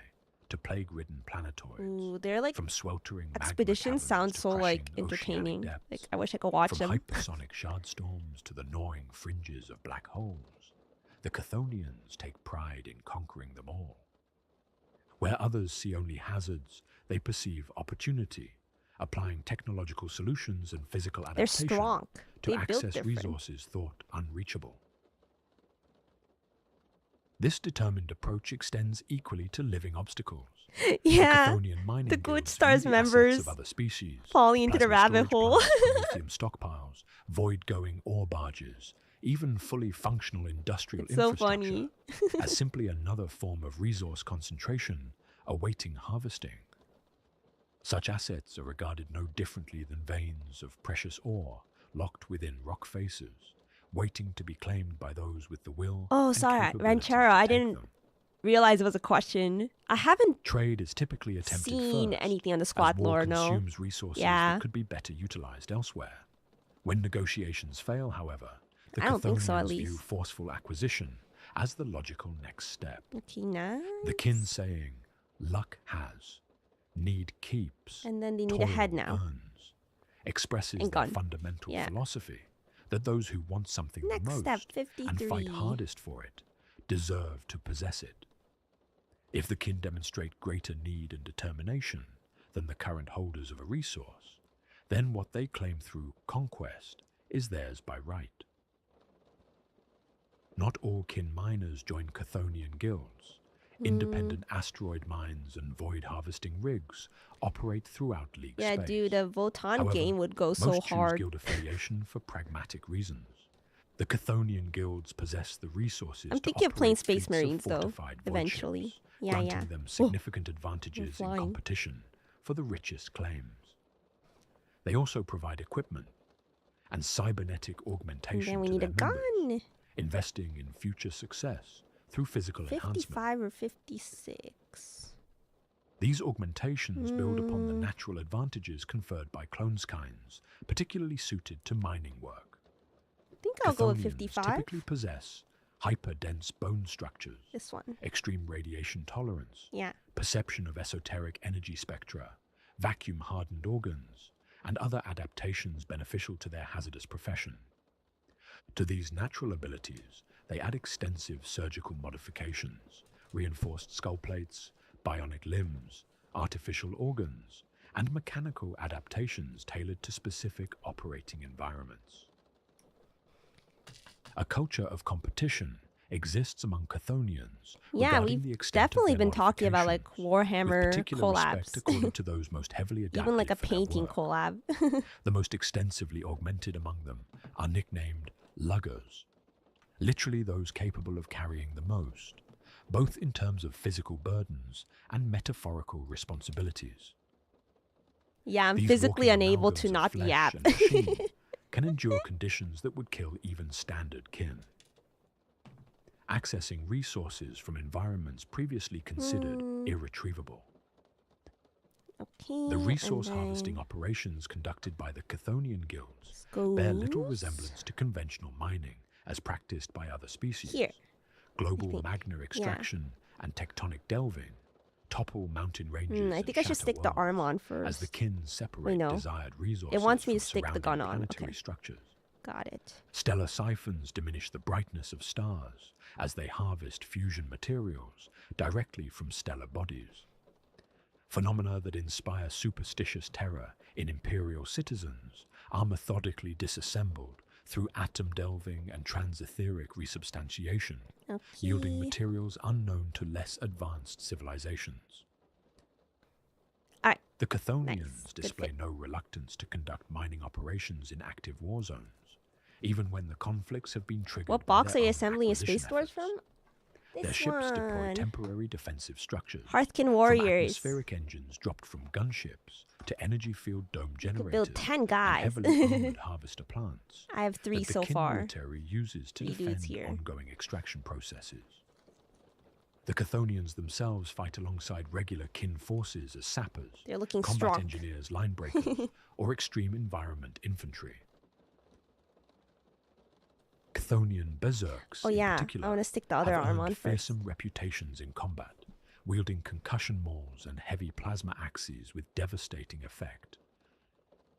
to plague-ridden planetoids, Ooh, they're like from sweltering magma expeditions caverns sound to so like crushing oceanic entertaining. depths, Like I wish I could watch from them. hypersonic shardstorms to the gnawing fringes of black holes, the Chthonians take pride in conquering them all. Where others see only hazards, they perceive opportunity, applying technological solutions and physical They're adaptation strong. to They built access different. resources thought unreachable. This determined approach extends equally to living obstacles. Yeah. The Chthonian mining The Good guilds Stars view the assets members of other species, falling into the plasma rabbit storage hole. plants and lithium stockpiles, void-going ore barges, even fully functional industrial It's so infrastructure, funny. as simply another form of resource concentration awaiting harvesting. Such assets are regarded no differently than veins of precious ore locked within rock faces, waiting to be claimed by those with the will. Oh, and sorry, capability Ranchero. to I take didn't them. realize it was a question. I haven't Trade is typically attempted seen first, anything on the as squad war lore, no. consumes resources Yeah. that could be better utilized elsewhere. When negotiations fail, however, the I don't think so, at Chthonians view least. forceful acquisition as the logical next step. Okay, nice. The kin saying, luck has, need keeps, And then they need a toil head now. earns, expresses And their gun. fundamental Yeah. philosophy that those who want something Next the most step, and 53. fight hardest for it deserve to possess it. If the kin demonstrate greater need and determination than the current holders of a resource, then what they claim through conquest is theirs by right. Not all kin miners join Chthonian guilds. Independent asteroid mines and void harvesting rigs operate throughout League Yeah, space. dude, a Votan However, game would go so most choose hard. guild affiliation for pragmatic reasons. The Chthonian guilds possess the resources I'm to thinking of playing operate Space fleets of Marines, though, fortified void eventually. ships, Yeah, granting yeah. them significant advantages in flying. competition for the richest claims. They also provide equipment and cybernetic And augmentation then we to need a their members, gun. investing in future success through physical enhancement. 55 or 56. These augmentations build upon the natural advantages conferred by clones-kinds, particularly suited to mining work. I think I'll go with Chthonians 55. typically possess hyper-dense bone structures, This one. extreme radiation tolerance, Yeah. perception of esoteric energy spectra, vacuum-hardened organs, and other adaptations beneficial to their hazardous profession. To these natural abilities, they add extensive surgical modifications, reinforced skull plates, bionic limbs, artificial organs, and mechanical adaptations tailored to specific operating environments. A culture of competition exists among Chthonians. Yeah, regarding the we've extent of definitely their been talking about like modifications, Warhammer with particular respect collabs. according to those most heavily adapted Even like a for their painting work. collab. The most extensively augmented among them are nicknamed luggers, literally those capable of carrying the most, both in terms of physical burdens and metaphorical responsibilities. Yeah, I'm These physically walking unable amalgams to of not flesh yap. and machine can endure conditions that would kill even standard kin. Accessing resources from environments previously considered irretrievable. Okay. The resource and harvesting then operations conducted by the Chthonian guilds goes bear little resemblance to conventional mining as practiced by other species. Here. Global think. magna extraction and tectonic delving topple mountain ranges I think I should stick the arm on first. as the kin separate desired resources It wants me from to stick the gun surrounding on. planetary Okay. structures. Got it. Stellar siphons diminish the brightness of stars as they harvest fusion materials directly from stellar bodies. Phenomena that inspire superstitious terror in imperial citizens are methodically disassembled through atom delving and transetheric resubstantiation, yielding materials unknown to less advanced civilizations. All right. The Chthonians Nice. display no reluctance to conduct mining operations in active war zones, even when the conflicts have been triggered. What by box are their you own assembling your acquisition space doors efforts. from? Their This ships deploy one. temporary defensive structures. Hearthkin From Warriors. atmospheric engines dropped from gunships to energy field dome You generators could build 10 and guys. heavily armored harvester plants I have 3 that the so kin far. military uses to 3 dudes defend here. ongoing extraction processes. The Chthonians themselves fight alongside regular kin forces as sappers, They're looking combat strong. engineers, line breakers, or extreme environment infantry. Chthonian berserks, Oh in yeah, particular, I want to stick the other have arm earned on first. fearsome reputations in combat, wielding concussion mauls and heavy plasma axes with devastating effect.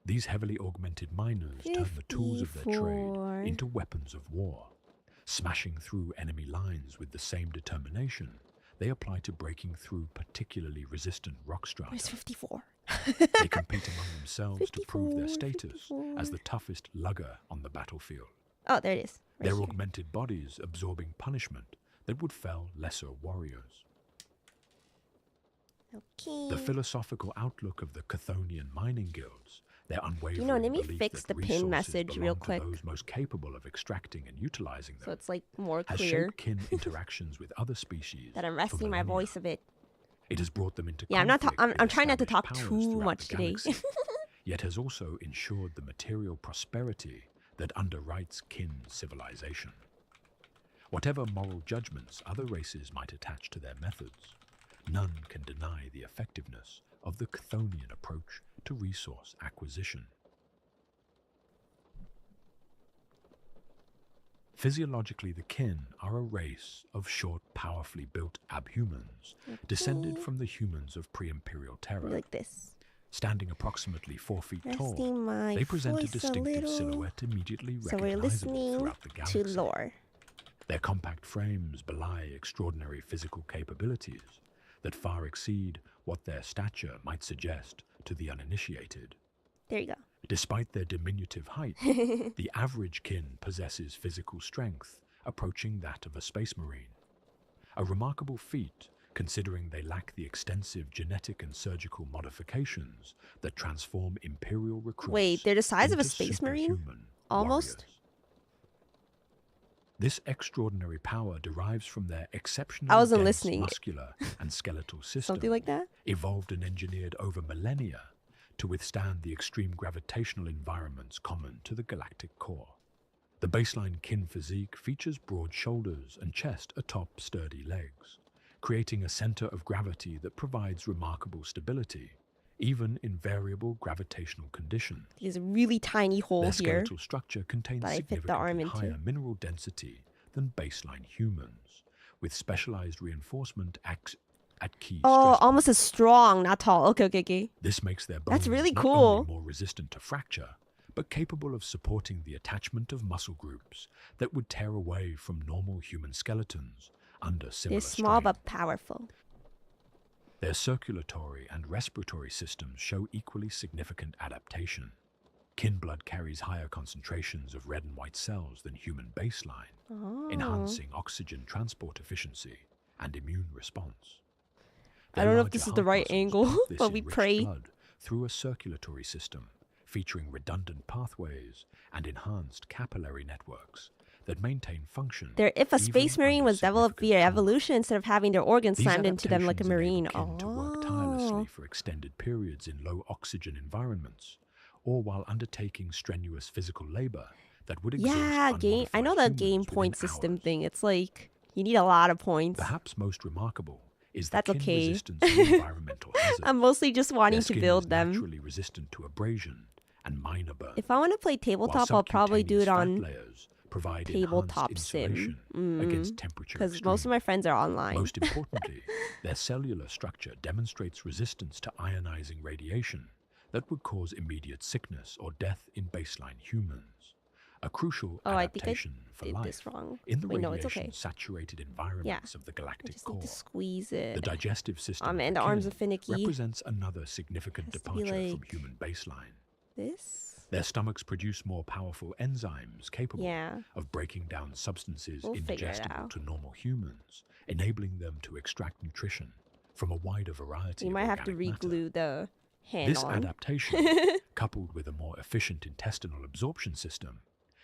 These heavily augmented miners turn the tools of their 54. trade into weapons of war. Smashing through enemy lines with the same determination they apply to breaking through particularly resistant rock Where's strata. 54? They compete among themselves to prove their 54, status 54. as the toughest lugger on the battlefield. Oh, there it is. Right Their here. augmented bodies absorbing punishment that would fell lesser warriors. Okay. The philosophical outlook of the Chthonian mining guilds, their unwavering let me belief fix that the pin resources message real belong to quick. those most capable of extracting and utilizing them, So it's like more has clear shaped kin interactions with other species that I'm for resting my millennia. voice a bit. It has brought them into Yeah, I'm not. conflict I'm with trying not to established talk powers too throughout much the today. galaxy, yet has also ensured the material prosperity that underwrites kin civilization. Whatever moral judgments other races might attach to their methods, none can deny the effectiveness of the Chthonian approach to resource acquisition. Physiologically, the kin are a race of short, powerfully built abhumans, descended from the humans of pre-imperial terror. Like this. Standing approximately 4 feet tall, Resting my they present a voice distinctive little. silhouette immediately So we're recognizable listening throughout the to galaxy. lore. Their compact frames belie extraordinary physical capabilities that far exceed what their stature might suggest to the uninitiated. There you go. Despite their diminutive height, the average kin possesses physical strength approaching that of a space marine. A remarkable feat, considering they lack the extensive genetic and surgical modifications that transform imperial recruits. Wait, they're the size of a into space marine? superhuman Almost? warriors. This extraordinary power derives from their exceptionally I wasn't dense listening. muscular and skeletal system, Something like that? evolved and engineered over millennia to withstand the extreme gravitational environments common to the galactic core. The baseline kin physique features broad shoulders and chest atop sturdy legs, creating a center of gravity that provides remarkable stability, even in variable gravitational conditions. There's a really tiny hole Their here. skeletal structure contains that I fit the arm significantly into. higher mineral density than baseline humans, with specialized reinforcement at key Oh, stress almost as strong, not tall. Okay, okay, okay. This makes their bones That's really not cool. only more resistant to fracture, but capable of supporting the attachment of muscle groups that would tear away from normal human skeletons under similar They're small strain. but powerful. Their circulatory and respiratory systems show equally significant adaptation. Kin blood carries higher concentrations of red and white cells than human baseline, Oh. enhancing oxygen transport efficiency and immune response. I don't know if Their this is larger the right heart muscles angle, pump this but we enriched pray. blood through a circulatory system featuring redundant pathways and enhanced capillary networks that maintain function. If a even space marine under was developed significant via trauma. evolution instead of having their organs These slammed into them like a adaptations marine. enable kin to work tirelessly for extended periods in low oxygen environments, or while undertaking strenuous physical labor that would exhaust Yeah, game. I know the unmodified game humans point within system hours. thing. It's like you need a lot of points. Perhaps most remarkable is the That's kin okay. resistance to environmental hazard. I'm mostly just wanting Their to skin build is them. naturally resistant to abrasion and minor burn. If I want to play while tabletop, I'll probably do it subcutaneous fat on layers provide tabletop enhanced sim. insulation against temperature Because extremes. most of my friends are online. Most importantly, their cellular structure demonstrates resistance to ionizing radiation that would cause immediate sickness or death in baseline humans. A crucial adaptation for did life this wrong. in the Wait, no, it's okay. radiation-saturated environments of the I galactic just need core. to squeeze it. The digestive system Oh man, of the arms are kin finicky. represents another significant Has to be departure from like human baseline. This? Their stomachs produce more powerful enzymes capable of breaking down substances indigestible to normal humans, enabling them to extract nutrition from a wider variety You of might have to organic matter. re-glue the hand This on. adaptation, coupled with a more efficient intestinal absorption system,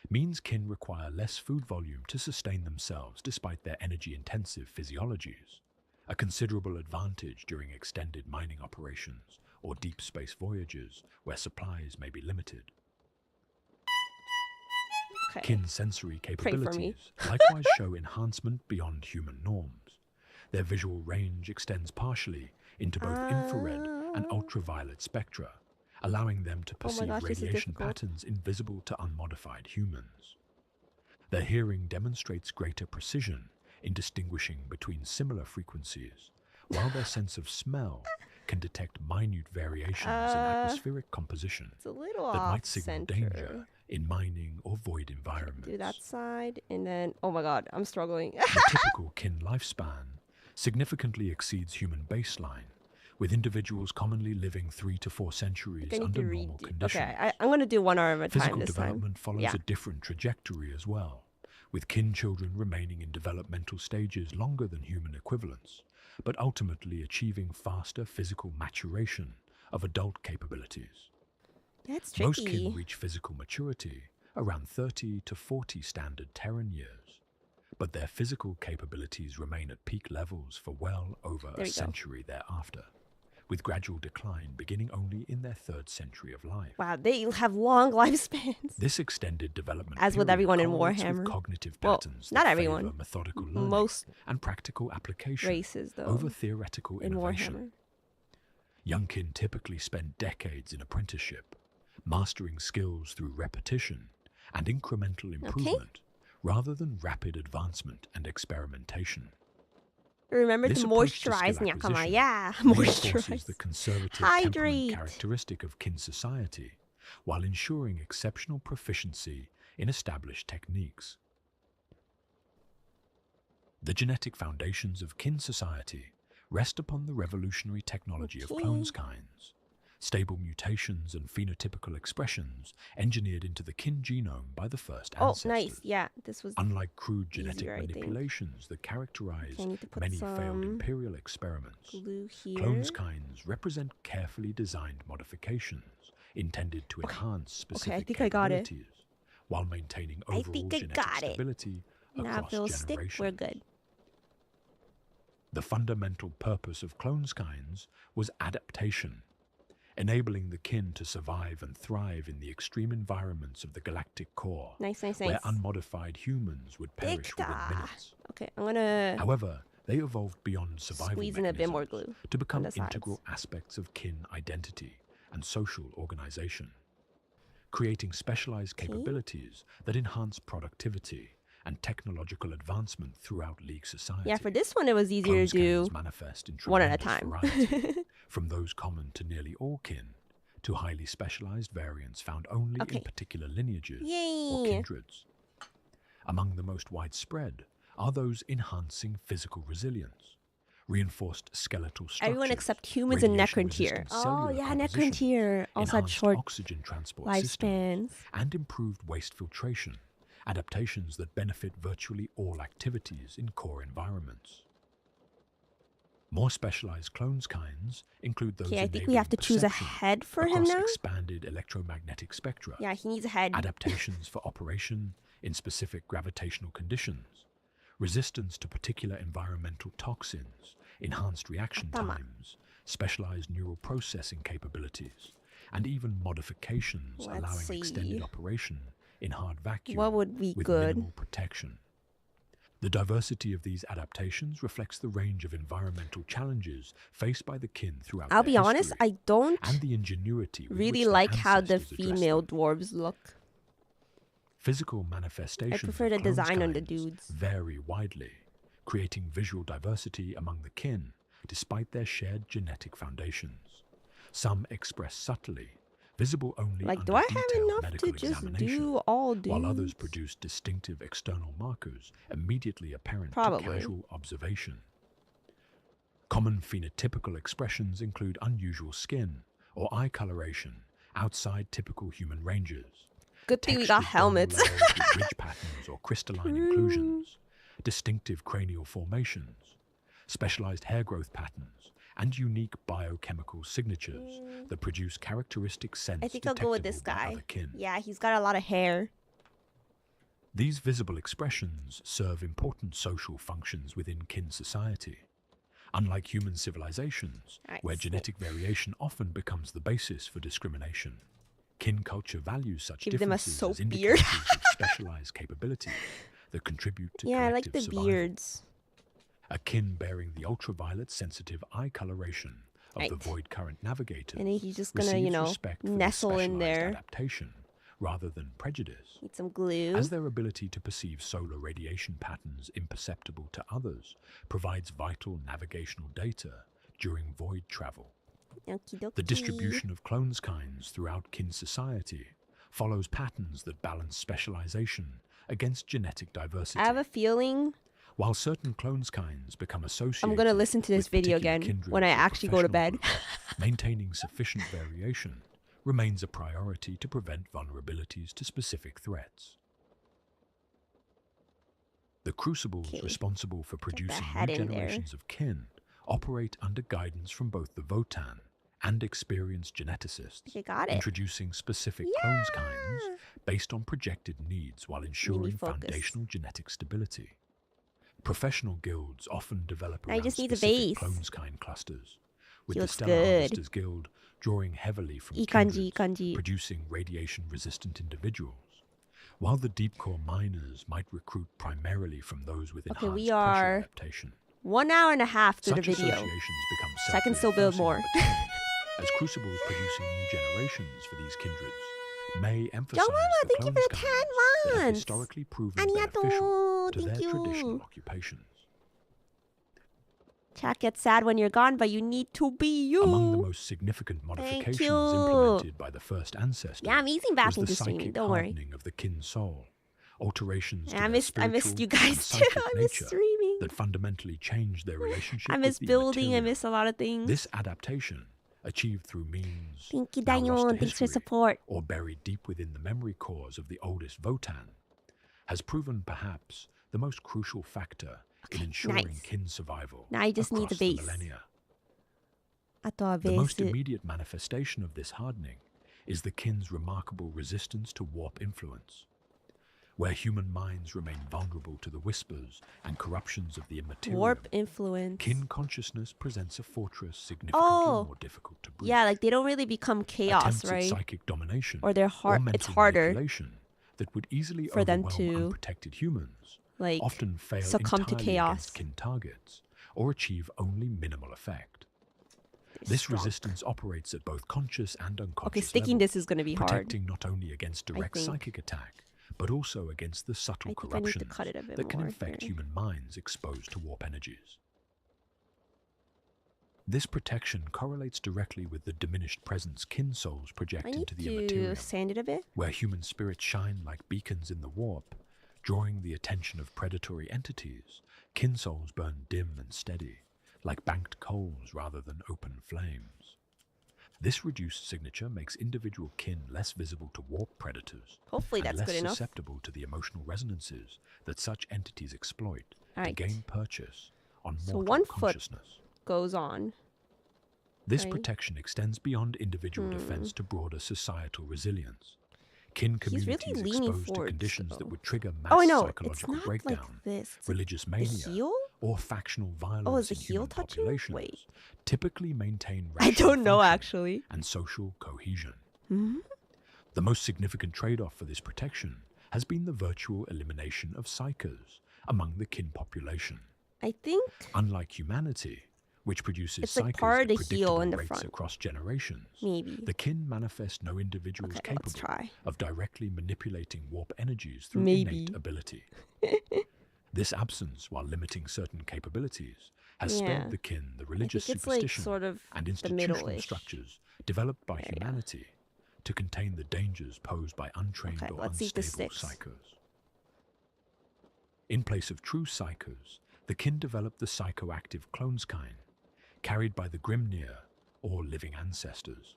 means kin require less food volume to sustain themselves despite their energy-intensive physiologies, a considerable advantage during extended mining operations or deep space voyages where supplies may be limited. Okay. Kin's sensory for me. capabilities likewise show enhancement beyond human norms. Their visual range extends partially into both infrared and ultraviolet spectra, allowing them to perceive radiation patterns invisible to unmodified humans. Their hearing demonstrates greater precision in distinguishing between similar frequencies, while their sense of smell can detect minute variations in atmospheric composition It's a little that off might signal center. danger in mining or void environments. Do that side, and then oh my god, I'm struggling. The typical kin lifespan significantly exceeds human baseline, with individuals commonly living 3 to 4 centuries under normal conditions. Okay, I'm gonna do 1 hour at a time Physical this development time. follows a different trajectory as well, with kin children remaining in developmental stages longer than human equivalents, but ultimately achieving faster physical maturation of adult capabilities. That's tricky. Most kin reach physical maturity around 30 to 40 standard Terran years, but their physical capabilities remain at peak levels for well over a century thereafter, with gradual decline beginning only in their 3rd century of life. Wow, they have long lifespans. This extended development as with everyone in correlates with Warhammer. cognitive Well, patterns not that everyone. favor methodical learning Most and practical application races, though, over theoretical in innovation. Warhammer. Young kin typically spend decades in apprenticeship, mastering skills through repetition and incremental improvement rather than rapid advancement and experimentation. Remember This to approach to moisturize, skill Nyakama. acquisition Yeah, reinforces moisturize. the conservative Hydrate. temperament characteristic of kin society, while ensuring exceptional proficiency in established techniques. The genetic foundations of kin society rest upon the revolutionary technology of cloneskines, stable mutations and phenotypical expressions engineered into the kin genome by the first ancestors. Oh, nice. Yeah, this was Unlike crude genetic easier, I think. manipulations that characterize Okay, I need to put many failed some imperial experiments, glue here. cloneskines represent carefully designed modifications intended to enhance specific I think I got it. capabilities while maintaining I overall think I genetic got it. stability Now across if it'll stick, generations. we're good. The fundamental purpose of cloneskines was adaptation, enabling the kin to survive and thrive in the extreme environments of the galactic core, Nice, nice, where nice. unmodified humans would perish within minutes. Okay, I'm gonna However, they evolved beyond survival squeeze in a bit more glue mechanisms to become the sides. integral aspects of kin identity and social organization, creating specialized capabilities that enhance productivity and technological advancement throughout League society. Yeah, for this one it was easier to do Cloneskines manifest in one at a tremendous time. variety, from those common to nearly all kin to highly specialized variants found only in particular lineages or Yay! kindreds. Among the most widespread are those enhancing physical resilience, reinforced skeletal structures, Everyone except humans and Necrontyr. radiation-resistant Oh cellular yeah, composition, Necrontyr also had enhanced short oxygen transport systems, lifespans. and improved waste filtration, adaptations that benefit virtually all activities in core environments. More specialized cloneskines include those Okay, I think we have to choose a head for him now. expanded electromagnetic spectra, Yeah, he needs a head. adaptations for operation in specific gravitational conditions, resistance to particular environmental toxins, enhanced reaction times, specialized neural processing capabilities, and even modifications allowing extended operation in hard vacuum What would be with good? minimal protection. The diversity of these adaptations reflects the range of environmental challenges faced by the kin throughout I'll their be honest, history, I don't and the ingenuity with really which their like how the ancestors addressed female them. dwarves look. Physical manifestations I prefer the of clone design on the kinds dudes. vary widely, creating visual diversity among the kin despite their shared genetic foundations. Some express subtly, visible only Like, under do I have detailed enough medical to just examination, do all dudes? while others produce distinctive external markers immediately apparent Probably. to casual observation. Common phenotypical expressions include unusual skin or eye coloration outside typical human ranges. Good thing we got Textured dermal helmets. layers with ridge patterns or crystalline inclusions, distinctive cranial formations, specialized hair growth patterns, and unique biochemical signatures that produce characteristic scents I think I'll go with this detectable by guy. other kin. Yeah, he's got a lot of hair. These visible expressions serve important social functions within kin society. Unlike human civilizations, Alright, where snake. genetic variation often becomes the basis for discrimination, kin culture values such Give them a differences soap as beard. indicators of specialized capabilities that contribute to Yeah, I like collective the survival. beards. A kin bearing the ultraviolet sensitive eye coloration of the Right. void current navigator And then he's just gonna, receives you know, respect for this nestle in specialized there. adaptation rather than prejudice, Need some glue. as their ability to perceive solar radiation patterns imperceptible to others provides vital navigational data during void travel. Okie dokie. The distribution of clones kinds throughout kin society follows patterns that balance specialization against genetic diversity. I have a feeling While certain clones kinds become associated I'm gonna listen to this with video particular again kindreds when I or actually go to professional bed. groups, maintaining sufficient variation remains a priority to prevent vulnerabilities to specific threats. The crucibles Okay. responsible for producing head new in there. generations of kin operate under guidance from both the Votan and experienced geneticists, Okay, got it. introducing specific clones kinds based on projected needs while ensuring focus. foundational genetic stability. Professional guilds often develop Now he around just needs a specific base. clones kind clusters, with He the looks Stellar good. Harvesters Guild drawing heavily from Ikanji, kindreds, ikanji. producing radiation-resistant individuals, while the deep-core miners might recruit primarily from those with Okay, enhanced we pressure are 1 1 hour and a half through Such the video. associations become So I can still build more. as crucibles producing new generations for these kindreds may emphasize Yo, Mama, the thank you for clones the 10 kinds that have months. historically proven Arigato, beneficial to thank their you. traditional occupations. Chat gets sad when you're gone, but you need to be you. Among the most significant modifications you. implemented by the first ancestor Yeah, I'm easing back was the into streaming. psychic Don't worry. hardening of the kin soul, alterations Yeah, to I their missed spiritual you guys and too. psychic I miss nature streaming. that fundamentally changed their relationship I with miss the building. I immaterial. miss a lot of things. This adaptation, achieved through means Thank you, now lost to dayon. Thanks for history support. or buried deep within the memory cores of the oldest Votan, has proven perhaps the most crucial factor in ensuring nice. kin survival Now I just need across the the base. millennia. あとは The most ベース。 immediate manifestation of this hardening is the kin's remarkable resistance to warp influence. Where human minds remain vulnerable to the whispers and corruptions of the immaterial, Warp influence. kin consciousness presents a fortress significantly Oh. more difficult to breach. Yeah, like they don't really become chaos, Attempts at right? psychic domination Or they're hard. or It's mental harder manipulation that would easily for them overwhelm to, unprotected humans like, often fail succumb to entirely chaos. against kin targets or achieve only minimal effect. They're This strong. resistance operates at both conscious and unconscious Okay, sticking levels, this is going to be hard. protecting not only against direct think. psychic attack, but also against the subtle I think I need to corruptions cut it a bit that can more infect here. human minds exposed to warp energies. This protection correlates directly with the diminished presence kin souls project I need into the to immaterial, sand it a bit. where human spirits shine like beacons in the warp, drawing the attention of predatory entities. Kin souls burn dim and steady, like banked coals rather than open flames. This reduced signature makes individual kin less visible to warp predators, Hopefully and that's less good enough. susceptible to the emotional resonances that such entities exploit to Alright. gain purchase on So mortal 1 foot consciousness. goes on. This right. protection extends beyond individual defense to broader societal resilience. Kin He's really communities leaning exposed to forward, conditions that so- would trigger mass Oh, I know. It's psychological not breakdown, like this. It's religious the mania, heel? or factional violence Oh, is the in heel human touching? populations Wait. typically maintain I rational don't know, function actually. and social cohesion. Hmm? The most significant trade-off for this protection has been the virtual elimination of psychers among the kin population. I think... Unlike humanity, which produces It's like cycles part at of the heel predictable in the rates front. across generations. Maybe. The kin manifest no individuals Okay, let's capable try. of directly manipulating warp energies through Maybe. innate ability. This absence, while limiting certain capabilities, has Yeah. spared the kin the religious it's like superstition sort of and the institutional middle-ish structures developed by area. humanity to contain the dangers posed by untrained Okay, or let's see if this unstable sticks. psychos. In place of true psychos, the kin developed the psychoactive cloneskind, carried by the Grimnir, or living ancestors.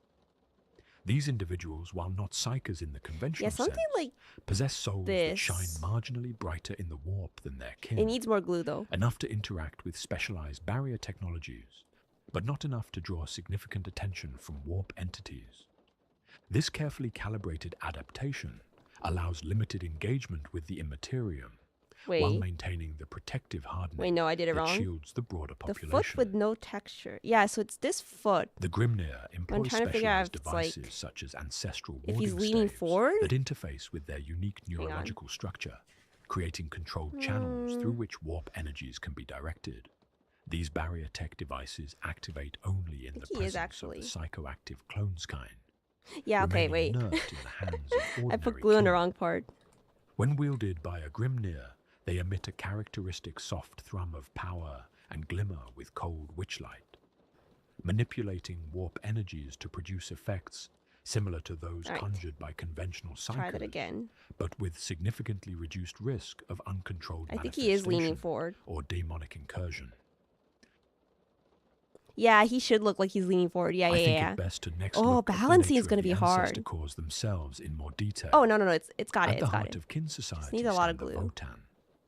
These individuals, while not psychers in the conventional something sense, like possess souls that shine this. marginally brighter in the warp than their kin. It needs more glue though. Enough to interact with specialized barrier technologies, but not enough to draw significant attention from warp entities. This carefully calibrated adaptation allows limited engagement with the immaterium, while Wait. maintaining the protective hardening Wait, no, I did it that wrong. shields the broader The population. foot with no texture. Yeah, so it's this foot. The Grimnir employs trying to figure out specialized if it's like- devices such as ancestral if he's warding leaning staves forward? that interface with their unique neurological structure, creating controlled channels through which warp energies can be directed. These barrier tech devices activate only in the think he is presence of actually. the psychoactive cloneskind, Yeah, okay, remaining wait. inert in the hands of ordinary I put glue on the kin. wrong part. When wielded by a Grimnir, they emit a characteristic soft thrum of power and glimmer with cold witchlight, manipulating warp energies to produce effects similar to those Alright. conjured by conventional Try that psychos, again. but with significantly reduced risk of uncontrolled I think he is leaning manifestation forward. or demonic incursion. Yeah, he should look like he's leaning forward. Yeah, I think yeah. it best to next Oh, look at the balancing nature is gonna of the be hard. ancestor cores themselves in more detail. Oh, no, it's got At it. the It's got heart it. of kin society needs a lot of stand the glue. Votan,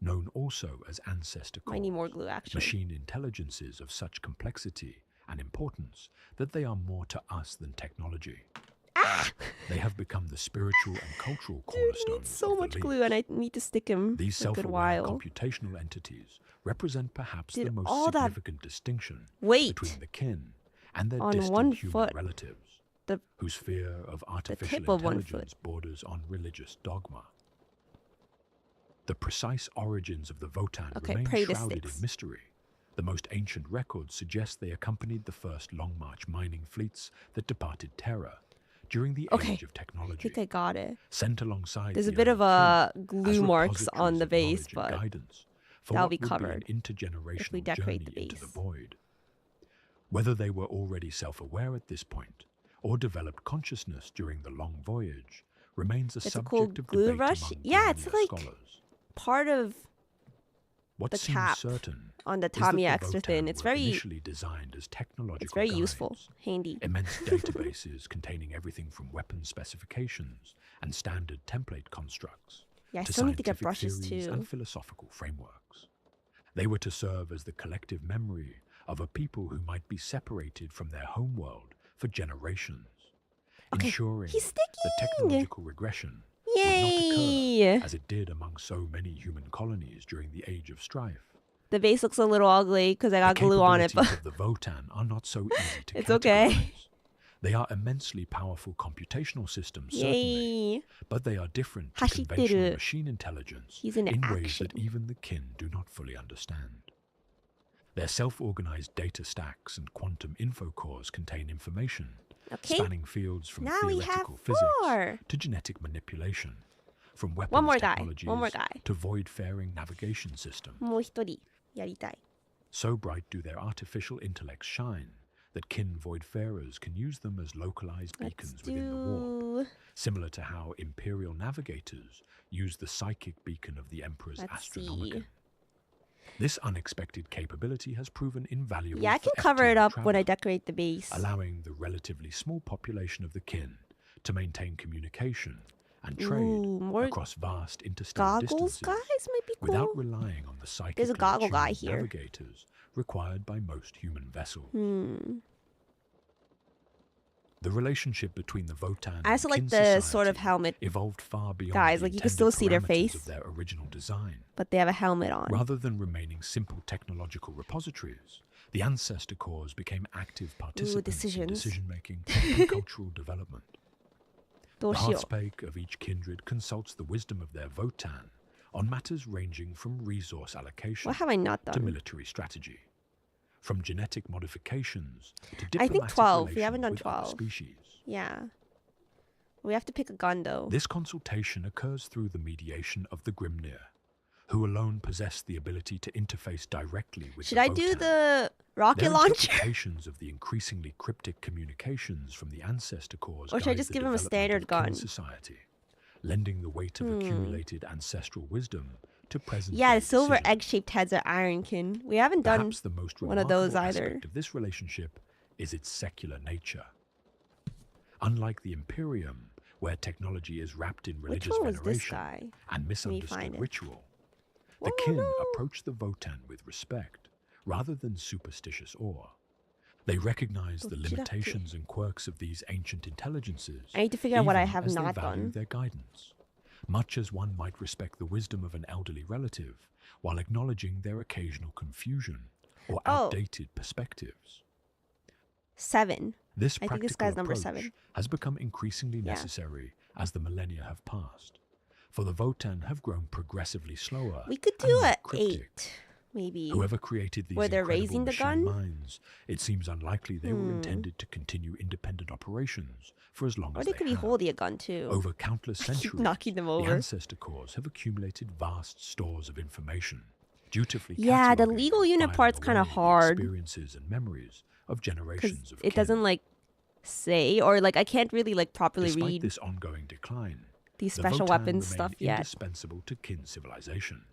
known also as ancestor cores. Might need more glue, actually. Machine intelligences of such complexity and importance that they are more to us than technology. They have become the spiritual and cultural Dude, cornerstones needs so of the much league. glue, and I need to stick him These for a good self-aware while. computational entities represent perhaps Dude, the most all that significant distinction weight between the kin and their on distant one human foot. relatives, The whose fear of artificial tip of one intelligence borders on religious dogma. The precise origins of the Votan Okay, remain pray this shrouded in sticks. mystery. The most ancient records suggest they accompanied the first Long March mining fleets that departed Terra during the Okay, age of I technology. think I got it. Sent alongside There's a the bit early of kin glue as marks on repositories the of base, knowledge and but guidance for that'll what be would covered an intergenerational if we decorate journey the into the base. void. Whether they were already self-aware at this point or developed consciousness during the long voyage remains a It's a subject cool of glue debate brush. among Yeah, it's Grimnir like scholars. part of What the seems cap certain on the is that Tamiya the extra thin. Votan It's were very initially designed as technological it's very guides, useful, handy. immense databases containing everything from weapon specifications and standard template constructs Yeah, I to still need to get scientific brushes theories too. and philosophical frameworks. They were to serve as the collective memory of a people who might be separated from their homeworld for generations, Okay, ensuring he's that sticking. technological regression would not Yay! occur as it did among so many human colonies during the Age of Strife. The base looks a little ugly because I got glue on it, but The Votan are not so easy to It's okay. categorize. They are immensely powerful computational systems, certainly, yay! but they are different to Hashitteru. conventional machine intelligence He's in in ways action. that even the kin do not fully understand. Their self-organized data stacks and quantum infocores contain information Okay, spanning fields from now we have theoretical physics 4. to genetic manipulation, from weapons One more guy. technologies One more guy. to void-faring navigation systems. もう一人やりたい。 So bright do their artificial intellects shine that kin voidfarers can use them as localized Let's beacons within the warp, do. similar to how imperial navigators use the psychic beacon of the Emperor's Let's Astronomicon. see. This unexpected capability has proven invaluable Yeah, I for can cover it FTL up when I travel, decorate the base. allowing the relatively small population of the kin to maintain communication and trade Ooh, more across vast interstellar goggles, distances guys, might be without cool. relying on the psychic There's a goggle guy here. navigators required by most human vessels. The relationship between the Votan I also and like kin the society sort of helmet, evolved far beyond guys, the like you can still intended see their parameters face. of their original design. but they have a helmet on. Rather than remaining simple technological repositories, the ancestor cores became active participants in decisions. decision-making and cultural development. どう The しよ heartspake of each kindred consults the wisdom of their Votan on matters ranging from resourceう。 allocation What have I not to done? military strategy. from genetic modifications to I think diplomatic 12. We relations haven't done with other 12. species. Yeah. We have to pick a gun, though. This consultation occurs through the mediation of the Grimnir, who alone possess the ability to interface directly with Should the I do Votann. the rocket Their launcher? interpretations of the increasingly cryptic communications from the ancestor cores Or should I guide just the give him a development standard of kin gun? society, lending the weight of accumulated ancestral wisdom to present Yeah, the silver decisions. egg-shaped heads are Ironkin. We haven't done Perhaps the most one of those remarkable either. aspect of this relationship is its secular nature. Unlike the Imperium, where technology is wrapped in Which religious one was this veneration guy? and find misunderstood it. ritual, the Oh, kin no. approach the Votann with respect rather than superstitious awe. They recognize the Dochiraki. limitations and quirks of these ancient intelligences, I need to figure out what I even have as not they value done. their guidance, much as one might respect the wisdom of an elderly relative while acknowledging their occasional confusion or Oh. outdated perspectives. 7. This I think this practical guy's number approach 7. has become increasingly Yeah. necessary as the millennia have passed, for the Votann have grown progressively slower. We could and do more a cryptic. 8, maybe. Whoever created these Where they're incredible raising the machine gun? minds, it seems unlikely they were intended to continue independent operations for as long Or as they they could be have. holding a gun, too. Over countless Keep centuries, knocking them the over. ancestor cores have accumulated vast stores of information, dutifully Yeah, the cataloging legal and unit filing part's kinda away the hard. experiences and memories of Because generations of it kin. doesn't, like, say, or, like, I can't really, like, properly Despite read this ongoing decline, these the special Votann weapons remain stuff yet. indispensable to kin civilization.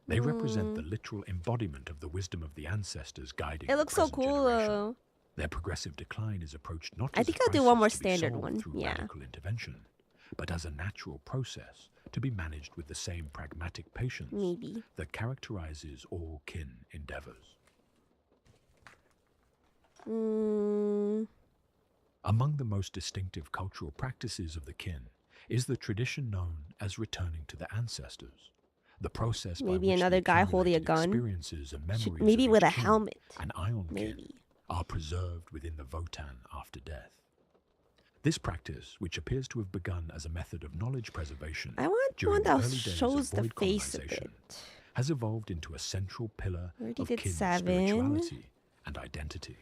They represent the literal embodiment of the wisdom of the ancestors guiding It looks the so present cool, generation. though. Their progressive decline is approached not I as think a I'll do one crisis more to be standard solved one, through yeah. radical intervention, but as a natural process to be managed with the same pragmatic patience Maybe. that characterizes all kin endeavors. Among the most distinctive cultural practices of the kin is the tradition known as returning to the ancestors. The process by Maybe which another the guy holding a accumulated gun. experiences and memories Maybe of with each a kin helmet. and ion kin Maybe. are preserved within the Votann after death. This practice, which appears to have begun as a method of knowledge preservation I want during one the that early days shows of the void face a colonization, bit. has evolved into a central pillar Already of did kin 7. spirituality and identity.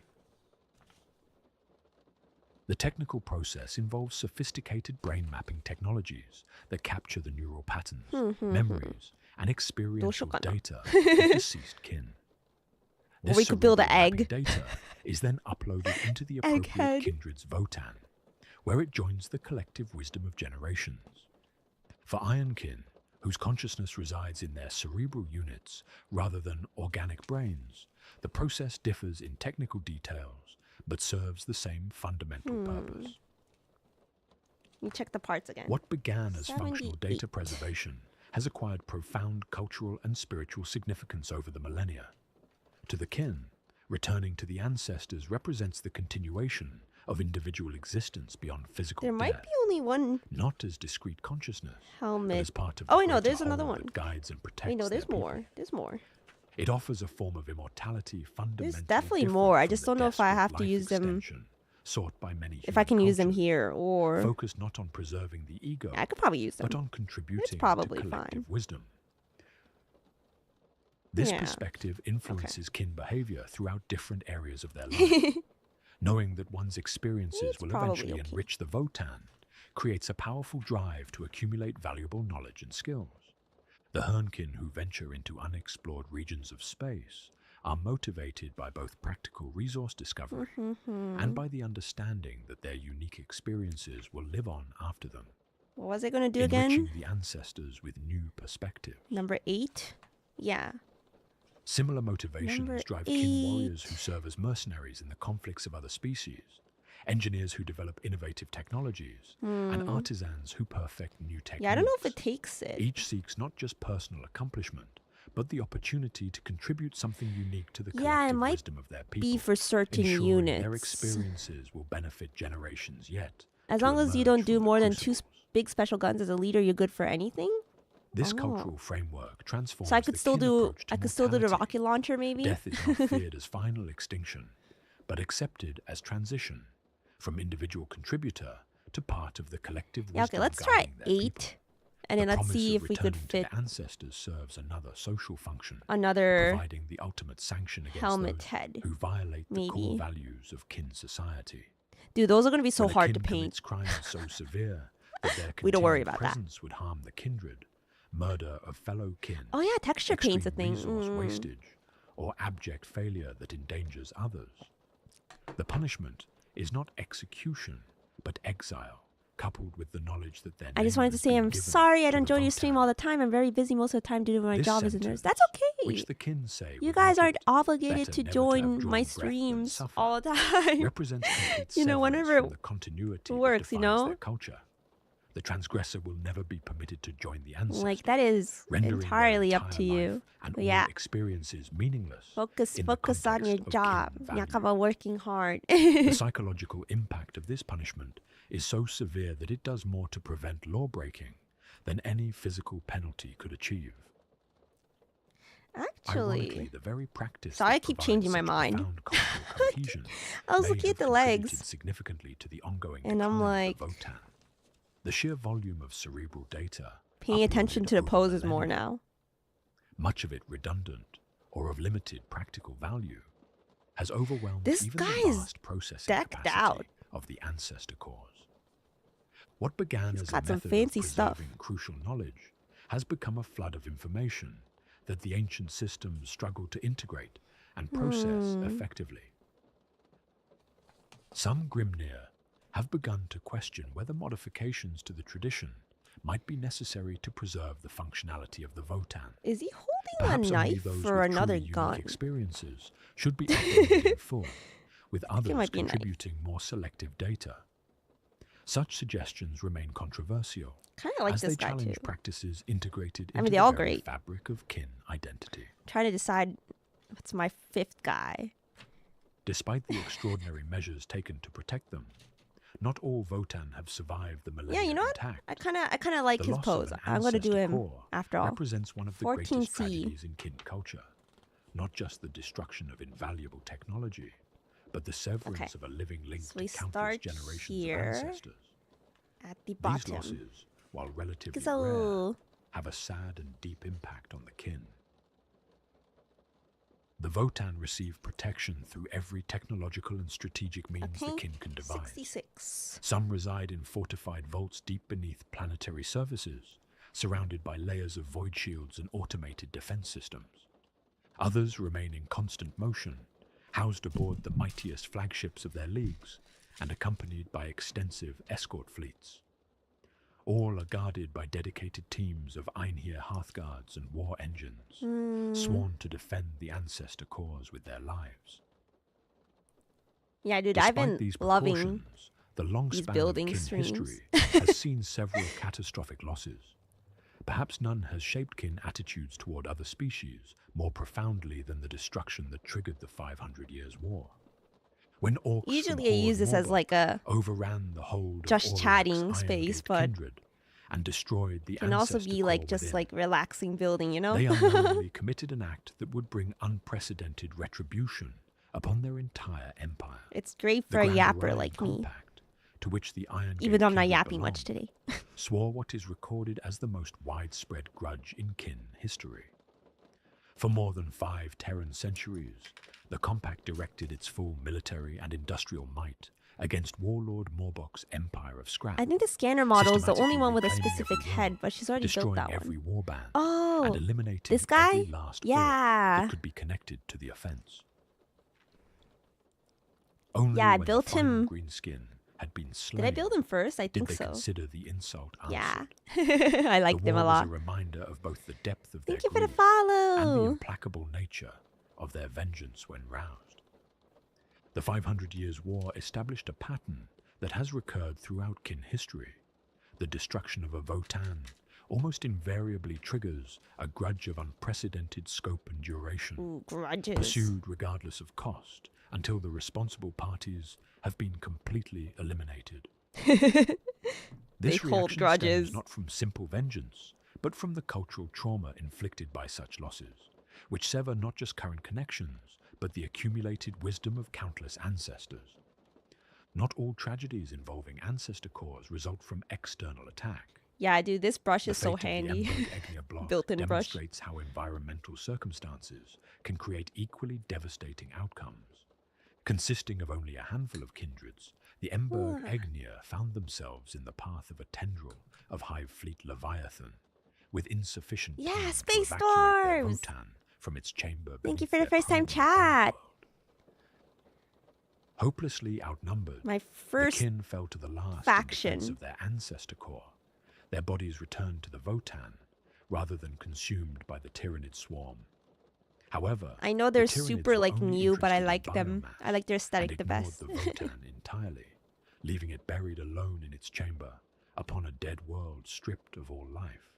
The technical process involves sophisticated brain mapping technologies that capture the neural patterns, memories, and experiential Doshokana. data of deceased kin. Or we could build an cerebral mapping egg. data is then uploaded into the appropriate Egghead. kindred's Votann, where it joins the collective wisdom of generations. For Ironkin, whose consciousness resides in their cerebral units rather than organic brains, the process differs in technical details but serves the same fundamental purpose. Let me check the parts again. What began as functional 78. data preservation has acquired profound cultural and spiritual significance over the millennia. To the kin, returning to the ancestors represents the continuation of individual existence beyond physical There might death, be only one not as discrete consciousness, but helmet. as part of Oh, the wait, no, greater there's another whole one. that guides and protects Wait, no, their there's more. people. There's more. It offers a form of immortality fundamentally There's definitely different more. I from just the don't know if I desperate have to life use them. extension sought by many If I can human use them cultures, here, or focused not on preserving the ego, I could probably use them. but on contributing probably to collective fine. wisdom. This Yeah. perspective influences kin behavior throughout different areas of their life. Knowing that one's experiences It's will probably eventually okay. enrich the Votann creates a powerful drive to accumulate valuable knowledge and skills. The Hernkin who venture into unexplored regions of space are motivated by both practical resource discovery and by the understanding that their unique experiences will live on after them, What was I going to do enriching again? the ancestors with new perspectives. Number 8? Yeah. Similar motivations Number drive kin 8. warriors who serve as mercenaries in the conflicts of other species, engineers who develop innovative technologies, and artisans who perfect new techniques. Yeah, I don't know if it takes it. Each seeks not just personal accomplishment, but the opportunity to contribute something unique to the Yeah, it collective might wisdom of their people, Be for certain ensuring units. their experiences will benefit generations yet. As to long as you emerge don't do from the more than 2 crucibles. big special guns as a leader, you're good for anything? This Oh. cultural framework transforms So I could the still kin do approach to I could still do the mortality. rocket launcher maybe? Death is not feared as final extinction, but accepted as transition from individual contributor to part of the collective wisdom Yeah, okay, let's try guiding their people. 8. And then The let's see promise of if we could returning fit to ancestors serves another social function, another providing the ultimate sanction against helmet those head. who violate the core Maybe. values of kin society. Dude, those are going to be so When a hard to kin paint. commits crimes so severe that their We don't worry continued about that. presence would harm the kindred, murder of fellow kin, Oh yeah, texture paint's a extreme thing. resource wastage, or abject failure that endangers others. The punishment is not execution, but exile, coupled with the knowledge that their I just name wanted to has say been I'm given sorry I to don't the join your stream Votan. all the time. I'm very busy most of the time doing my This job as a nurse. sentence, That's okay. which the kin say You would guys make aren't it obligated better to never have join drawn my breath than streams suffer, all the time. represents complete You know, severance whenever from the continuity works, that you defines know? their culture. The transgressor will never be permitted to join the ancestor, Like, that is rendering their entirely up entire to you. life and But all yeah, experiences meaningless. focus in the on your context of job. kin value. Yakaba working hard. The psychological impact of this punishment is so severe that it does more to prevent law-breaking than any physical penalty could achieve. Ironically, Actually, the very practice sorry, I that keep provides changing my such mind. profound cultural cohesion I was may looking have at the contributed legs. significantly to the ongoing And I'm decline like- of the Votan. The sheer volume of cerebral data, paying attention uploaded to the over poses more millennia, now. much of it redundant or of limited practical value, has overwhelmed This even guy the is vast processing decked capacity out. of the ancestor cores. What began He's as a got some method fancy of stuff. preserving crucial knowledge has become a flood of information that the ancient systems struggled to integrate and process effectively. Some Grimnir have begun to question whether modifications to the tradition might be necessary to preserve the functionality of the Votan. Is he holding Perhaps a only knife those for with another truly unique gun? experiences should be uploaded in full, with others might be a knife. contributing more selective data. Such suggestions remain controversial, Kind of like as this they guy too. challenge practices integrated I mean, into they're the all very great. fabric of kin identity. Trying to decide what's my fifth guy. Despite the extraordinary measures taken to protect them, not all Votan have survived the millennia Yeah, you know what? intact. I kind of like The his loss of pose. an I'm gonna do ancestor him core after all. represents one of the 14C. greatest tragedies in kin culture. Not just the destruction of invaluable technology, but the severance of a living link So we to countless start generations here of ancestors. at the These bottom. losses, while relatively rare, So have a sad and deep impact on the kin. The Votan receive protection through every technological and strategic means the kin can devise. 66. Some reside in fortified vaults deep beneath planetary surfaces, surrounded by layers of void shields and automated defense systems. Others remain in constant motion, housed aboard the mightiest flagships of their leagues, and accompanied by extensive escort fleets. All are guarded by dedicated teams of Einhir Hearthguards and war engines, sworn to defend the ancestor cores with their lives. Yeah, dude, Despite I've been these loving precautions, the long these span of building kin streams. history has seen several catastrophic losses. Perhaps none has shaped kin attitudes toward other species more profoundly than the destruction that triggered the 500 Years' War. When orcs Usually from I use Ord this as Morgoth like a overran the hold just of Auriac's chatting Iron space, Gate but kindred and destroyed the can also ancestor be like core just within. like relaxing building, you know? They unknowingly committed an act that would bring unprecedented retribution upon their entire empire. It's great The for a Grand yapper Orion like me, Compact, to which the Iron even Gate though I'm not kindred yapping belonged, much today. swore what is recorded as the most widespread grudge in kin history. For more than 5 Terran centuries, the Compact directed its full military and industrial might against warlord Morbok's empire of scrap, I think the scanner model is the only systematically one with a reclaiming specific every head, world, but she's already built destroying that every one. warband, Oh, and eliminating this guy? every last orc Yeah. that could be connected to the offense. Only Yeah, I when built the final him- green skin had been slain Did I build him first? I did think they so. consider the insult Yeah. answered. I liked the him war a was lot. a reminder of both the depth of Thank their you for the grief and the follow. implacable nature of their vengeance when roused. The 500 Years' War established a pattern that has recurred throughout kin history. The destruction of a Votan almost invariably triggers a grudge of unprecedented scope and duration, Ooh, grudges. pursued regardless of cost until the responsible parties have been completely eliminated. This hold reaction grudges. stems not from simple vengeance, but from the cultural trauma inflicted by such losses, which sever not just current connections, but the accumulated wisdom of countless ancestors. Not all tragedies involving ancestor cores result from external attack. Yeah, dude, this brush The is so fate of the handy. Emuri block Built-in brush. demonstrates how environmental circumstances can create equally devastating outcomes. Consisting of only a handful of kindreds, the Emberg Egnir found themselves in the path of a tendril of Hive Fleet Leviathan, with insufficient time space to evacuate their storms! Votann from its chamber. Thank you beneath for the their first time primal chat. homeworld. Hopelessly outnumbered, My the first kin fell to the last faction. in defense of their ancestor core. Their bodies returned to the Votann, rather than consumed by the Tyranid swarm. However, I know they're the Tyranids super were like only new, but I interested like in them. biomass I like their aesthetic and the ignored best. the Votann entirely, leaving it buried alone in its chamber upon a dead world stripped of all life.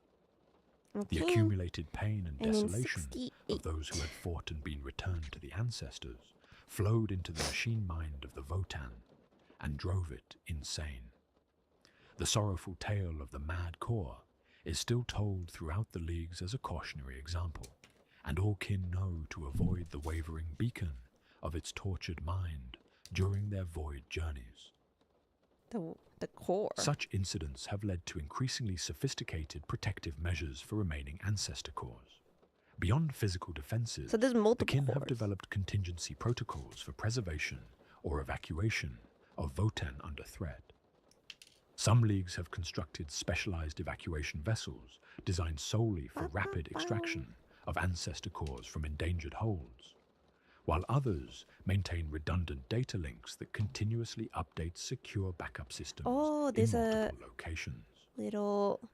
The Okay. accumulated pain and I'm in desolation 68. of those who had fought and been returned to the ancestors flowed into the machine mind of the Votann and drove it insane. The sorrowful tale of the mad core is still told throughout the leagues as a cautionary example, and all kin know to avoid the wavering beacon of its tortured mind during their void journeys. The core. Such incidents have led to increasingly sophisticated protective measures for remaining ancestor cores. Beyond physical defenses, So there's the multiple kin have cores. developed contingency protocols for preservation or evacuation of Votann under threat. Some leagues have constructed specialized evacuation vessels designed solely for rapid extraction of ancestor cores from endangered holds, while others maintain redundant data links that continuously update secure backup systems Oh, in there's multiple locations. Little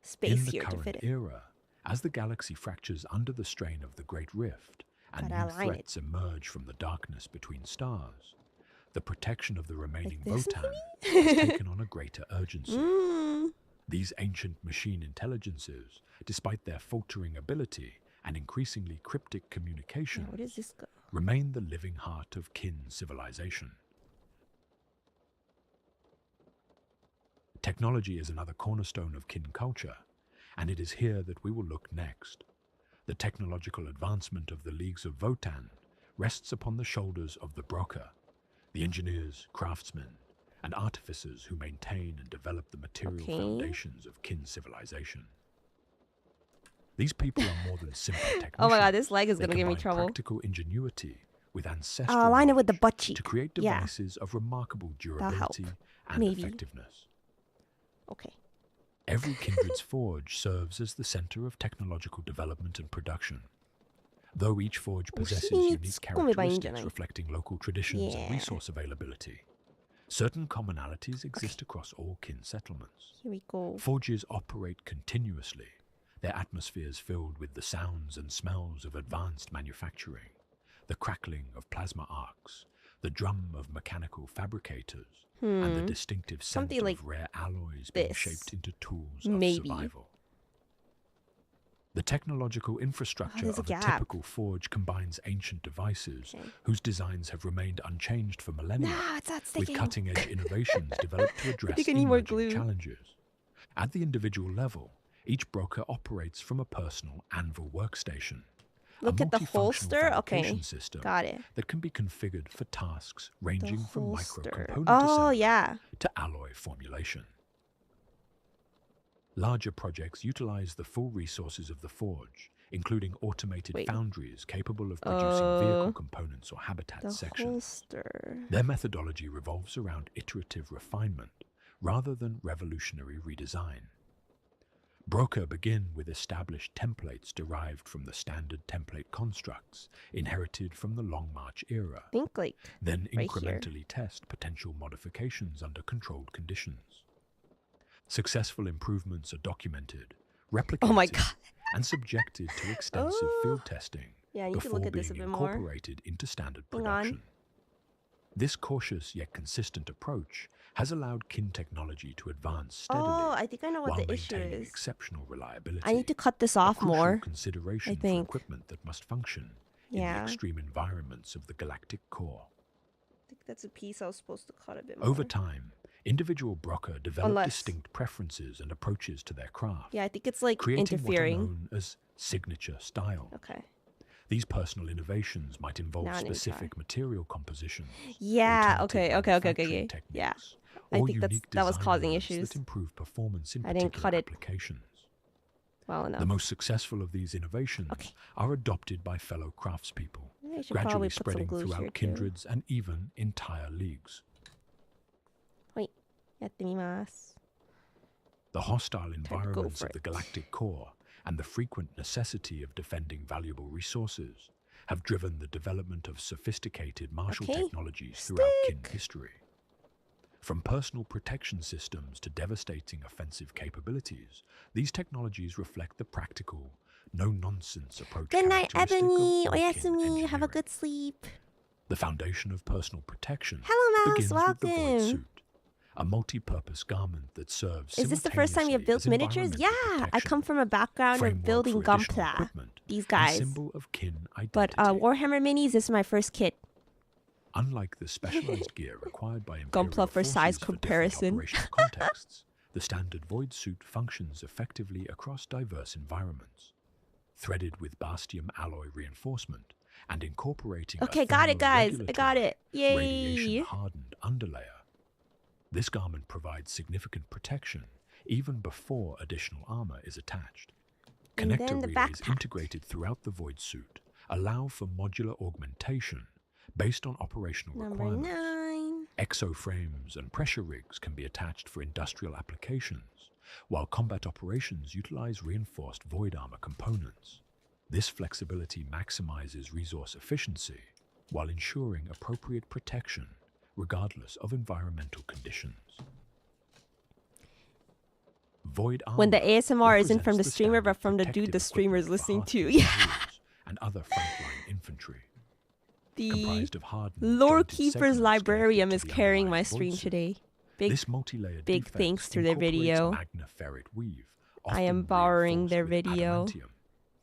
space In the here to current fit it. era, as the galaxy fractures under the strain of the Great Rift and Gotta new align it. threats emerge from the darkness between stars, the protection of the remaining this, Votann has taken on a greater urgency. Mm. These ancient machine intelligences, despite their faltering ability and increasingly cryptic Yeah, communications, where does this go? remain the living heart of kin civilization. Technology is another cornerstone of kin culture, and it is here that we will look next. The technological advancement of the leagues of Votann rests upon the shoulders of the broker, the engineers, craftsmen, and artificers who maintain and develop the material foundations of kin civilization. These people are more than simple technicians. Oh my god, this leg is They gonna give me combine trouble. practical ingenuity with ancestral I'll line it with the knowledge butt to cheek. create Yeah. devices of remarkable help. durability and Maybe. effectiveness. Okay. Every kindred's forge serves as the center of technological development and production. Though each forge possesses unique characteristics reflecting local traditions and resource availability, certain commonalities exist across all kin settlements. Here we go. Forges operate continuously, their atmospheres filled with the sounds and smells of advanced manufacturing, the crackling of plasma arcs, the drum of mechanical fabricators, and the distinctive scent Something like of rare alloys being this. shaped into tools Maybe. of survival. The technological infrastructure there's a of a gap. typical forge combines ancient devices whose designs have remained unchanged for millennia, No, it's not with sticking. cutting-edge innovations developed to address think I need more emerging glue. challenges. At the individual level, each broker operates from a personal anvil workstation, Look a at the multifunctional holster. fabrication Okay. system Got it. that can be configured for tasks ranging The from holster. micro-component Oh, assembly yeah. to alloy formulation. Larger projects utilize the full resources of the forge, including automated foundries capable of producing vehicle components or habitat The sections. holster. Their methodology revolves around iterative refinement rather than revolutionary redesign. Broker begin with established templates derived from the standard template constructs inherited from the Long March era, Think like then right here. incrementally test potential modifications under controlled conditions. Successful improvements are documented, replicated, Oh my god. and subjected to extensive field testing Yeah, I need to before look at this being a bit more. incorporated into standard Hang on. production. This cautious yet consistent approach has allowed kin technology to advance steadily Oh, I think I know what while the issue maintaining is. exceptional reliability. I need to cut this a off crucial more. consideration I for think. equipment that must function in the Yeah. extreme environments of the galactic core. I think that's a piece I was supposed to cut a bit more. Over time, individual broker develop Unless- distinct preferences and approaches to their craft, Yeah, I think it's like creating interfering. what are known as signature style. Okay. These personal innovations might involve Now I need to specific material compositions, Yeah. alternative Okay. manufacturing Yeah. techniques, I think that was causing issues. That improve performance in I didn't cut it applications. well enough. The most successful of these innovations are adopted by fellow craftspeople, gradually spreading throughout kindreds and even entire leagues. はい、やってみます。The hostile environments of the galactic core and the frequent necessity of defending valuable resources have driven the development of sophisticated martial technologies throughout kin history. From personal protection systems to devastating offensive capabilities, these technologies reflect the practical, no-nonsense approach. Good night, characteristic Ebony. of all kin Oyasumi. engineering. Have a good sleep. The foundation of personal protection Hello, Mouse. begins with the void Welcome. suit, a multi-purpose garment that serves Is this the first time you have built miniatures? Yeah, I come from a background of building Gunpla. These guys. Symbol of kin But identity. Warhammer minis, this is my first kit. Unlike the specialized gear required by Gunpla for size comparison. operational contexts, the standard void suit functions effectively across diverse environments. Threaded with bastium alloy reinforcement and incorporating Okay, got it, guys. I got it. Yay. radiation-hardened underlayer. This garment provides significant protection even before additional armor is attached. And Connector then the relays backpack. integrated throughout the void suit allow for modular augmentation based on operational Number requirements. 9. Exoframes and pressure rigs can be attached for industrial applications, while combat operations utilize reinforced void armor components. This flexibility maximizes resource efficiency while ensuring appropriate protection regardless of environmental conditions. Void armor When the ASMR isn't from the represents streamer, but standard from the dude the protective streamer is equipment for listening to. hardcore Yeah. warriors and other frontline infantry. The Comprised of hardened, Lore jointed Keeper's segments Librarium connected is to the carrying my underlying stream void suit. today. Big, This multi-layered big defense thanks to their incorporates video. magnaferrite weave, I am often borrowing their reinforced with video adamantium.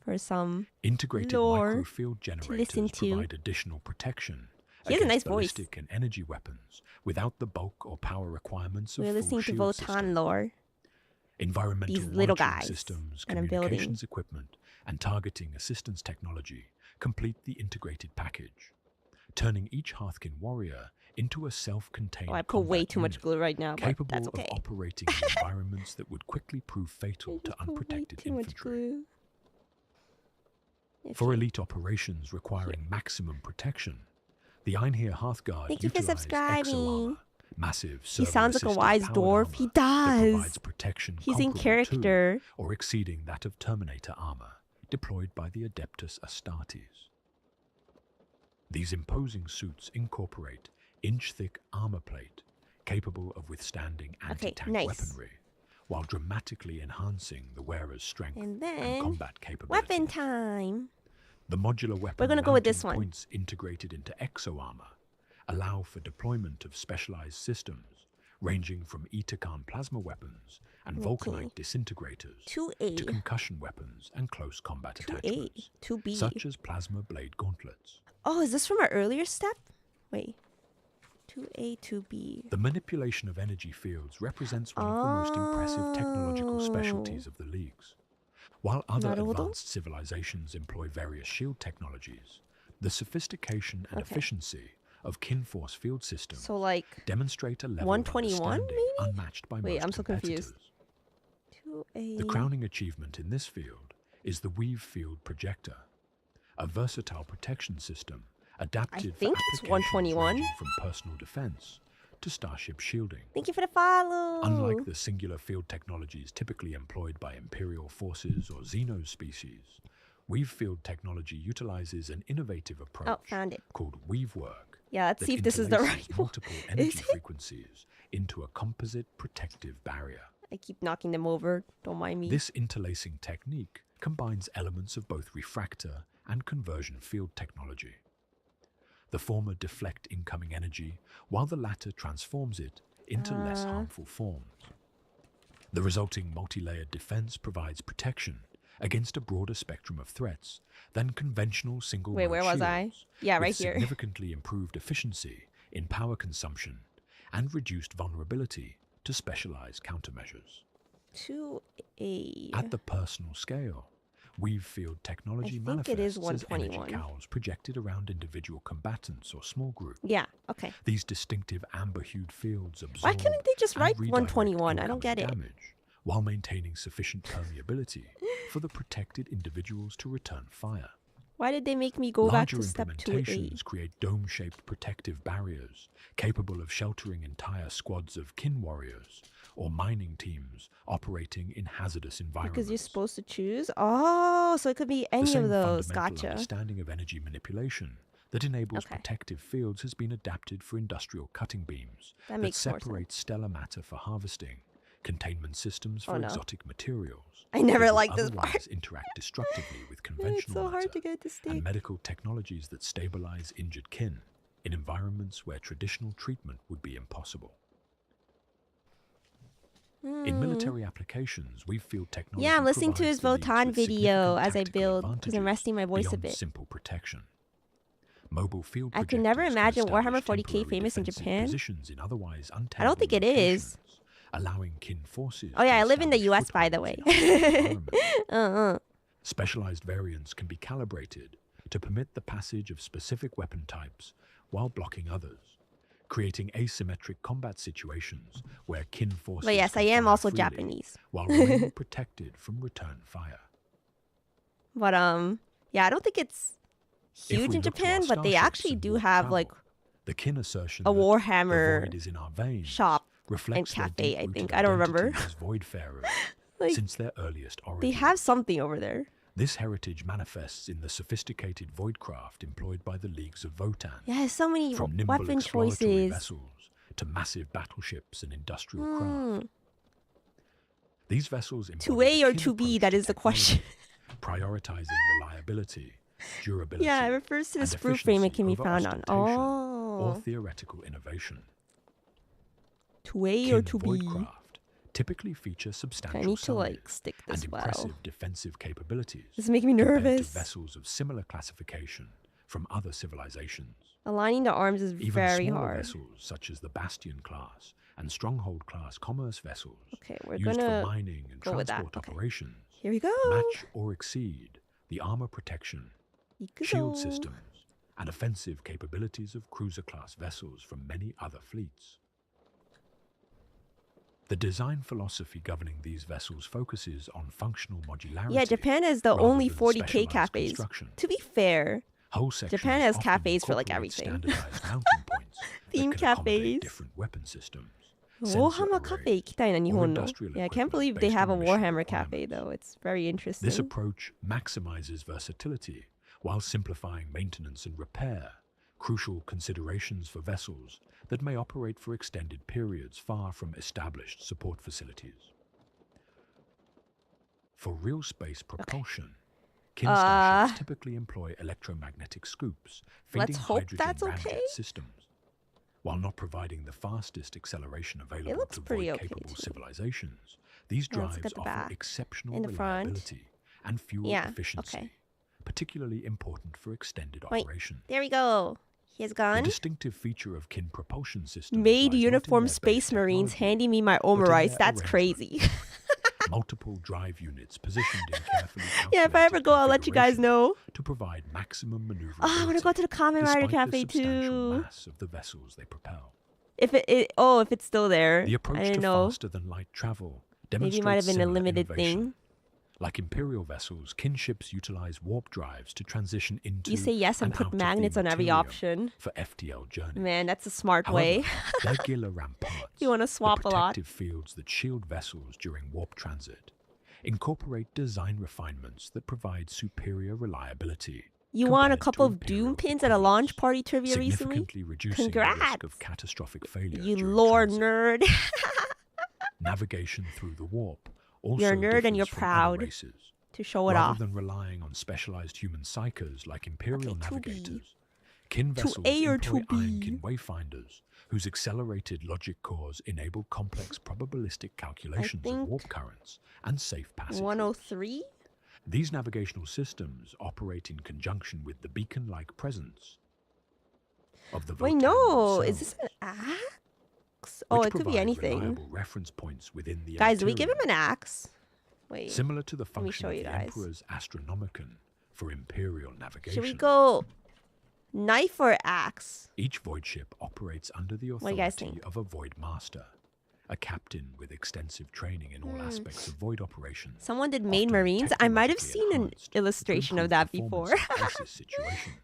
for some Integrated lore microfield generators listen to. provide additional protection He has a against nice voice. ballistic and energy weapons without the bulk or power requirements of We're full listening to shield Votan system. lore. Environmental These little monitoring guys systems, that I'm building. communications equipment, and targeting assistance technology complete the integrated package, turning each Hearthkin warrior into a self-contained Oh, I put way combat too much unit, glue right now, but capable that's okay. of operating in environments that would quickly prove fatal to I put way unprotected too much infantry. glue. For elite operations requiring maximum protection, the Einherjar Hearthguard Thank you for utilize subscribing. exo-armor, massive He sounds like a servo-assisted wise powered dwarf. armor He that does. provides protection He's in comparable to character. or exceeding that of Terminator armor deployed by the Adeptus Astartes. These imposing suits incorporate inch-thick armor plate capable of withstanding anti-tank nice. weaponry, while dramatically enhancing the wearer's strength And then combat capability. weapon time. The modular weapon We're gonna go with mounting this one. points integrated into exo-armor allow for deployment of specialized systems ranging from Itacan plasma weapons and vulcanite disintegrators 2A. to concussion weapons and close combat 2A. attachments, 2B. such as plasma blade gauntlets. Oh, is this from our earlier step? Wait. 2A, 2B. The manipulation of energy fields represents one of the most impressive technological specialties of the leagues. While other Naruto? advanced civilizations employ various shield technologies, the sophistication and efficiency of Kinforce field systems So like demonstrate a level 121 of understanding maybe? unmatched by Wait, most I'm so confused. competitors. 2A. The crowning achievement in this field is the Weave Field Projector, a versatile protection system adapted for think it's applications 121. ranging from personal defense to starship shielding. Thank you for the follow. Unlike the singular field technologies typically employed by Imperial forces or Xeno species, Weave Field technology utilizes an innovative approach found it. called weave work. Yeah, let's that see if this is the interlaces right one. multiple energy Is it? frequencies into a composite protective barrier. I keep knocking them over. Don't mind me. This interlacing technique combines elements of both refractor and conversion field technology. The former deflect incoming energy, while the latter transforms it into less harmful forms. The resulting multi-layered defense provides protection against a broader spectrum of threats than conventional single Wait, where was I? Yeah, right here. Significantly improved efficiency in power consumption and reduced vulnerability to specialized countermeasures. 2A. At the personal scale, Weave field technology I think it is manifests as energy 121. cowls projected around individual combatants or small groups. Yeah, okay. These distinctive amber-hued fields absorb Why couldn't they just and write redirect 121? I don't incoming get it. damage, while maintaining sufficient permeability for the protected individuals to return fire. Why did they make me go back Larger to step 2A? implementations create dome-shaped protective barriers capable of sheltering entire squads of kin warriors or mining teams operating in hazardous environments. Because you're supposed to choose? Oh, so it could be The any same of those. fundamental Gotcha. understanding of energy manipulation that enables Okay. protective fields has been adapted for industrial cutting beams That makes more sense. separate stellar matter for harvesting, containment systems for Oh, no. exotic materials. I never that would liked this otherwise part. interact destructively with It's conventional so hard matter, to get to stick. and medical technologies that stabilize injured kin in environments where traditional treatment would be impossible. In military applications, we feel technology Yeah, I'm listening to his provides the Votan leads with video significant as I tactical build because I'm advantages resting my voice a beyond bit. simple protection. Mobile field I could never projectors can imagine Warhammer establish 40k temporary famous in defensive Japan. positions in otherwise I don't think it untenable is. locations, allowing kin forces Oh yeah, to I live in the establish US, by the way. footholds in hostile environments. Uh-uh. Specialized variants can be calibrated to permit the passage of specific weapon types while blocking others, creating asymmetric combat situations where kin forces But yes, I can am fire also freely Japanese. while remaining protected from return fire. But yeah, I don't think it's If huge we in look to Japan, our but they starships actually and do warp have travel, like the kin assertion a that the Warhammer void is in our veins shop reflects their cafe, I deep-rooted think. I don't remember. identity as voidfarers Like, since their earliest they origin. have something over there. This heritage manifests in the sophisticated voidcraft employed by the leagues of Votan, Yeah, so many from nimble weapon exploratory choices. vessels to massive battleships and industrial Hmm. craft. These vessels embody 2A the or kin 2B, approach that to is the question. technology, prioritizing reliability, durability, Yeah, it refers to the and sprue frame it efficiency can be over found on. ostentation or Oh. theoretical innovation. 2A or Kin 2B. voidcraft typically feature substantial I need to like size stick and this well. impressive defensive capabilities This is making me compared to nervous. vessels of similar classification from other civilizations. Aligning the arms is Even very smaller hard. vessels such as the Bastion class and Stronghold class commerce vessels Okay, we're used gonna for mining and go with that. transport Okay. operations Here we go. match or exceed the armor protection, shield Ikuzo. systems, and offensive capabilities of cruiser class vessels from many other fleets. The design philosophy governing these vessels focuses on functional modularity. Yeah, Japan has the rather only than 40k specialized cafes. construction. To be fair, Whole sections Japan has often cafes for, like, incorporate everything. standardized mounting points Theme that can accommodate cafes. different weapon systems, sensor Warhammer cafe arrays, 行きたいな、日本の。 industrial Yeah, I can't equipment believe they based have a on mission Warhammer cafe requirements. though. It's very interesting. This approach maximizes versatility while simplifying maintenance and repair, crucial considerations for vessels that may operate for extended periods far from established support facilities. For real space propulsion, kin starships typically employ electromagnetic scoops feeding Let's hope hydrogen that's ramjet okay. systems. While not providing the fastest acceleration available looks to pretty okay void-capable to me. civilizations, these Now let's look drives at the offer back. exceptional In the front. reliability and fuel Yeah, efficiency, okay. particularly important for extended Wait, operations. there we go. He's The gone. distinctive feature of kin propulsion systems Made lies not in uniform their base space marines technology, handing me my but in Omurice. their That's arrangement. crazy. Multiple drive units positioned in carefully Yeah, if I ever calculated go, I'll let you guys configurations know. to provide maximum maneuverability. Oh, I want to go to the Kamen Rider despite cafe the substantial too. mass of the vessels they propel. If if it's still there. The I approach didn't to know. faster than light travel Maybe it demonstrates might have been a similar limited innovation. thing. Like Imperial vessels, kin ships utilize warp drives to transition into You say yes and and put out of the magnets on every material option. for FTL journeys. Man, that's a smart However, way. their Gila ramparts, You wanna swap the a lot. protective fields that shield vessels during warp transit, incorporate design refinements that provide superior reliability. You won a compared to couple of Imperial Doom pins at a launch equivalents, party trivia recently? significantly reducing the risk Congrats! of catastrophic failure You during lore transit. nerd. Navigation through the warp also You're a nerd and you're differs from other proud races. to show it Rather off. than relying on specialized human psychers like Imperial Okay, 2B. navigators, kin vessels 2A or employ 2B? ironkin wayfinders, whose accelerated logic cores enable complex probabilistic calculations of think warp currents and safe passage. 103? These navigational systems operate in conjunction with the beacon-like presence of the Wait, Votan no. Is themselves, this an axe? Oh, which it could be provide anything. reliable reference points within the Guys, do we give him interior. an axe? Wait. Similar to the Let me function show of you the guys. Emperor's astronomicon for imperial navigation. Should we go knife or axe? Each void ship operates under the What do you guys authority think? of a void master, a captain with extensive training in all aspects of void operations. Someone did Main often Marines. I might have technologically seen an enhanced to illustration of improve that performance before. in crisis situations.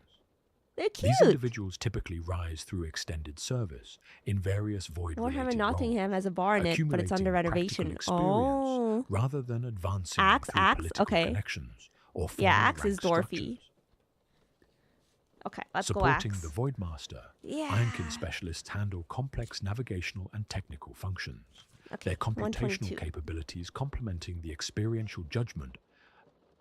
They're These cute. individuals typically rise through extended service in various void-related Warhammer roles, Nottingham has a bar in it, but it's under accumulating renovation. practical Oh. experience rather than advancing Axe, through axe? political Okay. connections or Yeah, formal axe is rank Dorothy. structures. Okay, let's go Supporting axe. the Void Master, Yeah. Ironkin specialists handle complex navigational and technical functions. Okay, Their computational 122. capabilities complementing the experiential judgment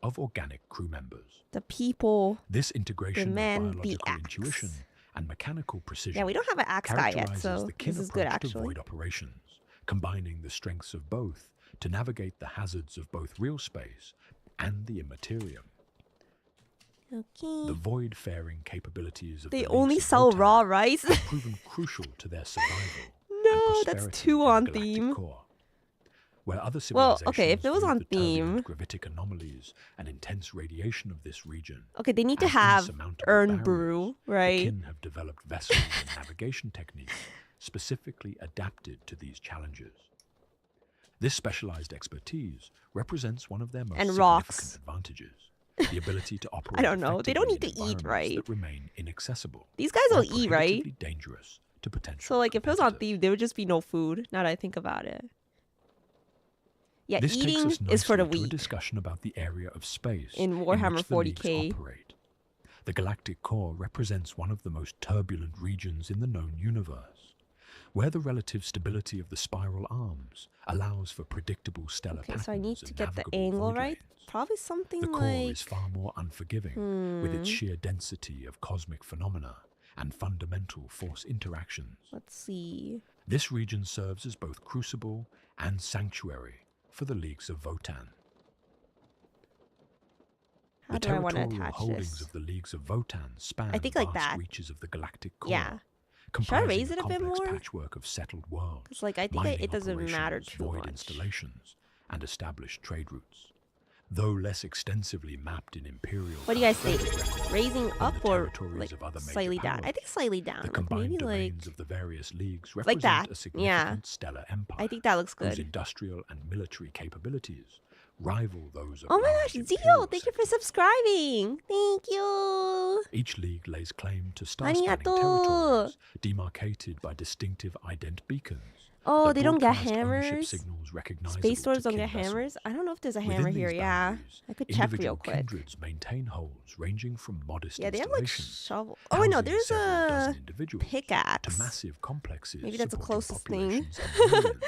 of organic crew members. The people. This integration men, of the biological axe. intuition and mechanical precision Yeah, we don't have an axe guy yet, characterizes so the kin this is good approach to actually. void operations, combining the strengths of both to navigate the hazards of both real space and the immaterium. Okay. The void-faring capabilities of They the only Leagues of sell Votan raw rice. have proven crucial to their survival. No, and that's prosperity too in the on galactic theme. core. Where other Well, civilizations okay, if it was viewed on the turbulent theme. gravitic anomalies and intense radiation of this region Okay, they need to as have insurmountable urn barriers, brew, the right? kin have developed vessels and navigation techniques specifically adapted to these challenges. This specialized expertise represents one of their most And significant rocks. advantages, the ability to operate don't know. They don't effectively need to in eat, environments right? that remain inaccessible. These guys or will eat, right? prohibitively dangerous to potential So like if it was on competitors. theme, there would just be no food. Now that I think about it. Yeah, This takes eating us is for the nicely to a weak. discussion about the area of space In in Warhammer which the Leagues 40K. operate. The galactic core represents one of the most turbulent regions in the known universe, where the relative stability of the spiral arms allows for predictable stellar Okay, patterns so I need to and get the navigable angle void right. lanes. Probably something The core like is far more unforgiving, with its sheer density of cosmic phenomena and fundamental force interactions. let's see. This region serves as both crucible and sanctuary for the Leagues of Votan. How The do I want to territorial attach holdings this? of the Leagues of Votan span I think like vast that. reaches of the galactic core, Yeah. comprising raise it a bit complex more? patchwork of settled worlds, Because like I think mining it doesn't matter operations, too void much. installations, and established trade routes. Though less extensively mapped in imperial What do you guys think? cartographic records Raising than up the or territories like of other major slightly down? I powers, think slightly down. the Like combined maybe like domains of the various leagues like represent that. a significant Yeah. stellar empire. I think that looks whose good. industrial and military capabilities rival those of Oh my large gosh, imperial Zio, thank you for sectors. subscribing. Thank you. Each league lays claim to Arigato. star-spanning territories demarcated by distinctive ident beacons. Oh, that they don't get broadcast ownership hammers? signals recognizable Space to Swords don't kin get hammers? vessels. I don't know if there's a Within hammer these here. Yeah. boundaries, I could check real individual quick. kindreds maintain holes ranging from modest Yeah, they have like installations, shovel. Oh, wait, no, housing there's several a dozen individuals, to pickaxe. massive complexes Maybe that's the supporting closest thing. populations of millions.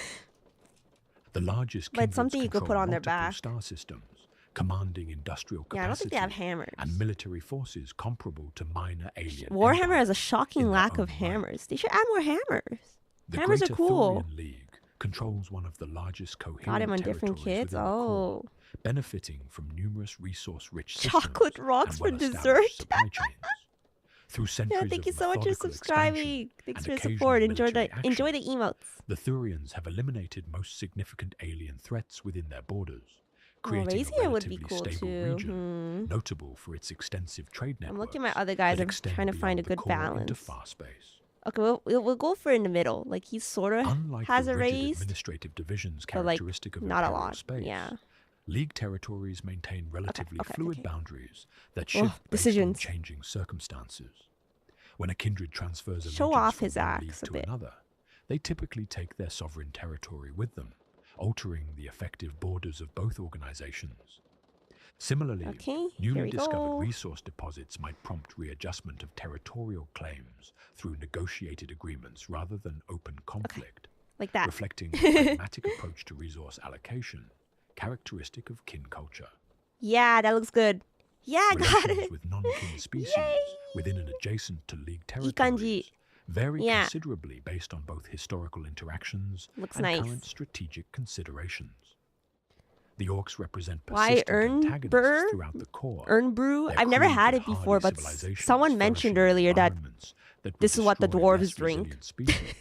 The largest But it's something you could kindreds put on their control multiple back. star systems, commanding industrial capacity Yeah, I don't think they have hammers. and military forces comparable to minor alien Warhammer has empires a shocking in their lack of own right. hammers. They should add more hammers. The Hammers are Greater cool. Thurian League controls one of the largest coherent Got him on different territories kids. within the core, Oh, benefiting from numerous resource-rich chocolate systems rocks and for well-established dessert. supply chains. Through centuries Yeah, thank of you so much for methodical subscribing. expansion Thanks and for the occasional support. Enjoy military enjoy action, the emotes. the Thurians have eliminated most significant alien threats within their borders, Oh, creating raising a it would be relatively cool stable too. region, notable for its extensive trade networks. I'm looking at my other guys. that I'm extend trying to find a beyond the good core into balance. far space. Okay, we'll go for in the middle. Like he sort of Unlike has the a rigid raised, administrative divisions but like characteristic of not a imperial lot. space, Yeah. League territories maintain relatively okay, fluid okay. boundaries that Ugh, shift based decisions. on changing circumstances. When a kindred transfers Show allegiance off from his one league axe a to bit. another, they typically take their sovereign territory with them, altering the effective borders of both organizations. Similarly, Okay, here newly we discovered go. resource deposits might prompt readjustment of territorial claims through negotiated agreements rather than open conflict, Like that. reflecting a pragmatic approach to resource allocation, characteristic of kin culture. Yeah, that looks good. Yeah, I got Relations it. with non-kin species Yay! within an adjacent to league Ikanji. territories vary Yeah. considerably based on both historical interactions Looks and nice. current strategic considerations. The orcs represent Why persistent antagonists Urnbur? throughout the core. Urn brew. Their I've never crude had but it before, hardy but civilizations someone mentioned flourishing in earlier that environments that would this is what the destroy dwarves less drink. resilient species.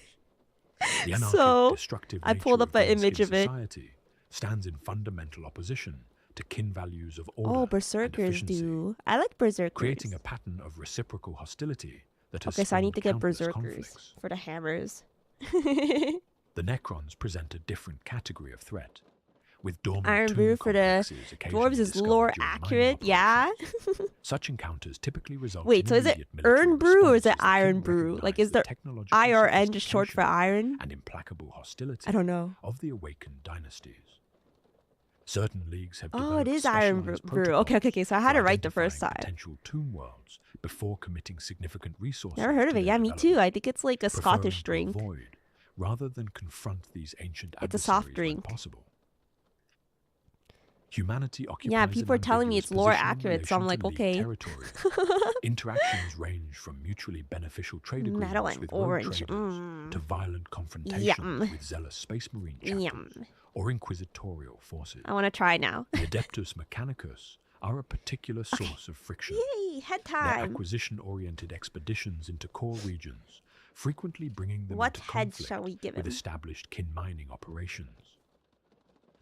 The anarchic, So, destructive I pulled nature up an of image Greenskin of it. society stands in fundamental opposition to kin values of order and berserkers efficiency, do. I like berserkers. creating a pattern of reciprocal hostility that has Okay, so I need to spawned get countless berserkers conflicts. for the hammers. The Necrons present a different category of threat, with dormant Iron tomb brew for the complexes occasionally dwarves is discovered lore during mining accurate, yeah? operations. Such encounters typically result Wait, in so is it immediate military Urn brew or is it responses that iron can brew? Like, recognize is the technological IRN just short for sophistication iron? and implacable hostility I don't know. of the awakened dynasties. Certain leagues have Oh, it developed is iron specialized brew. Okay. So I had protocols it right the for first identifying time. potential tomb worlds before committing significant resources. Never heard of to it. their Yeah, me too. development, I think it's like a Scottish preferring to drink. avoid rather than confront these ancient It's a soft adversaries when drink. possible. Humanity occupies Yeah, people are telling me ambiguous it's lore position in accurate, so I'm relation like, to league okay. territory. Interactions range from mutually beneficial trade agreements Metal and with orange. rogue traders to violent confrontations Yum. with zealous space marine chapters Yum. or inquisitorial forces. I want to try now. The Adeptus Mechanicus are a particular source of friction. Yay, head Their time. acquisition-oriented expeditions into core regions, frequently bringing them What into heads conflict shall we give with him? established kin mining operations.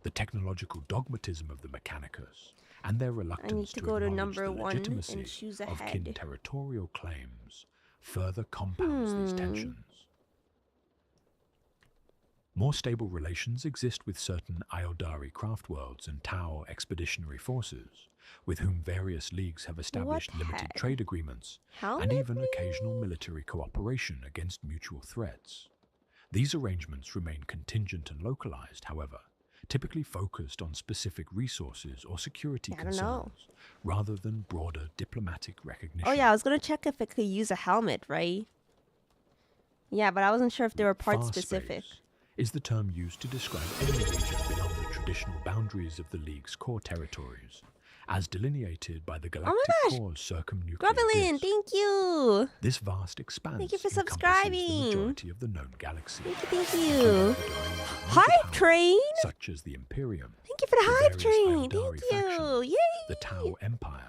The technological dogmatism of the Mechanicus and their reluctance to go to acknowledge number the one and legitimacy choose a of kin head. territorial claims further compounds these tensions. More stable relations exist with certain Iodari craft worlds and Tau expeditionary forces, with whom various leagues have established limited head? trade agreements Helmet and even occasional military cooperation against mutual threats. These arrangements remain contingent and localized, however, typically focused on specific resources or security I don't know. concerns, rather than broader diplomatic recognition. Oh yeah, I was gonna check if it could use a helmet, right? Yeah, but I wasn't sure if they were part Far specific. space is the term used to describe any region beyond the traditional boundaries of the League's core territories, as delineated by the galactic gosh! core's circumnuclear Grubelin, disk. thank you! This vast expanse Thank you for encompasses subscribing. the majority of the known galaxy, Thank including you. the domains of major Hive powers train! such as the Imperium, Thank you for the hive various train! Iodari Thank you! factions, Yay! the Tau Empire,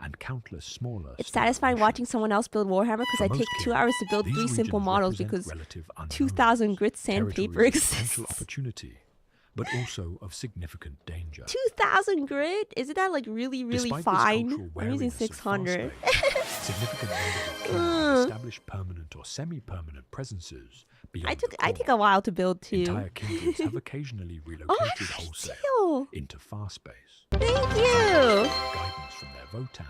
and countless smaller. It's state satisfying nations. watching someone else build Warhammer because For I most take 2 kings, hours to build these 3 simple regions models represent because relative unknowns, 2,000 grit sandpaper territories of potential exists. opportunity, but also of significant danger. 2,000 grit? Isn't that like really Despite fine? this cultural I'm using wariness of 600. fast space, significant numbers of kin have established permanent or semi-permanent presences beyond the I core. take a while to build too. Entire kindreds have occasionally relocated wholesale Deal. into far space. Thank with you. guidance from their Votan.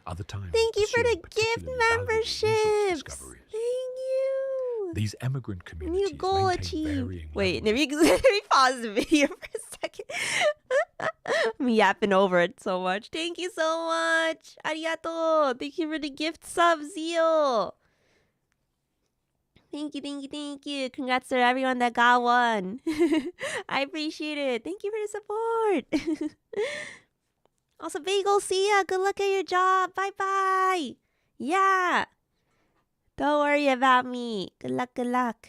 Other times, Thank you for the pursuing gift particularly valuable resource memberships. discoveries. Thank you. These immigrant communities New goal maintain achieved. varying Wait, levels let me pause the video for a second. I'm yapping over it so much. Thank you so much. Arigato. Thank you for the gift sub, Zio. Thank you. Congrats to everyone that got one. I appreciate it. Thank you for the support. Also, Bagel, see ya. Good luck at your job. Bye-bye. Yeah. Don't worry about me. Good luck.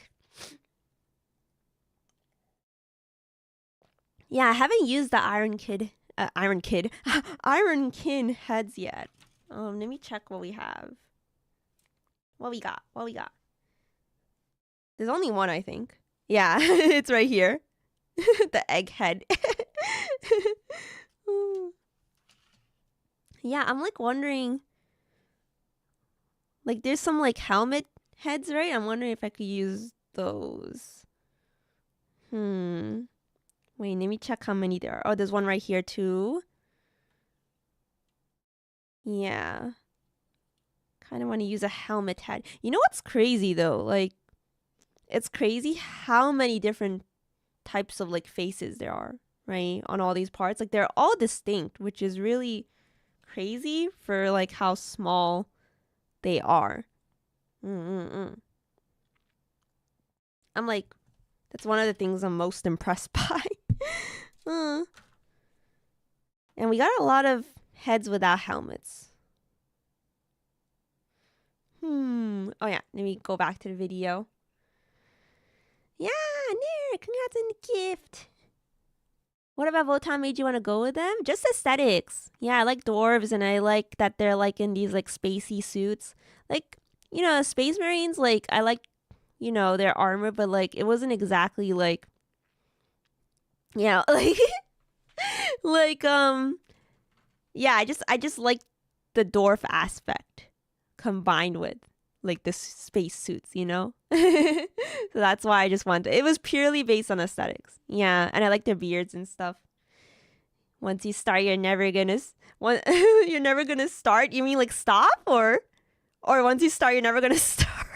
Yeah, I haven't used the Iron Kin heads yet. Let me check what we have. What we got? There's only one, I think. Yeah, it's right here. The egg head. Yeah, I'm like wondering. Like, there's some like helmet heads, right? I'm wondering if I could use those. Wait, let me check how many there are. Oh, there's one right here too. Yeah. Kind of want to use a helmet head. You know what's crazy though? Like, it's crazy how many different types of like faces there are, right? On all these parts. Like, they're all distinct, which is really crazy for like how small they are. I'm like, that's one of the things I'm most impressed by. And we got a lot of heads without helmets. Oh yeah, let me go back to the video. Yeah, Nair, congrats on the gift. What about Votan made you want to go with them? Just aesthetics. Yeah, I like dwarves and I like that they're like in these like spacey suits. Like, you know, Space Marines, like I like, you know, their armor, but like it wasn't exactly like Yeah, like yeah, I just like the dwarf aspect combined with like the space suits, you know? So that's why I just wanted it was purely based on aesthetics. Yeah, and I like their beards and stuff. Once you start, you're never gonna you're never gonna start. You mean like stop, or once you start, you're never gonna start?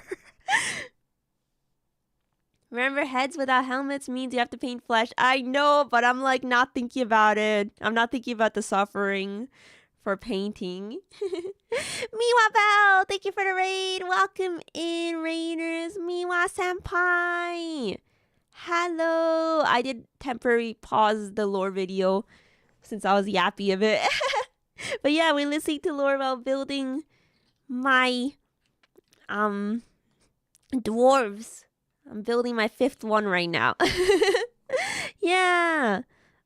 Remember, heads without helmets means you have to paint flesh. I know, but I'm like not thinking about it. I'm not thinking about the suffering for painting. Miwa Bell, thank you for the raid. Welcome in, raiders. Miwa Senpai. Hello. I did temporarily pause the lore video since I was yappy a bit. But yeah, we're listening to lore while building my dwarves. I'm building my 5th one right now. Yeah.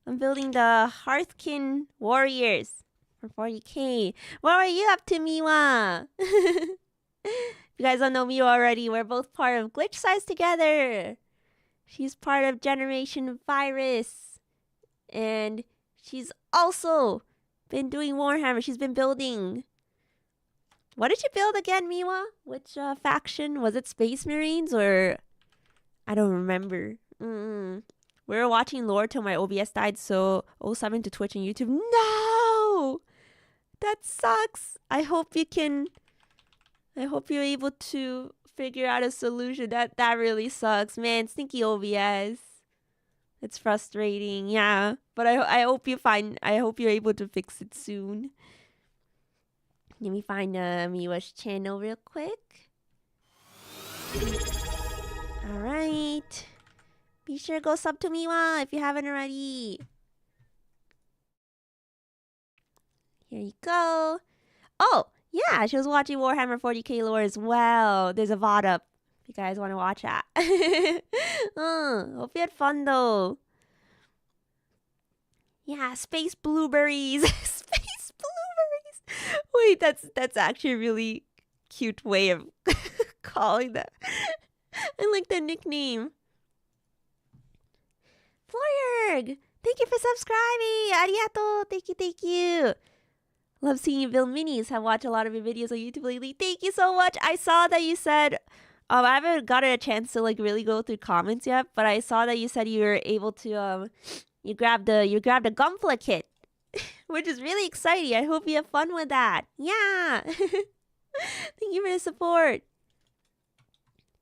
I'm building the Hearthkin Warriors for 40k. What are you up to, Miwa? If you guys don't know Miwa already, we're both part of Glitch Size together. She's part of Generation Virus. And she's also been doing Warhammer. She's been building. What did you build again, Miwa? Which faction? Was it Space Marines or... I don't remember. We were watching lore till my OBS died, so 07 to Twitch and YouTube. No! That sucks. I hope you're able to figure out a solution. That really sucks. Man, stinky OBS. It's frustrating, yeah. But I hope you're able to fix it soon. Let me find Miwa's channel real quick. Alright. Be sure to go sub to Miwa if you haven't already. Here you go. Oh, yeah, she was watching Warhammer 40k lore as well. There's a VOD up if you guys want to watch that. Hope you had fun though. Yeah, space blueberries. Space blueberries. Wait, that's actually a really cute way of calling that. I like that nickname. Florg, thank you for subscribing. Arigato. Thank you. Love seeing you build minis. Have watched a lot of your videos on YouTube lately. Thank you so much. I saw that you said, I haven't gotten a chance to like really go through comments yet, but I saw that you said you were able to, you grabbed a Gunpla kit, which is really exciting. I hope you have fun with that. Yeah. Thank you for the support.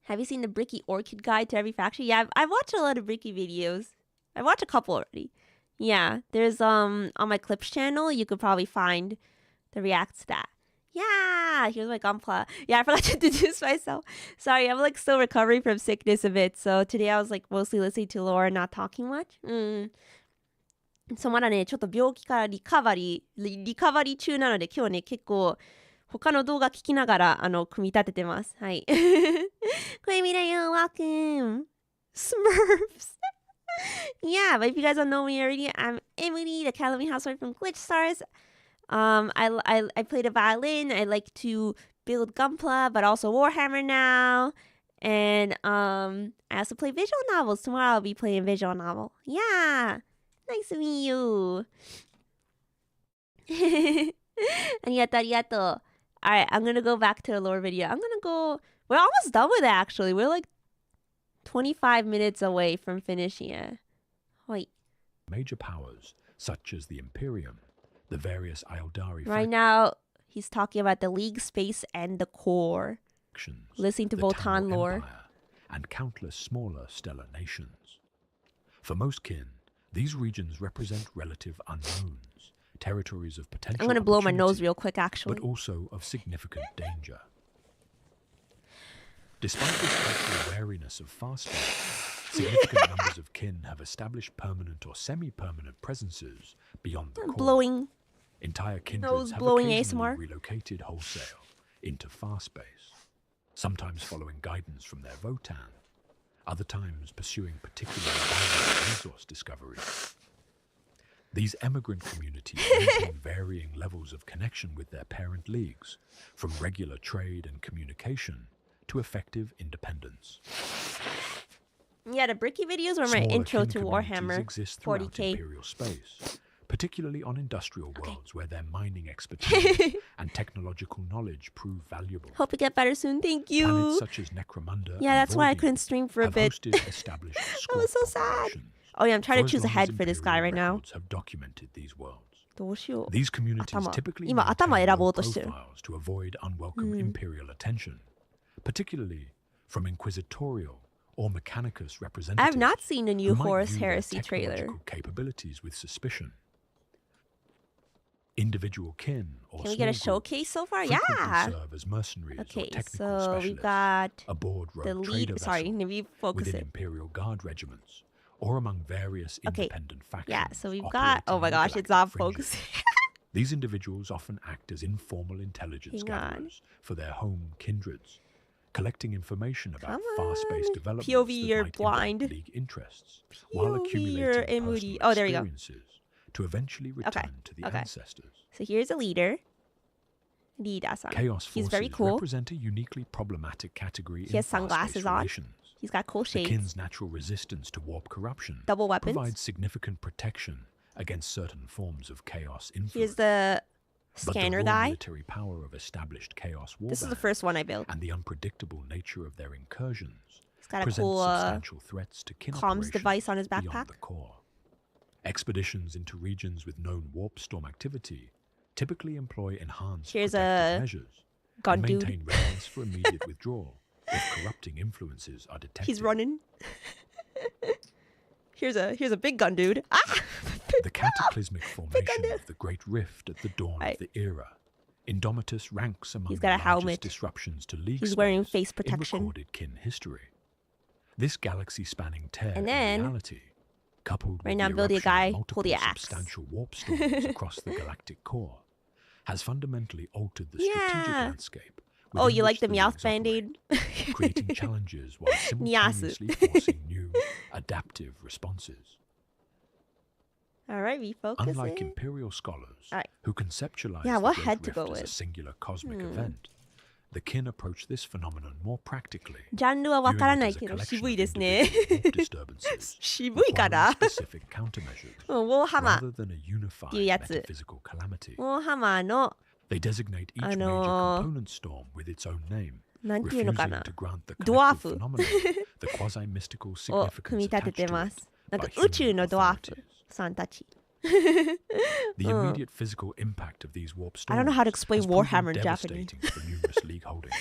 Have you seen the Bricky Orchid guide to every faction? Yeah, I've watched a lot of Bricky videos. I've watched a couple already. Yeah, there's on my Clips channel, you could probably find the reacts to that. Yeah, here's my Gunpla. Yeah, I forgot to introduce myself. Sorry, I'm like still recovering from sickness a bit. So today I was like mostly listening to lore and not talking much. そう、まだね、ちょっと病気からリカバリー中なので、今日ね、結構他の動画聞きながら組み立ててます。はい。これみだよ、welcome. Smurfs. Yeah, but if you guys don't know me already, I'm Emuri, the Academy housewife from Glitch Stars. I play the violin. I like to build Gunpla, but also Warhammer now. And I also play visual novels. Tomorrow I'll be playing visual novel. Yeah. Nice to meet you. Arigato. Alright, I'm gonna go back to the lore video. We're almost done with it actually. We're like 25 minutes away from finishing it. Wait. Major powers, such as the Imperium, the various Eldari right now, he's talking about the League Space and the Core. Listening to Votan lore. Empire, and countless smaller stellar nations. For most kin, these regions represent relative unknowns, territories of potential I'm gonna blow my nose real quick, actually. But also of significant danger. Despite this cultural wariness of fast life, significant numbers of kin have established permanent or semi-permanent presences beyond the core. Blowing. Entire kindreds Nose have blowing occasionally ASMR. relocated wholesale into far space, sometimes following guidance from their Votan, other times pursuing particularly valuable resource discoveries. These emigrant communities maintain varying levels of connection with their parent leagues, from regular trade and communication to effective independence. Yeah, the Bricky videos were my Smaller intro kin to communities Warhammer exist throughout 40k. Imperial space, particularly on industrial worlds where their mining expertise and technological knowledge prove valuable. Hope you get better soon. Thank you. Planets such as Necromunda Yeah, and that's why I Vordi couldn't stream for a have bit. hosted established I was so squad sad. populations Oh yeah, I'm trying for to choose a as long head as for this guy Imperial right now. records have documented these worlds. どうしよう。 These communities 頭。 typically 今、頭 maintain 選ぼ low うとしてる。 profiles to avoid unwelcome imperial attention, particularly from inquisitorial or mechanicus representatives. I have not seen the new who might Horus view their Heresy trailer. technological capabilities with suspicion. Individual kin or Can we get a small groups showcase so far? frequently Yeah. serve as mercenaries or Okay, technical so specialists we've got aboard the rogue lead. trader Sorry, vessels maybe focus within it. imperial guard regiments or among various Okay, independent factions. Yeah, so we've got. Oh my operating on gosh, it's galactic not fringes. focusing. These individuals often act as informal intelligence Hang on. gatherers for their home kindreds, collecting information about Come fast-paced on. developments POV, that you're might blind. impact league interests, while POV, accumulating you're personal Emuri. Oh, there you go. experiences to eventually return to the okay. ancestors. So here's a leader. Leader-san. Chaos He's forces very cool. represent a uniquely problematic category He has in sunglasses fast-paced on. relations. He's got cool The shades. kin's natural resistance to warp corruption Double weapons. provides significant protection against certain forms of chaos influence. Here's the But scanner the raw guy. military power of established chaos This is the warbands first one I built. and the unpredictable nature of their incursions He's got a present cool substantial threats to kin comms operations device on his beyond backpack. the core. Expeditions into regions with known warp storm activity typically employ enhanced Here's protective a measures gun and dude. maintain readiness for immediate withdrawal if corrupting influences are detected. He's running. here's a big gun dude. Ah! The cataclysmic formation dude. of the Great Rift at the dawn Right. of the era. Indomitus ranks among He's the got a largest helmet. disruptions to League He's wearing space face in protection. recorded kin history. This galaxy-spanning tear And in then, reality, coupled right with now the I'm building a eruption of guy multiple holding an axe. substantial warp storms across the galactic core, has fundamentally altered the strategic Yeah. landscape. Oh, within you like which the the Meowth leagues operate, band-aid? creating challenges while Nyasu. simultaneously forcing new, adaptive responses. All right, refocus Unlike it. imperial scholars All right. who conceptualize Yeah, the what Great head to Rift go as a with? singular cosmic event, the kin approach this phenomenon more practically, ジャンルはわ viewing から it ない as a けど collection 渋い of ですね。 individual warp disturbances 渋いか requiring な specific countermeasures ウォーハマ rather than a unified っていうやつ。 metaphysical calamity. ウォーハマーの They designate each major component storm with its own name, なんていうのか refusing な to grant the ドワー collective フ phenomenon the quasi-mystical を組み significance 立て attached て to ま it す。なんか by 宇宙 human のドワーフ authorities. さんたち。 The immediate physical impact of these warp storms I don't know how to explain has proven Warhammer in Japanese. devastating for numerous league holdings.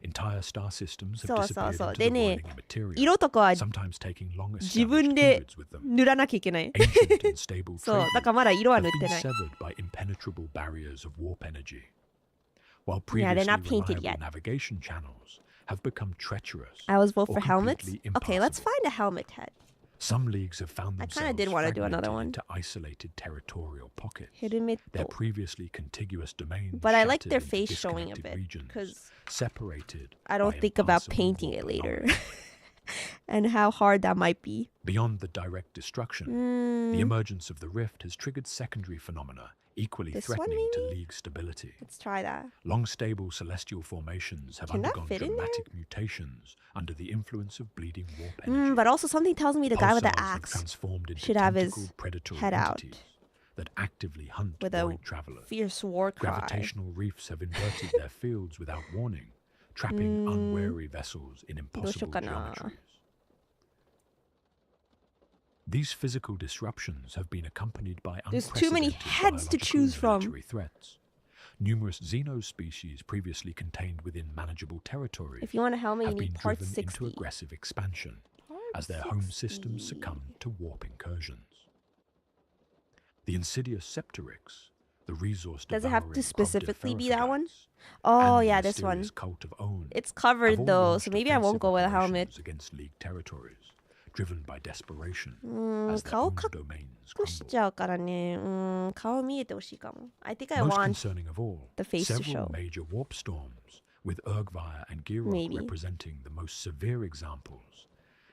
Entire star systems have そうそう disappeared そう。 into で the ね boiling material, 色とかは sometimes taking long 自 established 分で kindreds with them. 塗らなきゃいけない。 Ancient and stable そう trade だからまだ色は have 塗って been ない。 severed by impenetrable barriers of warp energy, while Yeah, they're previously not painted reliable yet. navigation channels have become treacherous. I always vote or for helmets. completely Okay, let's impassable. find a helmet head. Some leagues have found I kinda themselves did wanna do fragmented another one. into isolated territorial pockets. ヘルメッ Their ト。 previously contiguous domains But I like shattered their into face showing a disconnected bit, regions, 'cause separated I don't by think about impassable painting it warp later. anomalies. And how hard that might be. Beyond the direct destruction, the emergence of the rift has triggered secondary phenomena equally This one, threatening to maybe? league stability. Let's try that. Long stable celestial formations have Can that undergone fit in there? dramatic mutations under the influence of bleeding warp energy. But also something tells me the guy with the Pulsars have axe transformed into should have his tentacled predatory head out entities that actively hunt with a void travelers. fierce war cry. Gravitational reefs have inverted their fields without warning, trapping unwary vessels in impossible どうしようかな。 geometries. These physical disruptions have been accompanied by There's too many unprecedented heads to biological choose and from. military threats. Numerous xenospecies previously contained within manageable territories If you want a helmet, you have need been part driven 60. into aggressive expansion as their home systems succumb to warp incursions. The insidious Septorix, the resource Does it have devouring to specifically be that one? Cogdiferophagites, Oh, and the yeah, this one. mysterious cult of Own It's have covered all though, launched so maybe I won't offensive go with a helmet. operations against League territories, driven by desperation as their 顔 own 隠 domains し crumble. ちゃうからね。顔見えてほしいかも。I think I Most want concerning of all, the face to several show. major warp storms, with Urgvire and Giroc Maybe. representing the most severe examples,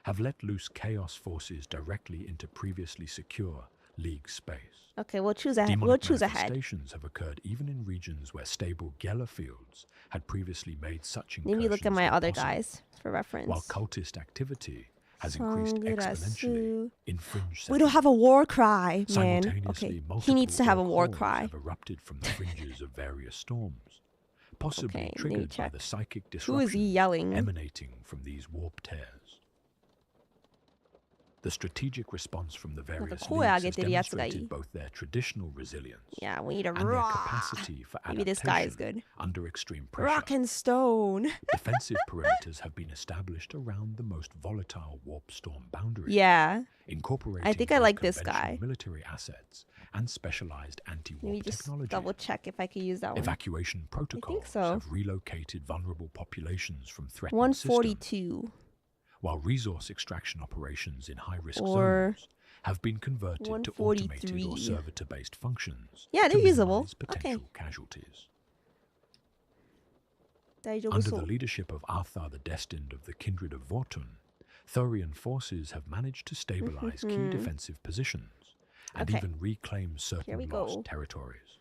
have let loose chaos forces directly into previously secure League space. Okay, we'll choose a head. Demonic We'll choose a head. manifestations have occurred even in regions where stable Geller fields had previously made such Maybe incursions look at my other impossible, guys for while reference. cultist activity has increased exponentially in fringe We don't have a war cry, man. Simultaneously, Okay, he needs to have a war orc cry. have erupted from the fringes of various storms, possibly Okay, triggered by check. the psychic Who is he disruption yelling? emanating from these warp tears. The strategic response from the various leagues has demonstrated both their traditional resilience Yeah, we need a and their rock. capacity for Maybe this guy is adaptation good. under extreme pressure. Rock and stone. Defensive perimeters have been established around the most volatile warp storm boundaries. Yeah. Incorporating I think I like this conventional guy. military assets and specialized anti-warp Let me just technology. double check if I can use that one. Evacuation protocols so. have relocated vulnerable populations from threatened 142. systems, while resource extraction operations in high-risk Or zones have been converted to 143. automated or servitor-based functions. Yeah, they're to usable. minimize potential casualties. 大丈夫 Under そ the う。 leadership of Arthur the Destined of the kindred of Votan, Thurian forces have managed to stabilize key defensive positions and Okay. even reclaim Here we certain go. lost territories.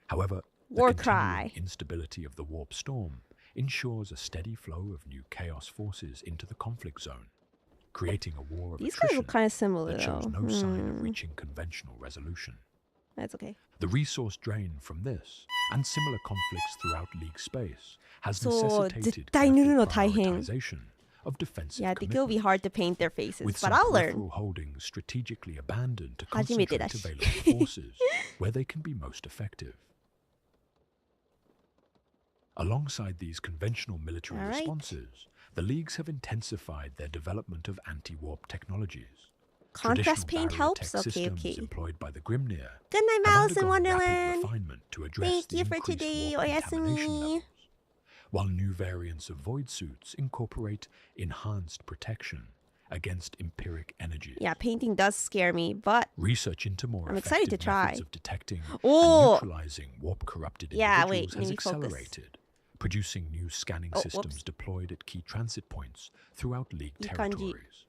However, the War continuing cry. instability of the warp storm ensures a steady flow of new chaos forces into the conflict zone, creating a war of These guys attrition look kind of similar that shows though. no sign of reaching conventional resolution. That's okay. The resource drain from this and similar conflicts throughout League space has そう、 necessitated 絶対塗るの careful 大変。 prioritization of defensive Yeah, I think it'll be commitments, hard to paint their faces, with but some I'll learn. peripheral holdings strategically abandoned to 初めて concentrate だし。 available forces where they can be most effective. Alongside these conventional military All right. responses, the leagues have intensified their development of anti-warp technologies. Contrast Traditional paint barrier helps? tech Okay, systems okay. employed by the Grimnir Good night, have Alice in undergone rapid Wonderland. refinement to address Thank the you for increased today, warp contamination Oyasumi. levels, while new variants of void suits incorporate enhanced protection against empiric energies. Yeah, painting does scare me, but Research into more I'm excited effective to try. methods of detecting Oh. and neutralizing warp-corrupted Yeah, individuals wait, has let me focus. accelerated, producing new scanning Oh, systems whoops. deployed at key transit points throughout League いい感じ。 territories.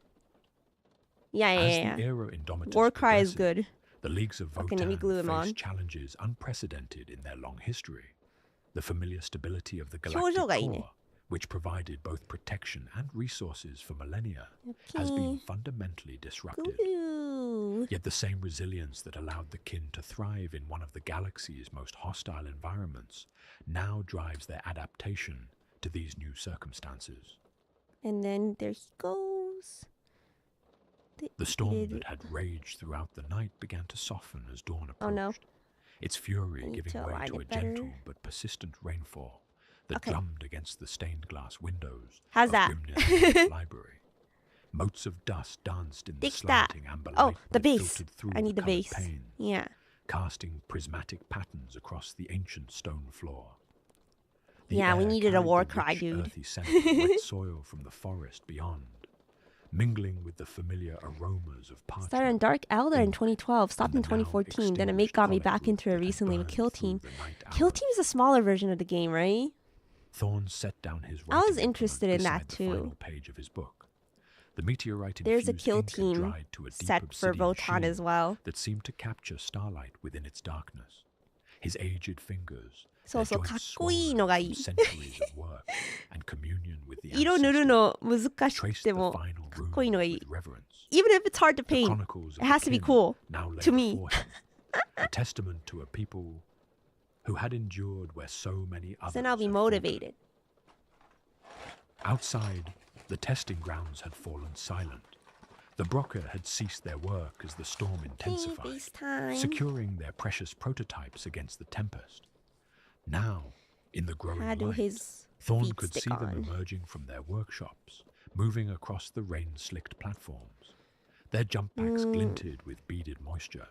yeah, As yeah, the yeah. era Indomitus War cry is progresses, good. the leagues of Okay, let me glue Votan him face on. challenges unprecedented in their long history. The familiar stability of the 表 galactic 情がいいね。 core, which provided both protection and resources for millennia, has been Okay. fundamentally disrupted. Ooh. Yet the same resilience that allowed the kin to thrive in one of the galaxy's most hostile environments now drives their adaptation to these new circumstances. And then there he goes. The storm that had raged throughout the night began to soften as dawn approached. Oh no. Its fury I need giving to way align to a it better. gentle but persistent rainfall that Okay. drummed against the stained glass windows How's of that? Grimnir's library. Motes of dust danced in the できた。 slanting amber Oh, light the that base. filtered through I need the coloured base. panes, Yeah. casting prismatic patterns across the ancient stone floor. Yeah, we air needed a carried war the cry, rich, dude. earthy scent of wet soil from the forest beyond, mingling with the familiar aromas of Started on parchment. Dark Elder in ink, 2012, stopped in and the now 2014, then a mate extinguished got me olive back wood into it that had recently with burned Kill through Team. the night Kill hours. Team is a smaller version of the game, right? Thorn set down his I was writing implement interested in that beside the final too. page of his book. The meteorite There's a infused Kill ink had Team dried to a deep set for obsidian Votan sheen as well. that seemed to capture starlight within its darkness. His aged fingers, そう their そう、 joints かっこいい swollen のが from いい。 centuries of work and communion with the 色塗る ancestors, の難しく traced て the も final かっこいいのがいい。 rune with reverence. Even if it's hard to The paint, chronicles it of has the to be kin cool now lay to me. before him, a testament to a people who had endured where so many others So then I'll be had faltered. motivated. Outside, the testing grounds had fallen silent. The Brocker had ceased their work as the storm Okay, intensified, FaceTime. securing their precious prototypes against the tempest. Now, in the growing How do light, his Thorn feet could stick see them on? emerging from their workshops, moving across the rain-slicked platforms. Their jump packs glinted with beaded moisture,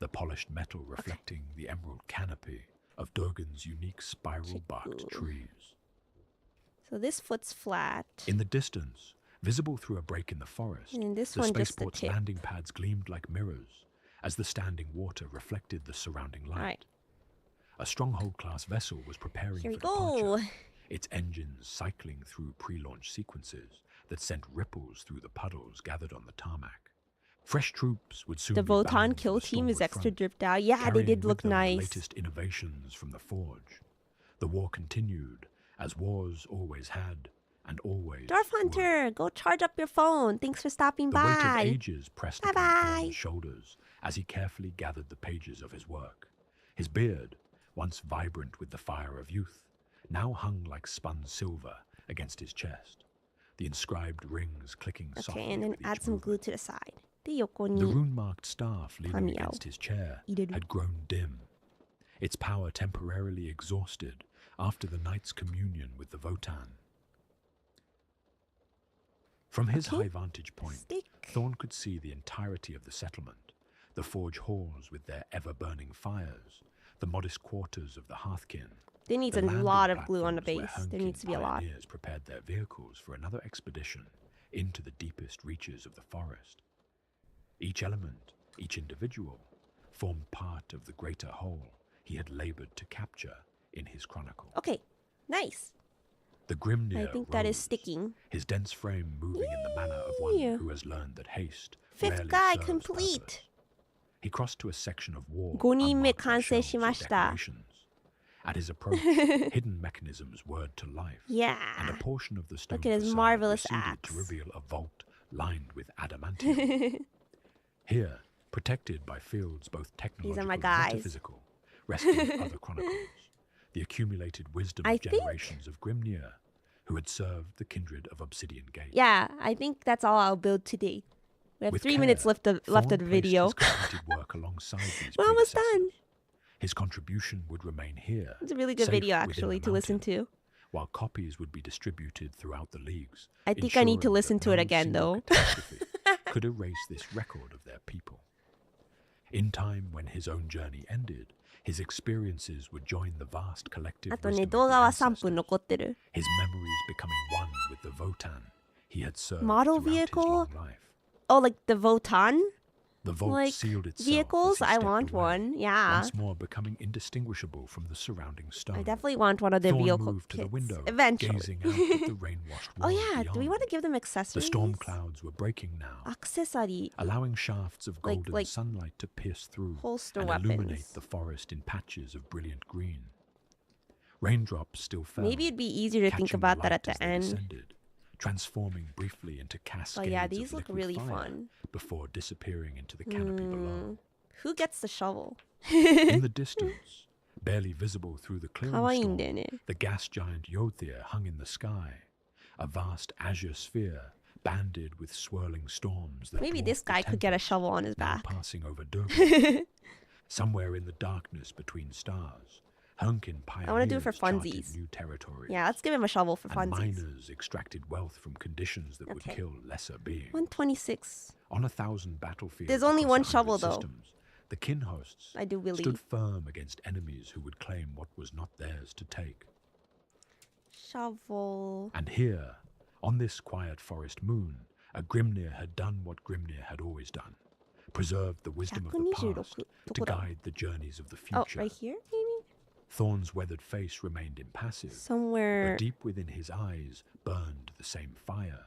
the polished metal reflecting the emerald canopy of Durgan's unique spiral-barked trees. So this foot's flat. In the distance, visible through a break in the forest, And this the one just the spaceport's tip. landing pads gleamed like mirrors as the standing water reflected the surrounding light. Right. A Stronghold-class vessel was preparing Here we for go. departure, its engines cycling through pre-launch sequences that sent ripples through the puddles gathered on the tarmac. Fresh troops would soon The be bound Votan for kill the team is stormward extra front, dripped out. Yeah, they carrying did with look them the nice. latest innovations from the Forge. The war continued, as wars always had, and always Dwarf Hunter, go charge up your phone. Thanks for stopping The weight of by. ages pressed upon Bye-bye. Thorn's shoulders as he carefully gathered the pages of his work. His beard, once vibrant with the fire of youth, now hung like spun silver against his chest, the inscribed rings clicking softly Okay, and then with add each some glue movement. to the side. で、横 The に rune-marked staff leaning 紙を against his chair 入れる。 had grown dim, its power temporarily exhausted after the knight's communion with the Votan. From his high vantage point, Stick. Thorn could see the entirety of the settlement, the forge halls with their ever-burning fires, the modest quarters of the hearthkin. There needs the a landing lot of glue on the platforms where base. There Hunkin needs to be a lot. pioneers prepared their vehicles for another expedition into the deepest reaches of the forest. Each element, each individual, formed part of the greater whole he had labored to capture in his chronicle. Okay, nice. The Grimnir I think that is rose, sticking. his dense frame moving in the manner of one Yeah. who has learned that haste Fifth rarely guy serves complete. purpose. He crossed to a section of wall 5人目 unmarked by 完成 shelves し or ました。 decorations. At his approach, hidden mechanisms whirred to life, and Yeah. a portion of the stone Look at his facade marvelous receded axe. to reveal a vault lined with adamantium. Here, protected by fields both technological my and guys. metaphysical, rested other chronicles, the accumulated wisdom I of think- generations of Grimnir, who had served the kindred of Obsidian Gate. Yeah, I think that's all I'll build today. We have With 3 minutes care, left of the Thorn video. placed his completed work alongside these We're almost done. predecessors. His contribution would remain here. It's a really good safe video within actually the to listen mountain, to. while copies would be distributed throughout the leagues. I think I need to ensuring listen that to it no again, single though. catastrophe could erase this record of their people. In time, when his own journey ended, his experiences would join the vast collective あとね、 wisdom 動 of the 画は3 ancestors, 分残ってる。 his memories becoming one with the Votan he had served Model throughout his vehicle? long life. Oh, like the Votan? The vault Like sealed itself vehicles? as he I stepped want away, one. Yeah. once more becoming indistinguishable from the surrounding stone. I definitely want one of the Thorn vehicle moved to the kits. window, Eventually. gazing out at the rain-washed Oh world yeah, do we beyond. want to give them The accessories? storm clouds were breaking now, Accessory. allowing shafts of Like- golden like sunlight to pierce through holster and weapons. illuminate the forest in patches of brilliant green. Raindrops still fell, Maybe it'd be easier to think catching about that light at the as they end. descended, transforming briefly into cascades Oh yeah, of these look liquid really fire fun. before disappearing into the canopy below. Who gets the shovel? In the distance, barely visible through the clearing 可愛いん storm, だよね。 the gas giant Yothir hung in the sky, a vast azure sphere banded with swirling storms that Maybe dwarfed this the guy could get a tempest shovel on his now back. passing over Durban. Somewhere in the darkness between stars, Hunkin I wanna do it for pioneers charted funsies. new territory, Yeah, let's give him a shovel for and funsies. miners extracted wealth from conditions that would Okay. kill lesser beings. 126. On 1,000 battlefields, There's only across one 100 shovel, though. systems, the kin hosts I do believe. stood firm against enemies who would claim what was not theirs to take. Shovel. And here, on this quiet forest moon, a Grimnir had done what Grimnir had always done, preserved the wisdom of the 126 past ど to こだ guide the journeys of the Oh, future. right here, maybe? Thorn's weathered face remained impassive, Somewhere but deep within his eyes burned the same fire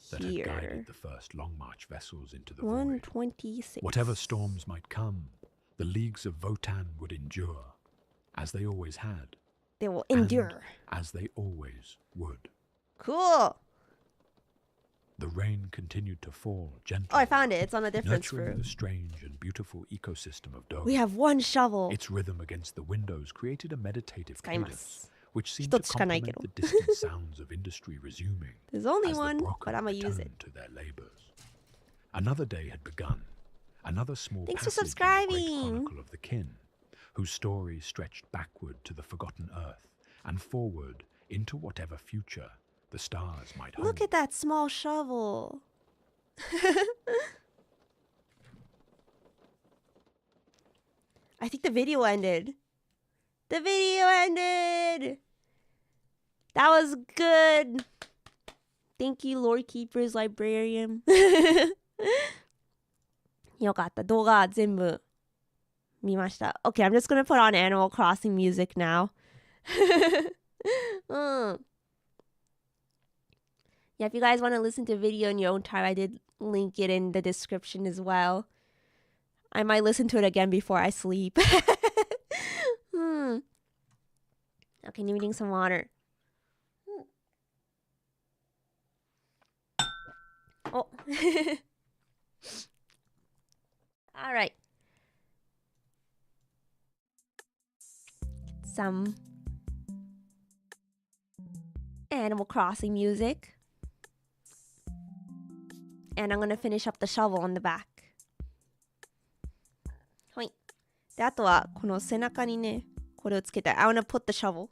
that had here. guided the first Long March vessels into the void. 126. Whatever storms might come, the leagues of Votan would endure, as they always had, They will and endure. as they always would. Cool. The rain continued to fall gently, Oh, I found it. It's on a different nurturing screw. the strange and beautiful ecosystem of Doe. We have one shovel. Its rhythm against the windows created a meditative 使いま cadence, す。 which seemed to 一つしかないけ complement ど。 the distant sounds of industry resuming There's only as one, the but Brocken I'm gonna use it. returned to their labors. Another day had begun, another small Thanks for passage in the subscribing. great chronicle of the kin, whose story stretched backward to the forgotten earth and forward into whatever future the stars might hold. Look at that small shovel. I think the video ended. The video ended. That was good. Thank you, Lord Keeper's Librarian. よかった。動画全部見ました。Okay, I'm just gonna put on Animal Crossing music now. Yeah, if you guys want to listen to a video in your own time, I did link it in the description as well. I might listen to it again before I sleep. Okay, needing some water. Oh. All right. Some Animal Crossing music. And I'm gonna finish up the shovel on the back. はい。で、あとは、この背中にね、これをつけたい。I wanna put the shovel.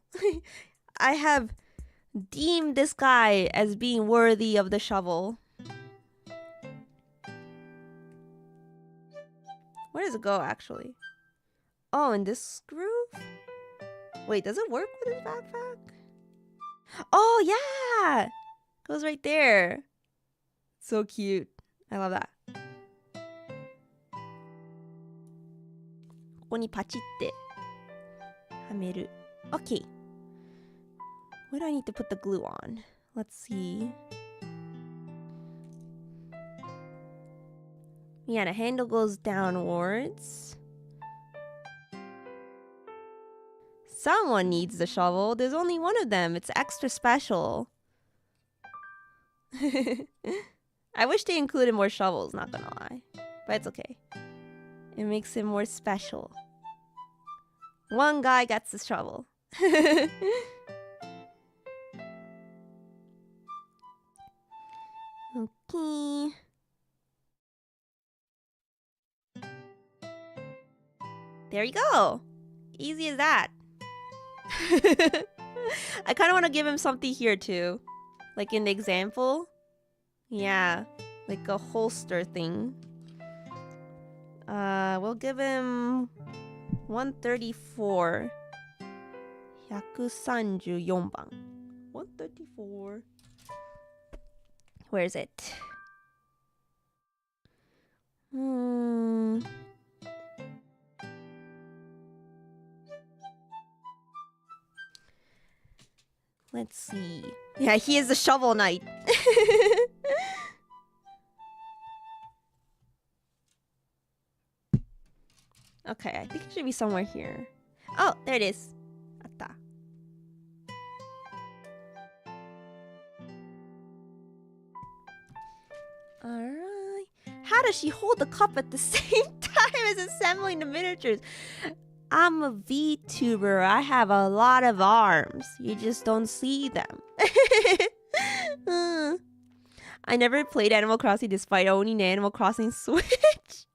I have deemed this guy as being worthy of the shovel. Where does it go, actually? Oh, in this groove? Wait, does it work with his backpack? Oh, yeah! Goes right there. So cute. I love that. ここにパチってはめる。Okay. Where do I need to put the glue on? Let's see. Yeah, the handle goes downwards. Someone needs the shovel. There's only one of them. It's extra special. I wish they included more shovels, not gonna lie. But it's okay. It makes it more special. One guy gets the shovel. Okay. There you go. Easy as that. I kind of want to give him something here too. Like in the example. Yeah. Like a holster thing. We'll give him 134. 134番. 134. Where is it? Let's see. Yeah, he is the shovel knight. Okay, I think it should be somewhere here. Oh, there it is. Atta. Alright. How does she hold the cup at the same time as assembling the miniatures? I'm a VTuber. I have a lot of arms. You just don't see them. I never played Animal Crossing despite owning the Animal Crossing Switch.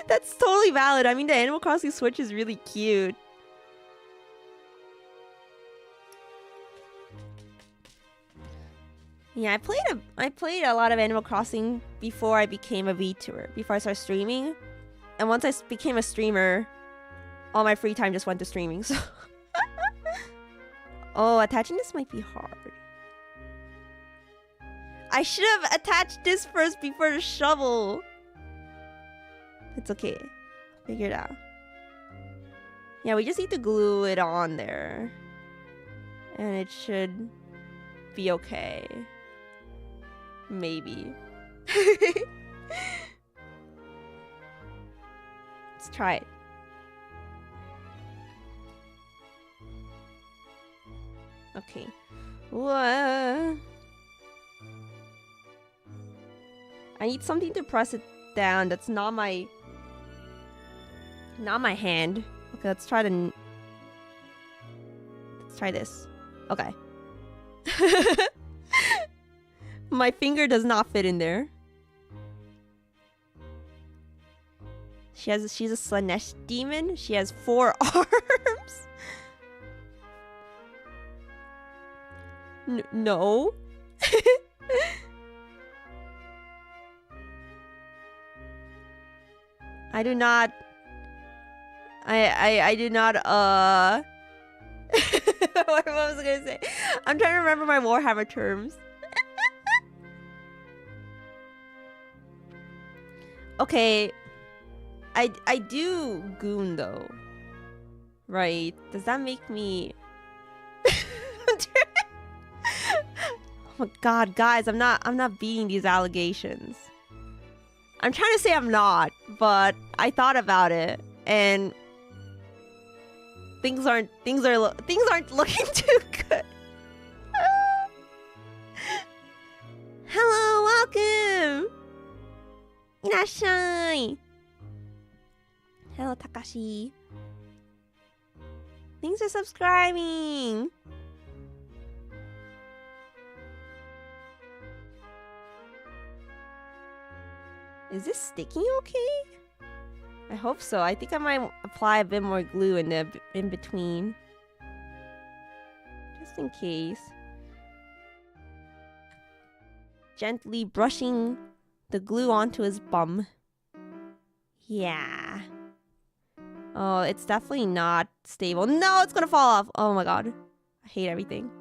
That's totally valid. I mean, the Animal Crossing Switch is really cute. Yeah, I played a lot of Animal Crossing before I became a VTuber, before I started streaming. And once I became a streamer, all my free time just went to streaming, so... Oh, attaching this might be hard. I should have attached this first before the shovel. It's okay. Figure it out. Yeah, we just need to glue it on there. And it should be okay. Maybe. Let's try it. Okay. What? I need something to press it down. That's not my hand. Okay, let's try this. Okay. My finger does not fit in there. She's a Slanesh demon. She has 4 arms. No. I do not. I do not. What was I gonna say? I'm trying to remember my Warhammer terms. Okay. I do goon though. Right? Does that make me? Oh my god, guys, I'm not beating these allegations. I'm trying to say I'm not, but I thought about it and things aren't looking too good. Hello, welcome. らっしゃい。Hello, Takashi. Thanks for subscribing. Is this sticking okay? I hope so. I think I might apply a bit more glue in between. Just in case. Gently brushing the glue onto his bum. Yeah. Oh, it's definitely not stable. No, it's gonna fall off. Oh my god. I hate everything.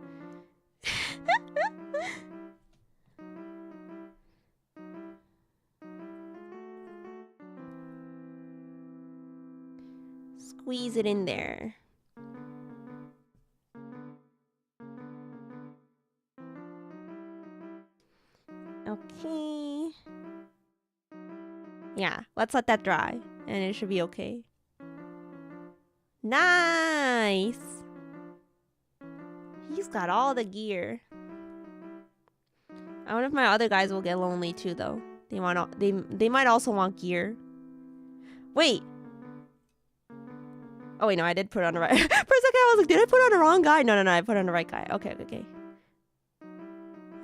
Squeeze it in there. Okay. Yeah, let's let that dry. And it should be okay. Nice! He's got all the gear. I wonder if my other guys will get lonely too, though. They might also want gear. Wait! Oh wait, no, I did put it on the right. For a second, I was like, did I put it on the wrong guy? No, I put it on the right guy. Okay.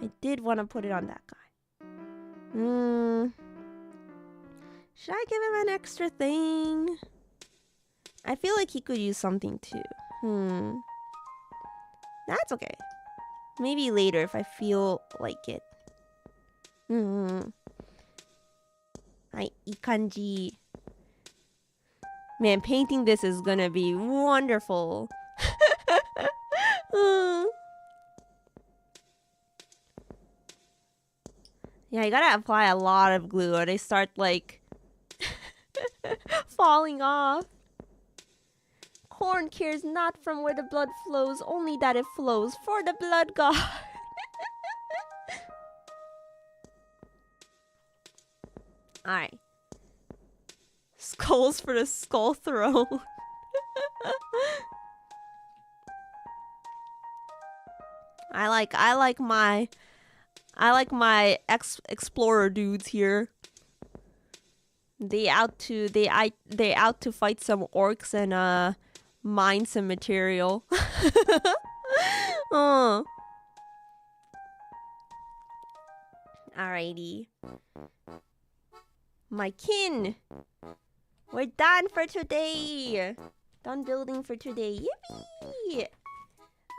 I did want to put it on that guy. Should I give him an extra thing? I feel like he could use something too. That's okay. Maybe later if I feel like it. はい、いい感じ. Man, painting this is gonna be wonderful. Yeah, you gotta apply a lot of glue or they start like falling off. Corn cares not from where the blood flows, only that it flows for the blood god. Alright. Skulls for the skull throne. I like my explorer dudes here. They out to fight some orcs and mine some material. Alrighty. My kin. We're done for today. Done building for today. Yippee!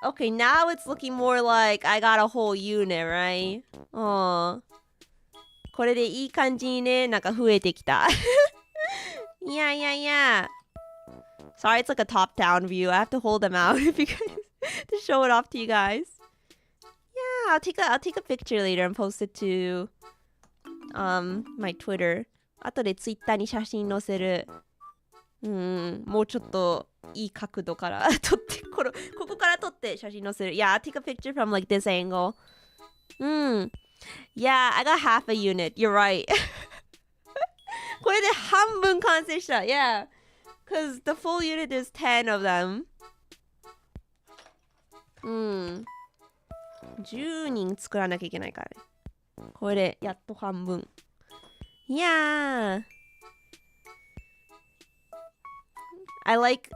Okay, now it's looking more like I got a whole unit, right? これでいい感じにね、なんか増えてきた。Yeah. Sorry, it's like a top-down view. I have to hold them out if you guys to show it off to you guys. Yeah, I'll take a picture later and post it to my Twitter. 後で Twitter に写真載せる。もうちょっといい角度から撮って、ここから撮って写真載せる。Yeah, I'll take a picture from like this angle. Yeah, I got half a unit. You're right. これで半分完成した。Yeah. Because the full unit is 10 of them. 10人作らなきゃいけないからね。これでやっと半分。Yeah. I like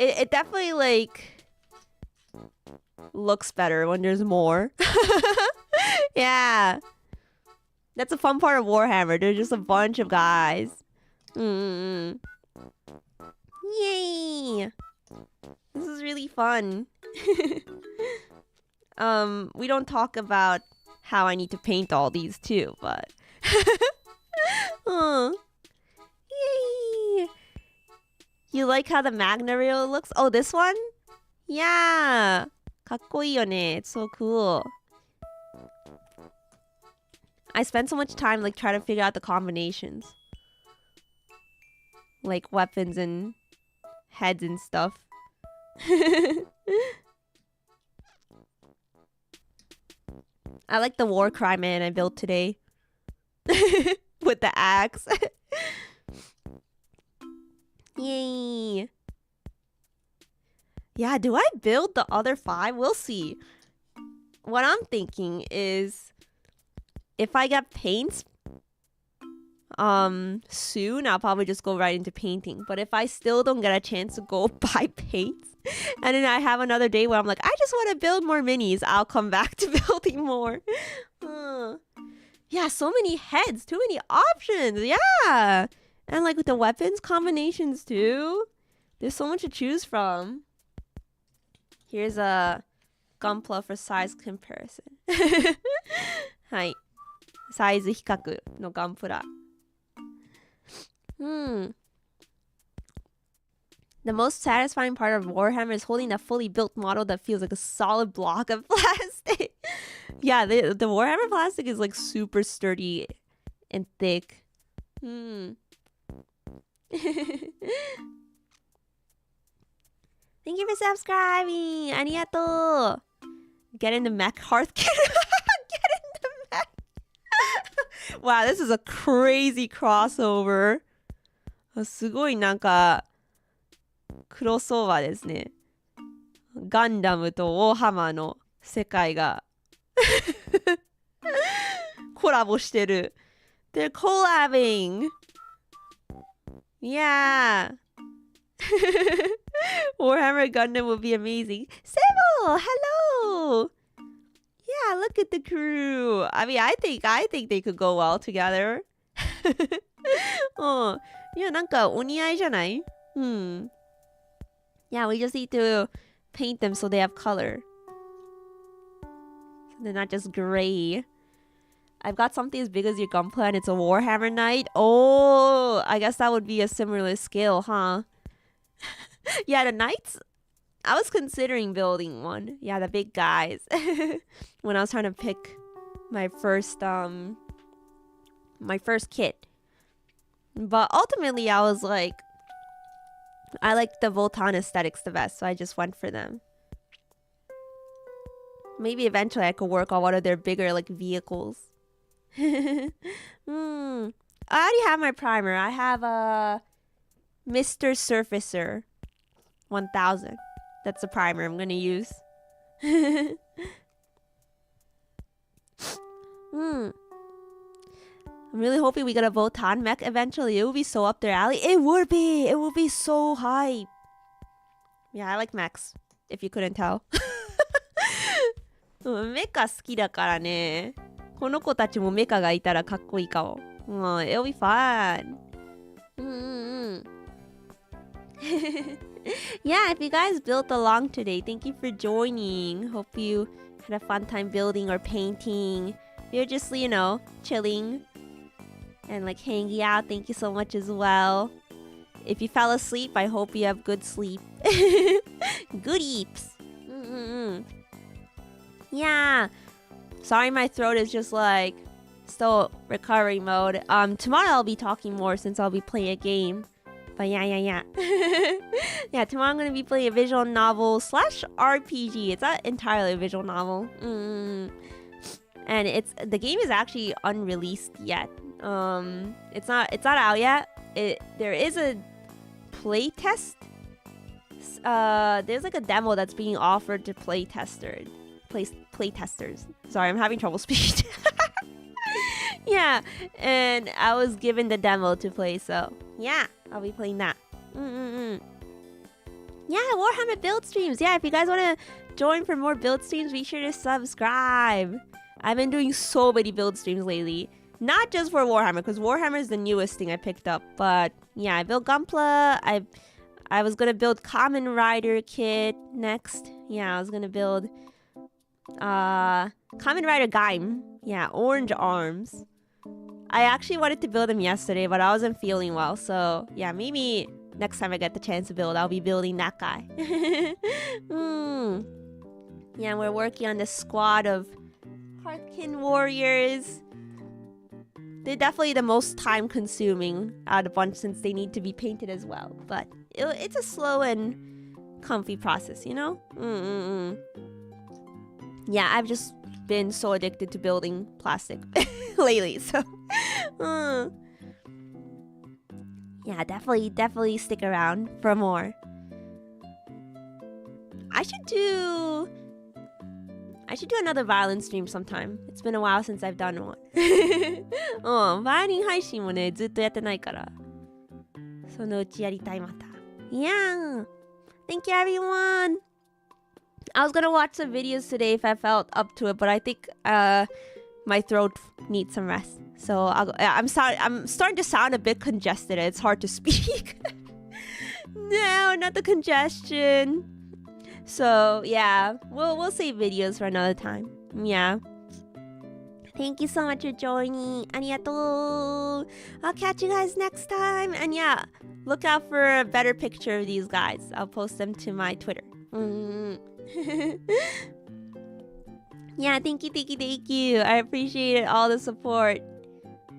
it. It definitely like looks better when there's more. Yeah. That's a fun part of Warhammer. There's just a bunch of guys. Yay! This is really fun. We don't talk about how I need to paint all these too, but yay! You like how the Magna reel looks? Oh, this one? Yeah! かっこいいよね. It's so cool. I spent so much time like trying to figure out the combinations. Like weapons and heads and stuff. I like the war cry man I built today. With the axe. Yay. Yeah, do I build the other 5? We'll see. What I'm thinking is if I get paints, soon, I'll probably just go right into painting. But if I still don't get a chance to go buy paints, and then I have another day where I'm like, I just want to build more minis, I'll come back to building more. Yeah, so many heads, too many options. Yeah. And like with the weapons combinations too. There's so much to choose from. Here's a Gunpla for size comparison. はい。サイズ比較のガンプラ。The most satisfying part of Warhammer is holding a fully built model that feels like a solid block of plastic. Yeah, the Warhammer plastic is like super sturdy and thick. Thank you for subscribing. ありがとう. Get in the mech hearth kit. Get in the mech. Wow, this is a crazy crossover. すごいなんかクロスオーバーですね。ガンダムとウォーハマーの世界がコラボしてる。They're collabing. Yeah. Warhammer Gundam will be amazing. Sebo, hello. Yeah, look at the crew. I mean, I think they could go well together. いや、なんかお似合いじゃない？Yeah, we just need to paint them so they have color. So they're not just gray. I've got something as big as your Gunpla and it's a Warhammer Knight. Oh, I guess that would be a similar scale, huh? Yeah, the Knights, I was considering building one. Yeah, the big guys. When I was trying to pick my first kit. But ultimately, I was like, I like the Votan aesthetics the best, so I just went for them. Maybe eventually I could work on one of their bigger like vehicles. I already have my primer. I have a Mr. Surfacer 1000. That's the primer I'm gonna use. I'm really hoping we get a Votan mech eventually. It would be so up their alley. It would be. It would be so hype. Yeah, I like mechs, if you couldn't tell. メカ好きだからね。この子たちもメカがいたらかっこいいかも。It'll be fun. Yeah, if you guys built along today, thank you for joining. Hope you had a fun time building or painting. If you're just, you know, chilling and like hanging out, thank you so much as well. If you fell asleep, I hope you have good sleep. Good eeps. Yeah. Sorry, my throat is just like still recovery mode. Tomorrow I'll be talking more since I'll be playing a game. But yeah. Yeah, tomorrow I'm going to be playing a visual novel / RPG. It's not entirely a visual novel. And the game is actually unreleased yet. It's not out yet. There is a play test. There's like a demo that's being offered to play testers. Sorry, I'm having trouble speaking. Yeah, and I was given the demo to play, so yeah, I'll be playing that. Yeah, Warhammer build streams. Yeah, if you guys want to join for more build streams, be sure to subscribe. I've been doing so many build streams lately. Not just for Warhammer, because Warhammer is the newest thing I picked up. But yeah, I built Gunpla. I was going to build Kamen Rider kit next. Yeah, I was going to build Kamen Rider Gaim. Yeah, orange arms. I actually wanted to build him yesterday, but I wasn't feeling well. So yeah, maybe next time I get the chance to build, I'll be building that guy. Yeah, we're working on the squad of Hearthkin warriors. They're definitely the most time consuming out of the bunch since they need to be painted as well. But it's a slow and comfy process, you know? Yeah, I've just been so addicted to building plastic lately, so yeah, definitely stick around for more. I should do another violin stream sometime. It's been a while since I've done one. バイオリン配信もね、ずっとやってないから。そのうちやりたいまた。Yeah. Thank you, everyone. I was gonna watch some videos today if I felt up to it, but I think my throat needs some rest. So I'm starting to sound a bit congested. It's hard to speak. No, not the congestion. So yeah, we'll save videos for another time. Yeah. Thank you so much for joining. ありがとう. I'll catch you guys next time. And yeah, look out for a better picture of these guys. I'll post them to my Twitter. Yeah, thank you. I appreciate all the support.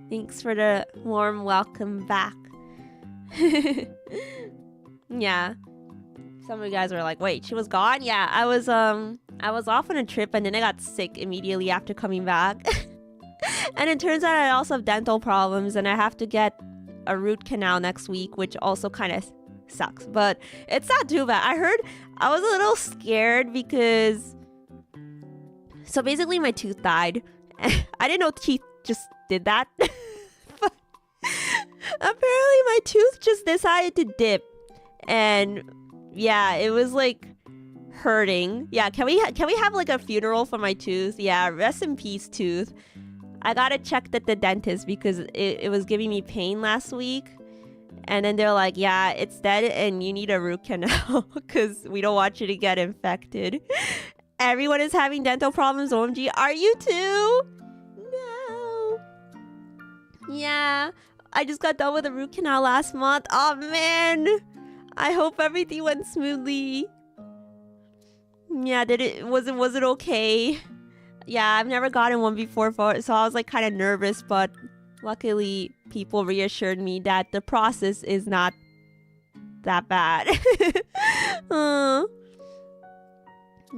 Thanks for the warm welcome back. Yeah. Some of you guys were like, wait, she was gone? Yeah, I was off on a trip and then I got sick immediately after coming back. And it turns out I also have dental problems and I have to get a root canal next week, which also kind of sucks. But it's not too bad. I heard I was a little scared because... So basically my tooth died. I didn't know teeth just did that. But apparently my tooth just decided to dip. And yeah, it was like hurting. Yeah, can we have like a funeral for my tooth? Yeah, rest in peace, tooth. I got it checked at the dentist because it was giving me pain last week. And then they're like, yeah, it's dead and you need a root canal because we don't want you to get infected. Everyone is having dental problems, OMG. Are you too? No. Yeah, I just got done with a root canal last month. Oh, man. I hope everything went smoothly. Yeah, was it okay? Yeah, I've never gotten one before, so I was like kind of nervous, but luckily people reassured me that the process is not that bad.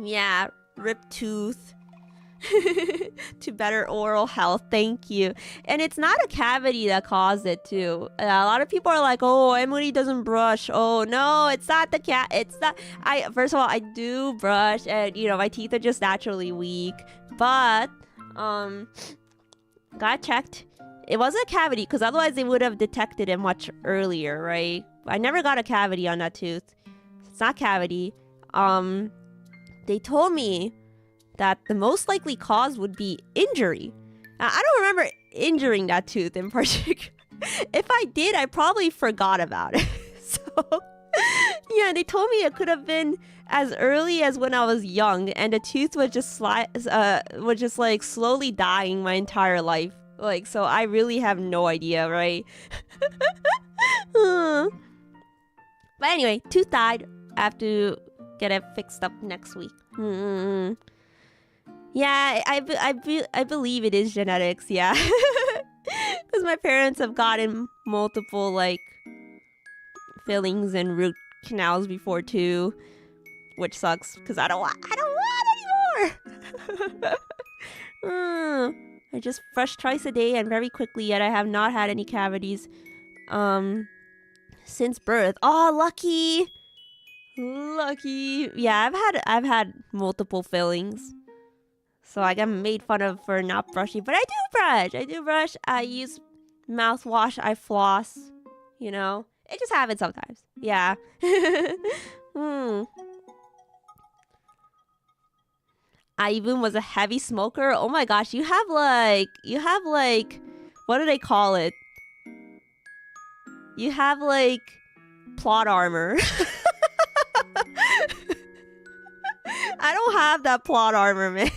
Yeah, ripped tooth. To better oral health, thank you. And it's not a cavity that caused it too. A lot of people are like, oh, Emuri doesn't brush. Oh no, it's not the cat. It's not. First of all, I do brush, and you know my teeth are just naturally weak. But got checked. It wasn't a cavity because otherwise they would have detected it much earlier, right? I never got a cavity on that tooth. It's not cavity. They told me that the most likely cause would be injury. Now, I don't remember injuring that tooth in particular. If I did, I probably forgot about it. So, yeah, they told me it could have been as early as when I was young, and the tooth was just like slowly dying my entire life. Like, so I really have no idea, right? But anyway, tooth died. I have to get it fixed up next week. Yeah, I believe it is genetics, yeah. Because my parents have gotten multiple, like, fillings and root canals before, too. Which sucks, because I don't want anymore! I just brush twice a day and very quickly, yet I have not had any cavities since birth. Oh, lucky! Lucky! Yeah, I've had multiple fillings. So I get made fun of for not brushing, but I do brush. I use mouthwash. I floss. You know, it just happens sometimes. Yeah. I even was a heavy smoker. Oh my gosh, you have like, what do they call it? You have like plot armor. I don't have that plot armor, man.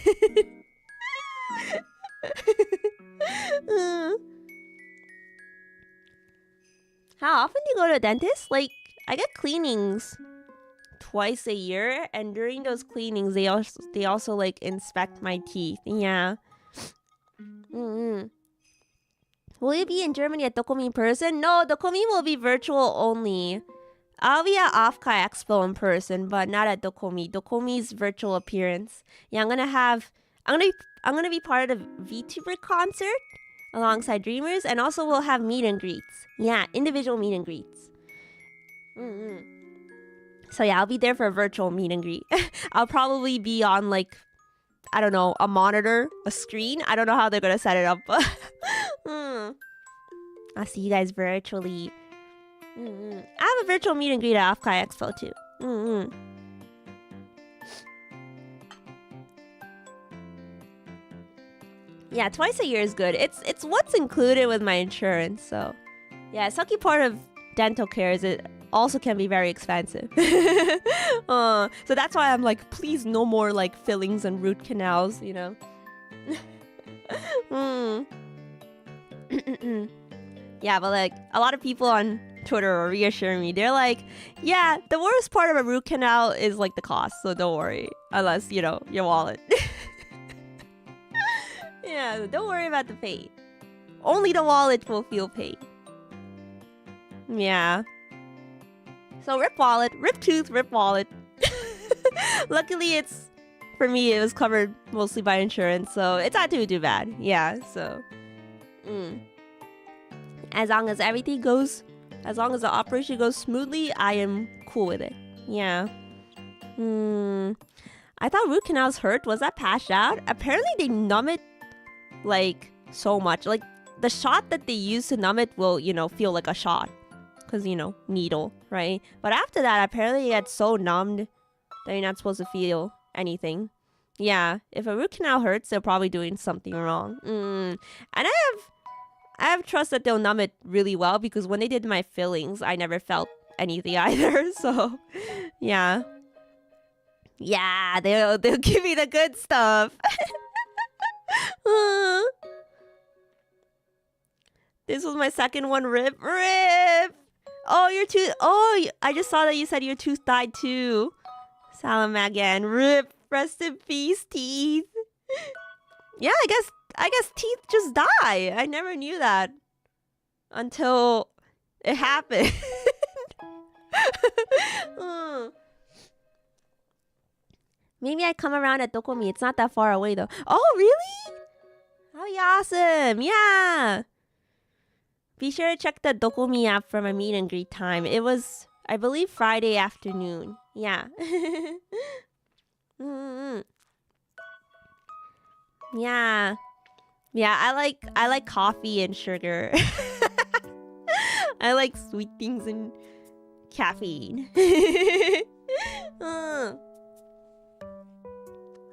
How often do you go to a dentist? Like, I get cleanings twice a year, and during those cleanings, they also like inspect my teeth. Yeah. Will you be in Germany at Dokumi in person? No, Dokumi will be virtual only. I'll be at Offkai Expo in person, but not at Dokumi. Dokomi's virtual appearance. Yeah, I'm gonna be part of the VTuber concert alongside Dreamers, and also we'll have meet and greets. Yeah, individual meet and greets. So yeah, I'll be there for a virtual meet and greet. I'll probably be on like I don't know, a monitor, a screen. I don't know how they're gonna set it up, but I'll see you guys virtually. I have a virtual meet and greet at Offkai Expo too. Yeah, twice a year is good. It's what's included with my insurance, so yeah, sucky part of dental care is it also can be very expensive. So that's why I'm like, please no more like fillings and root canals, you know. Yeah, but like a lot of people on Twitter are reassuring me. They're like, yeah, the worst part of a root canal is like the cost, so don't worry, unless, you know, your wallet. Yeah, don't worry about the pain. Only the wallet will feel pain. Yeah. So rip wallet, rip tooth, rip wallet. Luckily it's, for me, it was covered mostly by insurance, so it's not too bad. Yeah, so. As long as everything goes, as long as the operation goes smoothly, I am cool with it. Yeah. I thought root canals hurt. Was that passed out? Apparently they numb it like so much. Like the shot that they use to numb it will, you know, feel like a shot. Because, you know, needle, right? But after that, apparently it gets so numbed that you're not supposed to feel anything. Yeah, if a root canal hurts, they're probably doing something wrong. And I have trust that they'll numb it really well, because when they did my fillings, I never felt anything either. So, yeah. Yeah, they'll give me the good stuff. This was my second one. Rip. Oh, your tooth. Oh, I just saw that you said your tooth died too. Salamagan. Rip. Rest in peace, teeth. Yeah, I guess teeth just die. I never knew that until it happened. Maybe I come around at Dokomi. It's not that far away though. Oh, really? Oh, awesome. Yeah. Be sure to check the Dokomi app for my meet and greet time. It was, I believe, Friday afternoon. Yeah. Yeah. Yeah, I like coffee and sugar. I like sweet things and caffeine.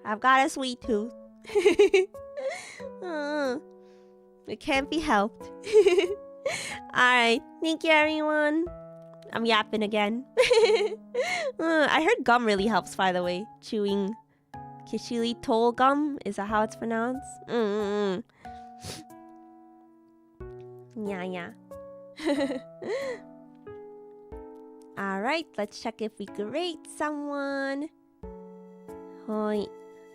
I've got a sweet tooth. It can't be helped. Alright, thank you everyone. I'm yapping again. I heard gum really helps, by the way. Chewing Kishili gum, is that how it's pronounced? Yeah. Alright, let's check if we can rate someone. Hoi.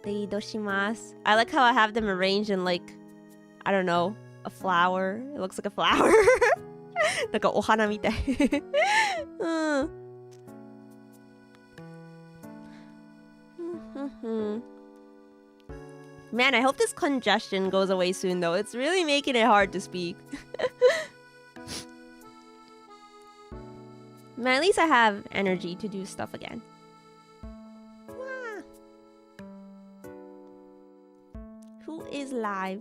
Deidoshimasu. I like how I have them arranged in like, I don't know, a flower. It looks like a flower. Like a ohana mitai. Man, I hope this congestion goes away soon though. It's really making it hard to speak. Man, at least I have energy to do stuff again. Who is live?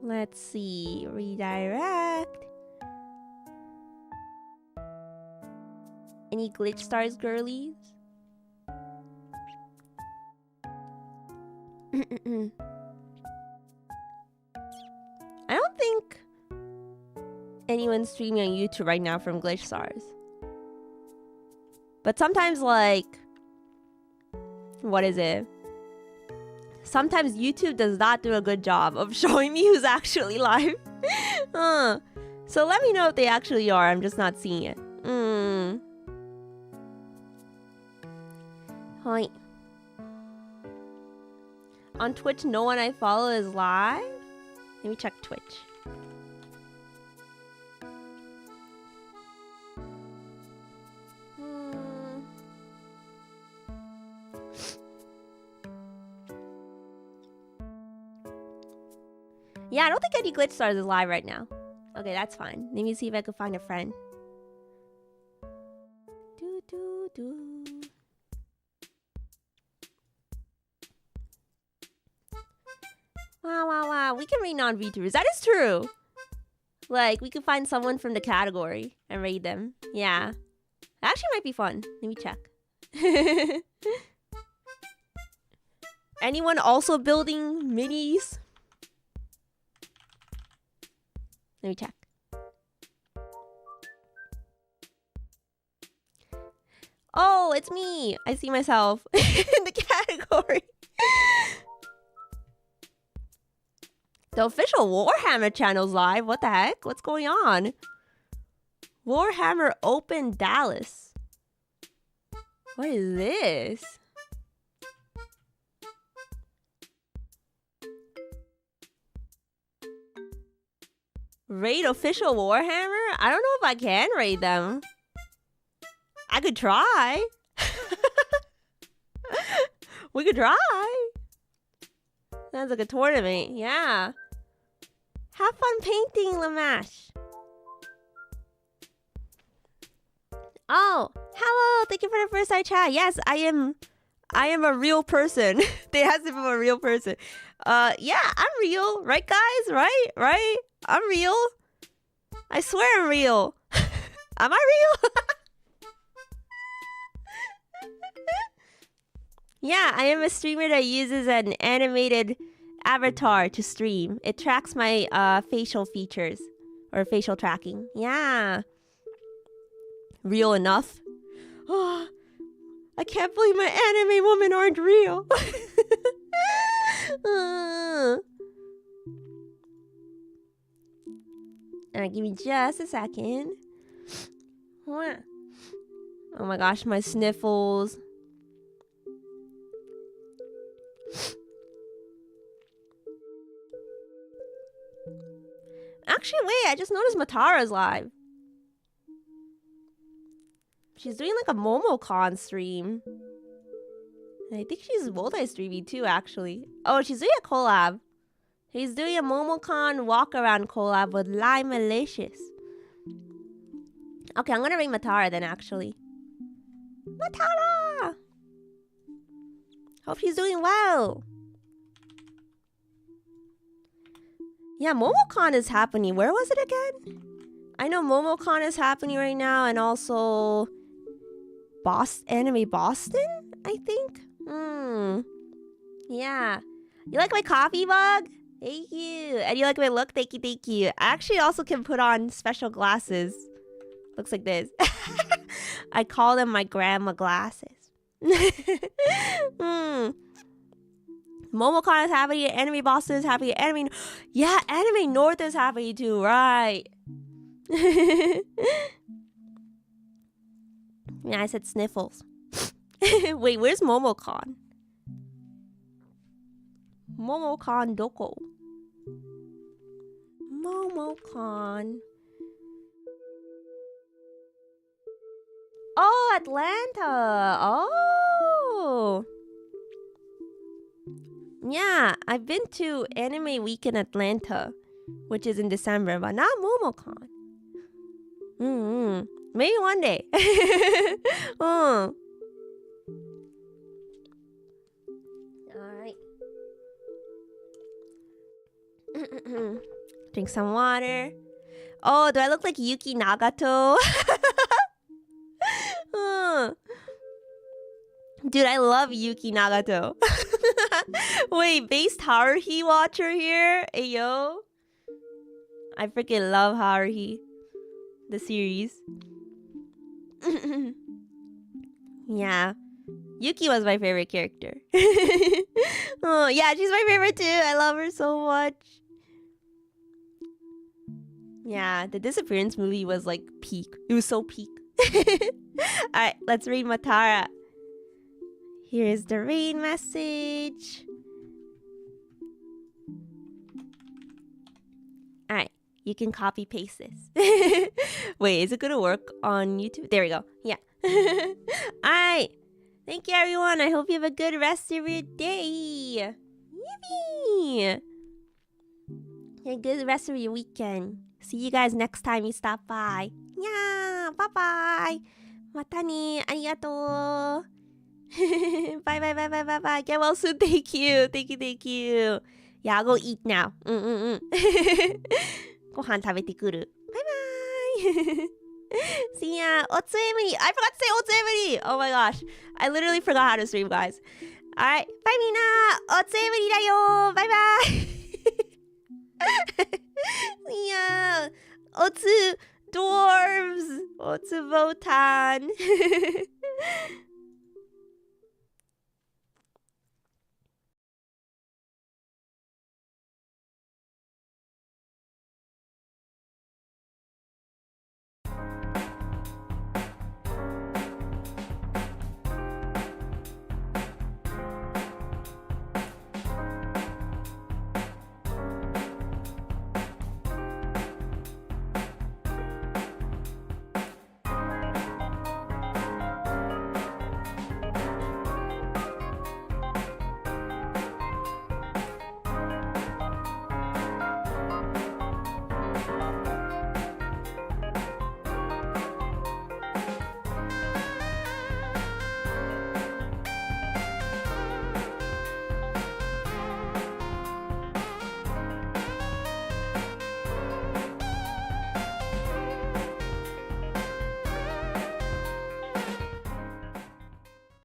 Let's see. Redirect. Any glitch stars, girlies? I don't think anyone's streaming on YouTube right now from glitch stars. But sometimes, like, what is it? Sometimes YouTube does not do a good job of showing me who's actually live. So let me know if they actually are. I'm just not seeing it. Hi. On Twitch, no one I follow is live. Let me check Twitch. Yeah, I don't think any glitch stars is live right now. Okay, that's fine. Let me see if I can find a friend. Wow. We can rate non-VTubers. That is true. Like, we could find someone from the category and rate them. Yeah. That actually might be fun. Let me check. Anyone also building minis? Let me check. Oh, it's me. I see myself in the category. The official Warhammer channel's live. What the heck? What's going on? Warhammer Open Dallas. What is this? Raid official Warhammer? I don't know if I can raid them. I could try. We could try. Sounds like a tournament. Yeah. Have fun painting, Lamash. Oh, hello. Thank you for the first side chat. Yes, I am a real person. They asked if I'm a real person. Yeah, I'm real. Right, guys? Right? I'm real. I swear I'm real. Am I real? Yeah, I am a streamer that uses an animated avatar to stream. It tracks my facial features or facial tracking. Yeah. Real enough. Oh, I can't believe my anime women aren't real. Alright, give me just a second. Oh my gosh, my sniffles. Actually, wait, I just noticed Matara's live. She's doing like a MomoCon stream. And I think she's multi-streaming too, actually. Oh, she's doing a collab. She's doing a MomoCon walk-around collab with Lime Malicious. Okay, I'm gonna ring Matara then, actually. Matara! Hope she's doing well. Yeah, MomoCon is happening. Where was it again? I know MomoCon is happening right now, and also Anime Boston, I think. Yeah. You like my coffee mug? Thank you. And you like my look? Thank you. I actually also can put on special glasses. Looks like this. I call them my grandma glasses. MomoCon is happening. Anime Boston is happening. Yeah, Anime North is happening too, right? Yeah, I said sniffles. Wait, where's MomoCon? MomoCon doko? MomoCon. Oh, Atlanta. Oh. Yeah, I've been to Anime Week in Atlanta, which is in December, but not MomoCon. Maybe one day. Alright. Drink some water. Oh, do I look like Yuki Nagato? Dude, I love Yuki Nagato. Wait, based Haruhi watcher here? Ayo. I freaking love Haruhi. The series. Yeah. Yuki was my favorite character. Oh, yeah, she's my favorite too. I love her so much. Yeah, the Disappearance movie was like peak. It was so peak. Alright, let's read Matara. Here's the raid message. Alright, you can copy paste this. Wait, is it gonna work on YouTube? There we go. Yeah. Alright. Thank you, everyone. I hope you have a good rest of your day. Yippee! A good rest of your weekend. See you guys next time you stop by. Yeah, bye bye. またね。ありがとう。bye bye bye bye bye bye. Get well soon. Thank you. Thank you. Thank you. Yeah, I'll go eat now. ご飯食べてくる。Bye bye. See ya. おつえむり. I forgot to say おつえむり. Oh my gosh. I literally forgot how to stream, guys. Alright. Bye みんな。おつえむりだよ。Bye bye. See ya. おつ dwarves. おつ Votan.